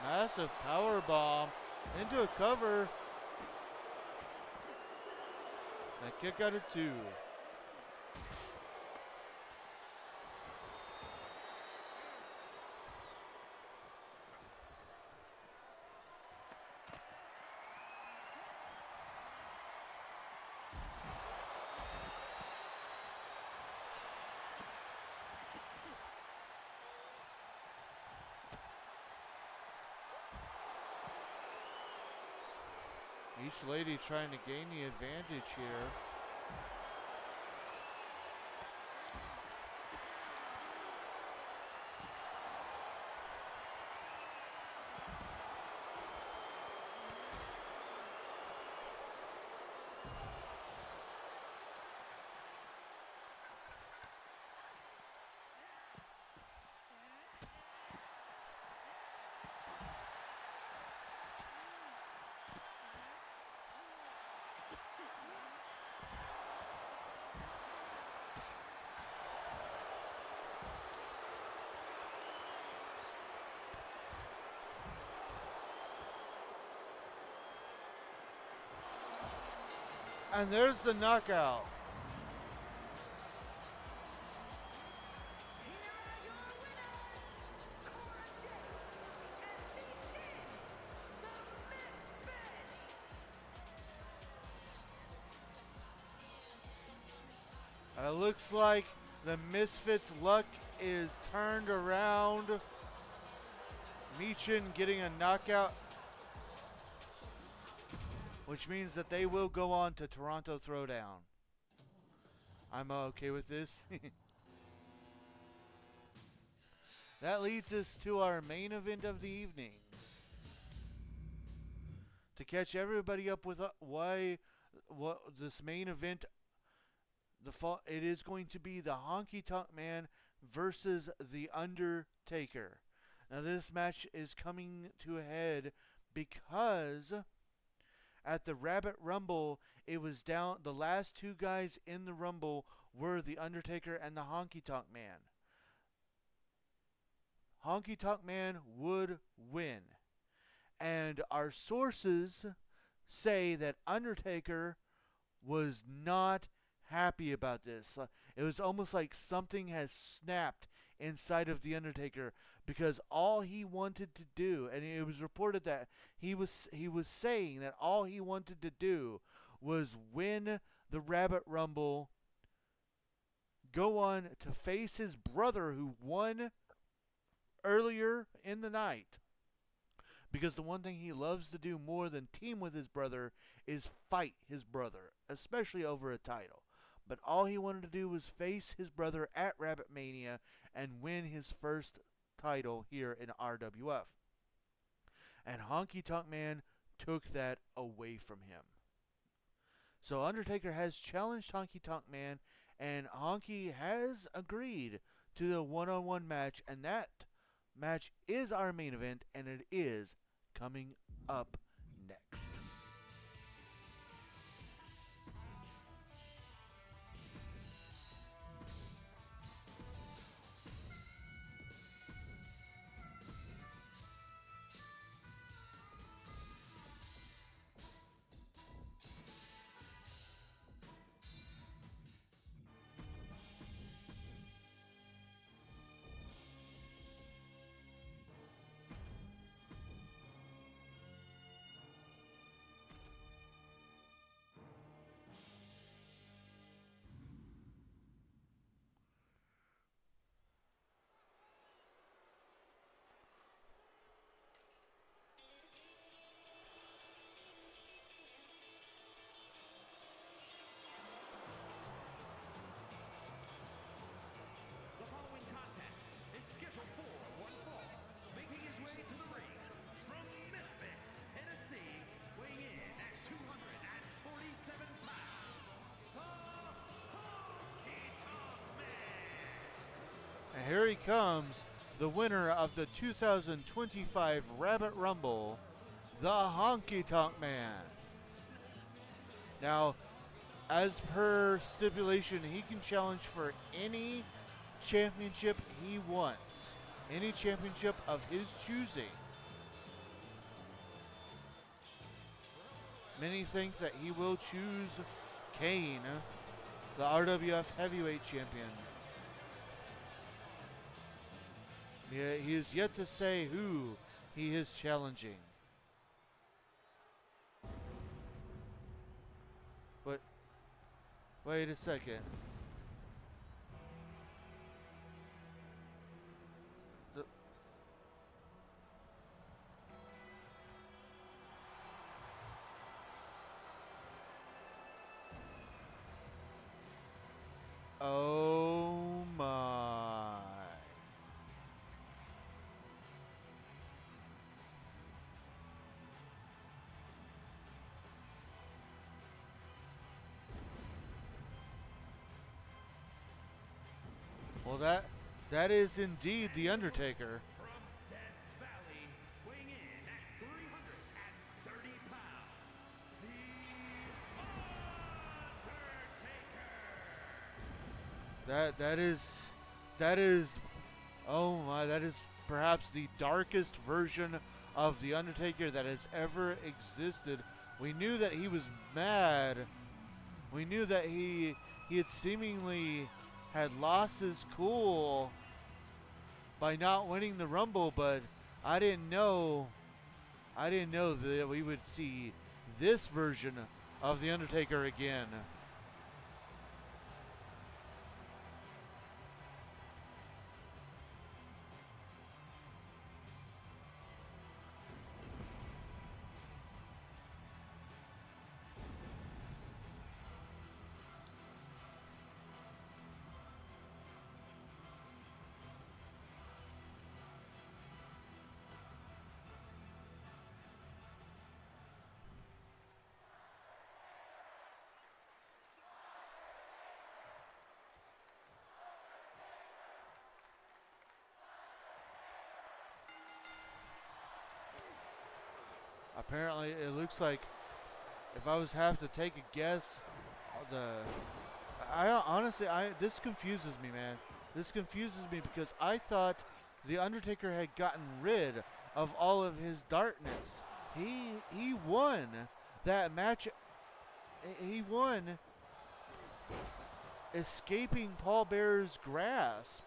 Massive power bomb into a cover. That kick out of 2. Each lady trying to gain the advantage here. And there's the knockout. Here are your winners, Cora Jade and the Misfits. It looks like the Misfits' luck is turned around. Michin getting a knockout, which means that they will go on to Toronto Throwdown. I'm okay with this. That leads us to our main event of the evening. To catch everybody up with why what this main event, it is going to be the Honky Tonk Man versus the Undertaker. Now this match is coming to a head because at the Rabbit Rumble, it was down. The last 2 guys in the Rumble were the Undertaker and the Honky Tonk Man. Honky Tonk Man would win. And our sources say that Undertaker was not happy about this. It was almost like something has snapped inside of the Undertaker, because all he wanted to do, and it was reported that he was saying that all he wanted to do was win the Rabbit Rumble, go on to face his brother who won earlier in the night. Because the one thing he loves to do more than team with his brother is fight his brother, especially over a title. But all he wanted to do was face his brother at Rabbit Mania and win his first title here in RWF. And Honky Tonk Man took that away from him. So Undertaker has challenged Honky Tonk Man, and Honky has agreed to the one-on-one match, and that match is our main event, and it is coming up next. here he comes, the winner of the 2025 Rabbit Rumble, the Honky Tonk Man. Now, as per stipulation, he can challenge for any championship he wants, any championship of his choosing. Many think that he will choose Kane, the RWF Heavyweight Champion. Yeah, he is yet to say who he is challenging. But wait a second. Oh my. Well, that is indeed the Undertaker. From Death Valley, weighing in at 330 pounds, The Undertaker. That is oh my, that is perhaps the darkest version of the Undertaker that has ever existed. We knew that he was mad. We knew that he had seemingly had lost his cool by not winning the Rumble, but I didn't know that we would see this version of the Undertaker again. Apparently, it looks like if I was have to take a guess, this confuses me, man. This confuses me because I thought the Undertaker had gotten rid of all of his darkness. He won that match. He won, escaping Paul Bearer's grasp.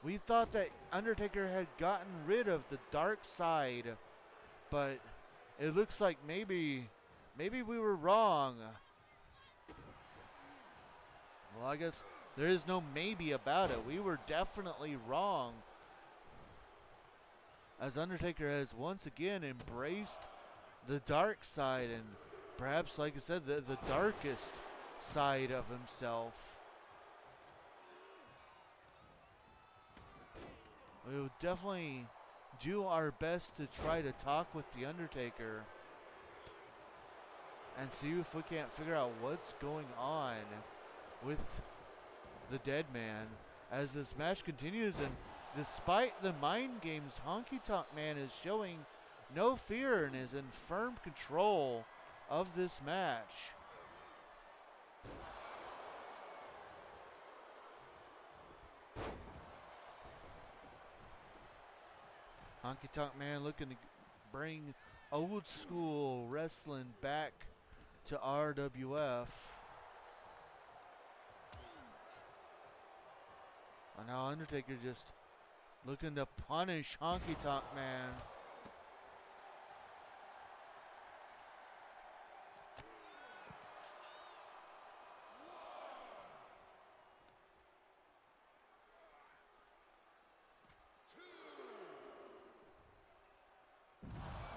We thought that Undertaker had gotten rid of the dark side, but it looks like maybe we were wrong. Well, I guess there is no maybe about it. We were definitely wrong, as Undertaker has once again embraced the dark side, and perhaps, like I said, the darkest side of himself. We will definitely do our best to try to talk with the Undertaker and see if we can't figure out what's going on with the dead man as this match continues. And despite the mind games, Honky Tonk Man is showing no fear and is in firm control of this match. Honky Tonk Man looking to bring old school wrestling back to RWF. And now Undertaker just looking to punish Honky Tonk Man.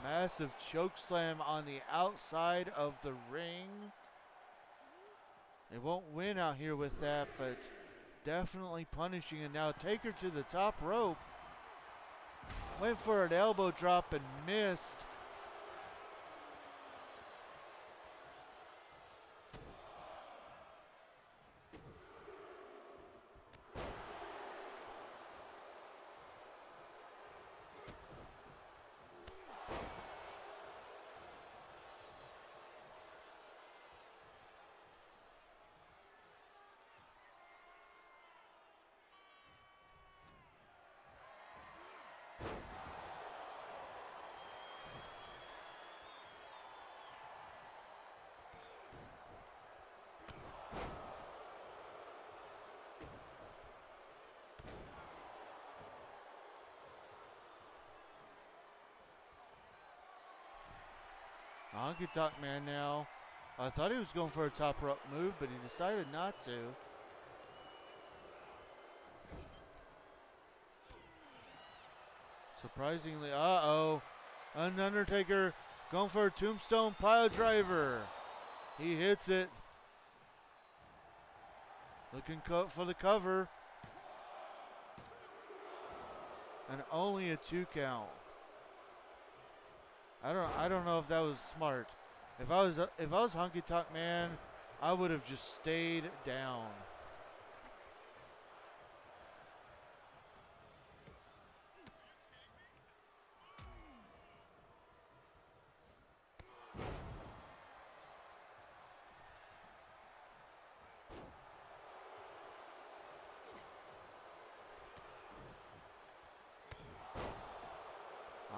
Massive choke slam on the outside of the ring. They won't win out here with that, but definitely punishing. And now Taker to the top rope. Went for an elbow drop and missed. Honky Tonk Man now. I thought he was going for a top rope move, but he decided not to. Surprisingly, uh-oh. An Undertaker going for a tombstone pile driver. He hits it. Looking for the cover. And only a 2 count. I don't know if that was smart. If I was Honky Tonk Man, I would have just stayed down.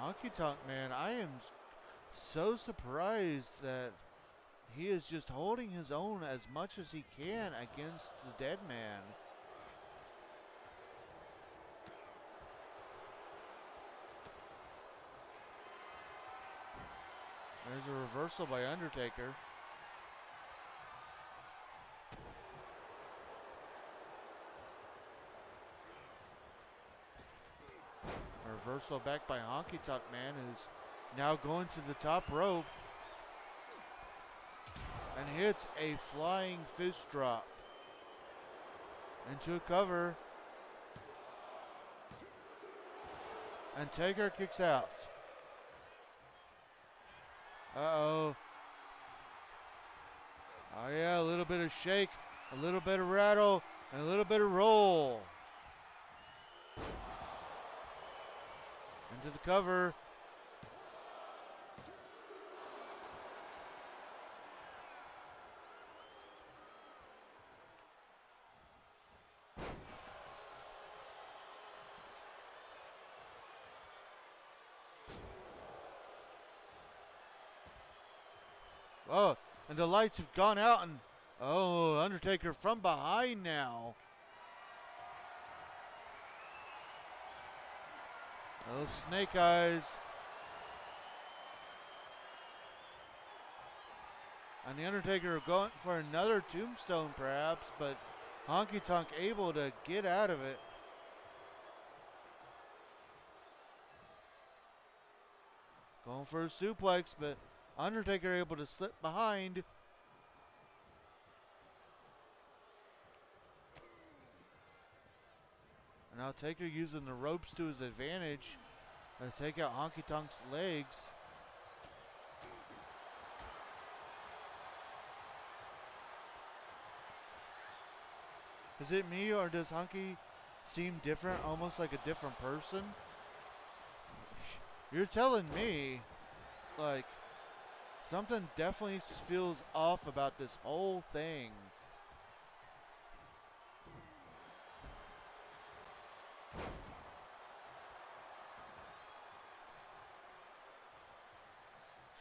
Honky Tonk Man, I am so surprised that he is just holding his own as much as he can against the Dead Man. There's a reversal by Undertaker. A reversal back by Honky Tonk Man, who's now going to the top rope and hits a flying fist drop into a cover. And Taker kicks out. Uh-oh. Oh yeah, a little bit of shake, a little bit of rattle, and a little bit of roll. Into the cover. Oh, and the lights have gone out, and oh, Undertaker from behind now. Oh, snake eyes. And the Undertaker going for another tombstone perhaps, but Honky Tonk able to get out of it. Going for a suplex, but Undertaker able to slip behind. And now Taker using the ropes to his advantage to take out Honky Tonk's legs. Is it me, or does Honky seem different, almost like a different person? You're telling me, like, something definitely feels off about this whole thing.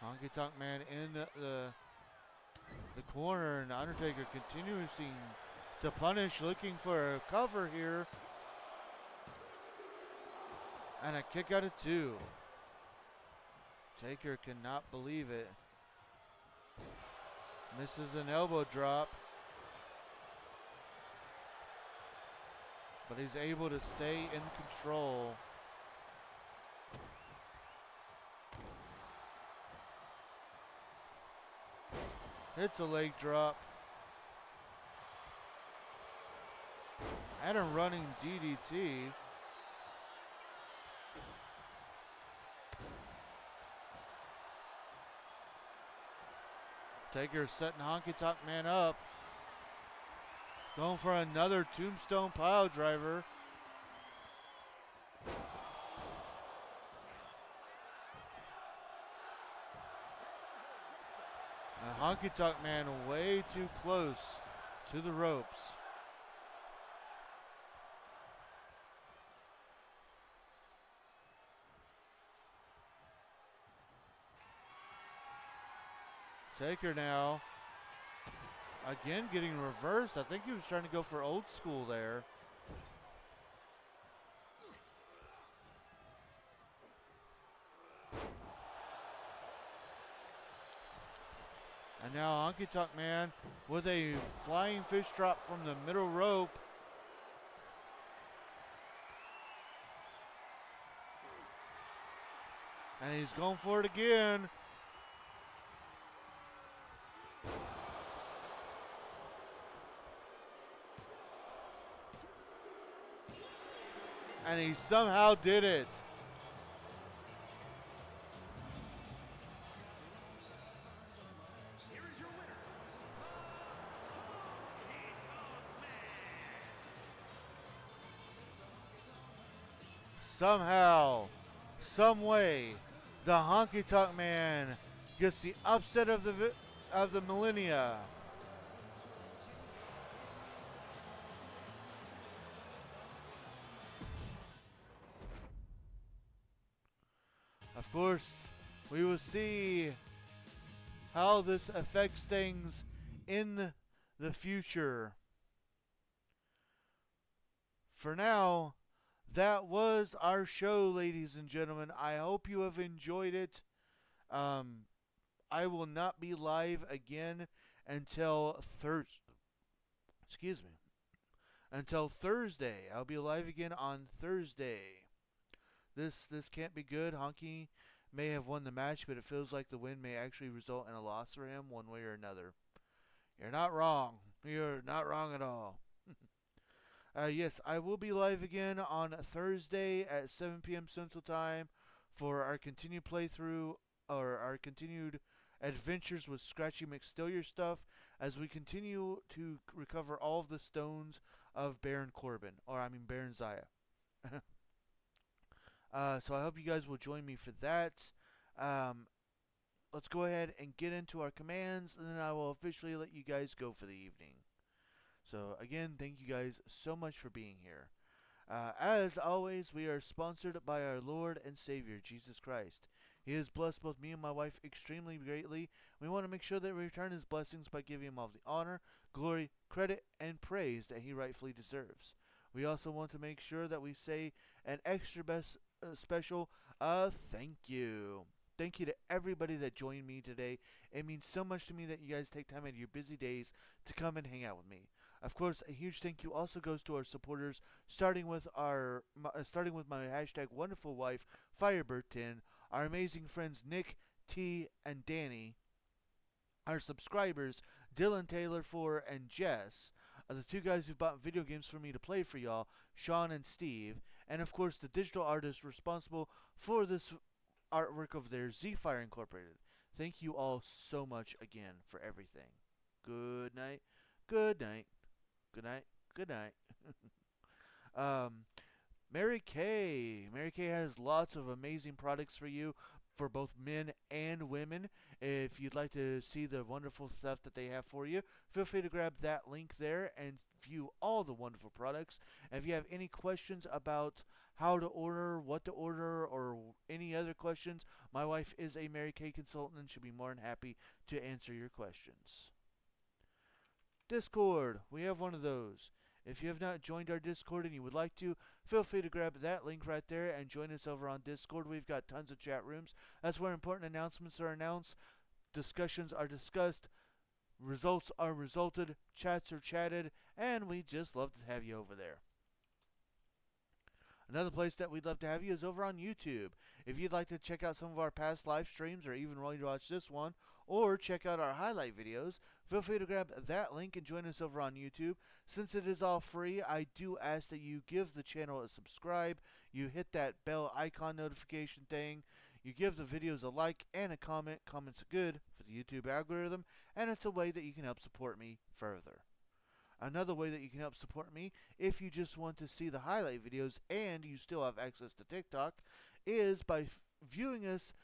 Honky Tonk Man in the corner, and Undertaker continuing to punish, looking for a cover here. And a kick out of 2. Taker cannot believe it. Misses an elbow drop. But he's able to stay in control. Hits a leg drop. And a running DDT. Taker setting Honky Tonk Man up. Going for another tombstone pile driver. And Honky Tonk Man way too close to the ropes. Taker now, again getting reversed. I think he was trying to go for old school there. And now Honky Tonk Man with a flying fish drop from the middle rope. And he's going for it again. And he somehow did it. Here is your winner, Somehow, some way, the Honky Tonk Man gets the upset of the millennia. Of course, we will see how this affects things in the future. For now, that was our show, ladies and gentlemen. I hope you have enjoyed it. I will not be live again until Thursday. Excuse me. Until Thursday. I'll be live again on Thursday. This can't be good. Honky may have won the match, but it feels like the win may actually result in a loss for him one way or another. You're not wrong. You're not wrong at all. Yes, I will be live again on Thursday at 7 p.m. Central Time for our continued playthrough or our continued adventures with Scratchy McStillier stuff as we continue to recover all of the stones of Baron Corbin, Baron Zaya. So I hope you guys will join me for that. Let's go ahead and get into our commands, and then I will officially let you guys go for the evening. So again, thank you guys so much for being here. As always, we are sponsored by our Lord and Savior, Jesus Christ. He has blessed both me and my wife extremely greatly. We want to make sure that we return his blessings by giving him all the honor, glory, credit, and praise that he rightfully deserves. We also want to make sure that we say an extra special thank you. Thank you to everybody that joined me today. It means so much to me that you guys take time out of your busy days to come and hang out with me. Of course, a huge thank you also goes to our supporters, starting with my hashtag wonderful wife, Firebird10, our amazing friends Nick, T, and Danny, our subscribers, Dylan Taylor 4 and Jess, the two guys who bought video games for me to play for y'all, Sean and Steve, and of course the digital artist responsible for this artwork of theirs, Z-Fire Incorporated. Thank you all so much again for everything. Good night. Good night. Good night. Good night. Mary Kay. Mary Kay has lots of amazing products for you for both men and women. If you'd like to see the wonderful stuff that they have for you, feel free to grab that link there and view all the wonderful products. And if you have any questions about how to order, what to order, or any other questions, my wife is a Mary Kay consultant and she'll be more than happy to answer your questions. Discord. We have one of those. If you have not joined our Discord and you would like to, feel free to grab that link right there and join us over on Discord. We've got tons of chat rooms. That's where important announcements are announced, discussions are discussed, results are resulted, chats are chatted, and we just love to have you over there. Another place that we'd love to have you is over on YouTube. If you'd like to check out some of our past live streams or even while you watch this one, or check out our highlight videos, feel free to grab that link and join us over on YouTube. Since it is all free, I do ask that you give the channel a subscribe, you hit that bell icon notification thing, you give the videos a like and a comment. Comments are good for the YouTube algorithm, and it's a way that you can help support me further. Another way that you can help support me, if you just want to see the highlight videos and you still have access to TikTok, is by viewing us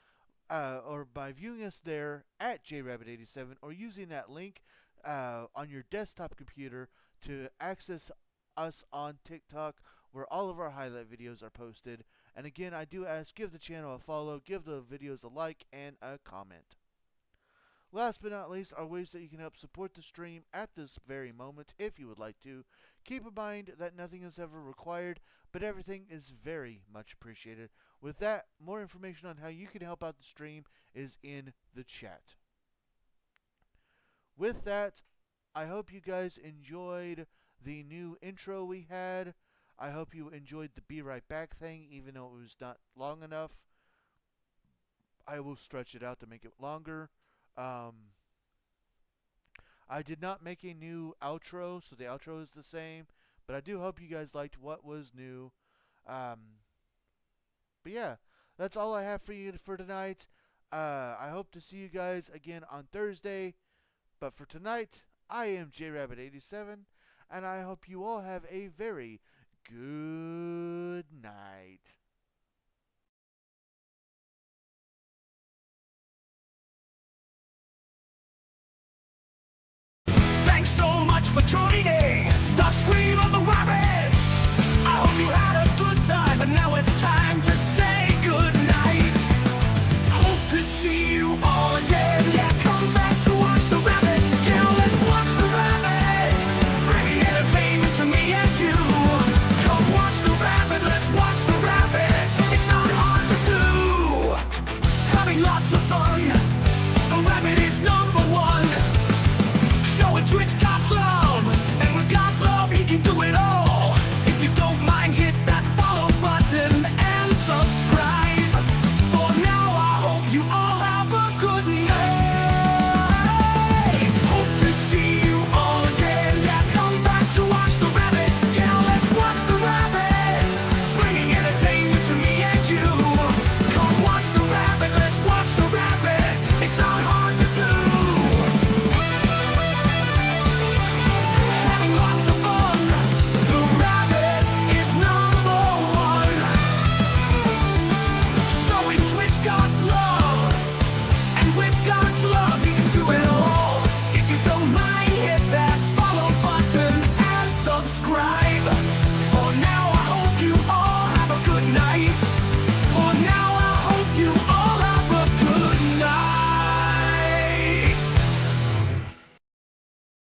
there at JRabbit87 or using that link on your desktop computer to access us on TikTok where all of our highlight videos are posted. And again, I do ask, give the channel a follow, give the videos a like and a comment. Last but not least are ways that you can help support the stream at this very moment if you would like to. Keep in mind that nothing is ever required, but everything is very much appreciated. With that, more information on how you can help out the stream is in the chat. with that, I hope you guys enjoyed the new intro we had. I hope you enjoyed the Be Right Back thing, even though it was not long enough. I will stretch it out to make it longer. I did not make a new outro, so the outro is the same. But I do hope you guys liked what was new. But yeah, that's all I have for you for tonight. I hope to see you guys again on Thursday. But for tonight, I am JRabbit87, and I hope you all have a very good night. Thanks so much for tuning in.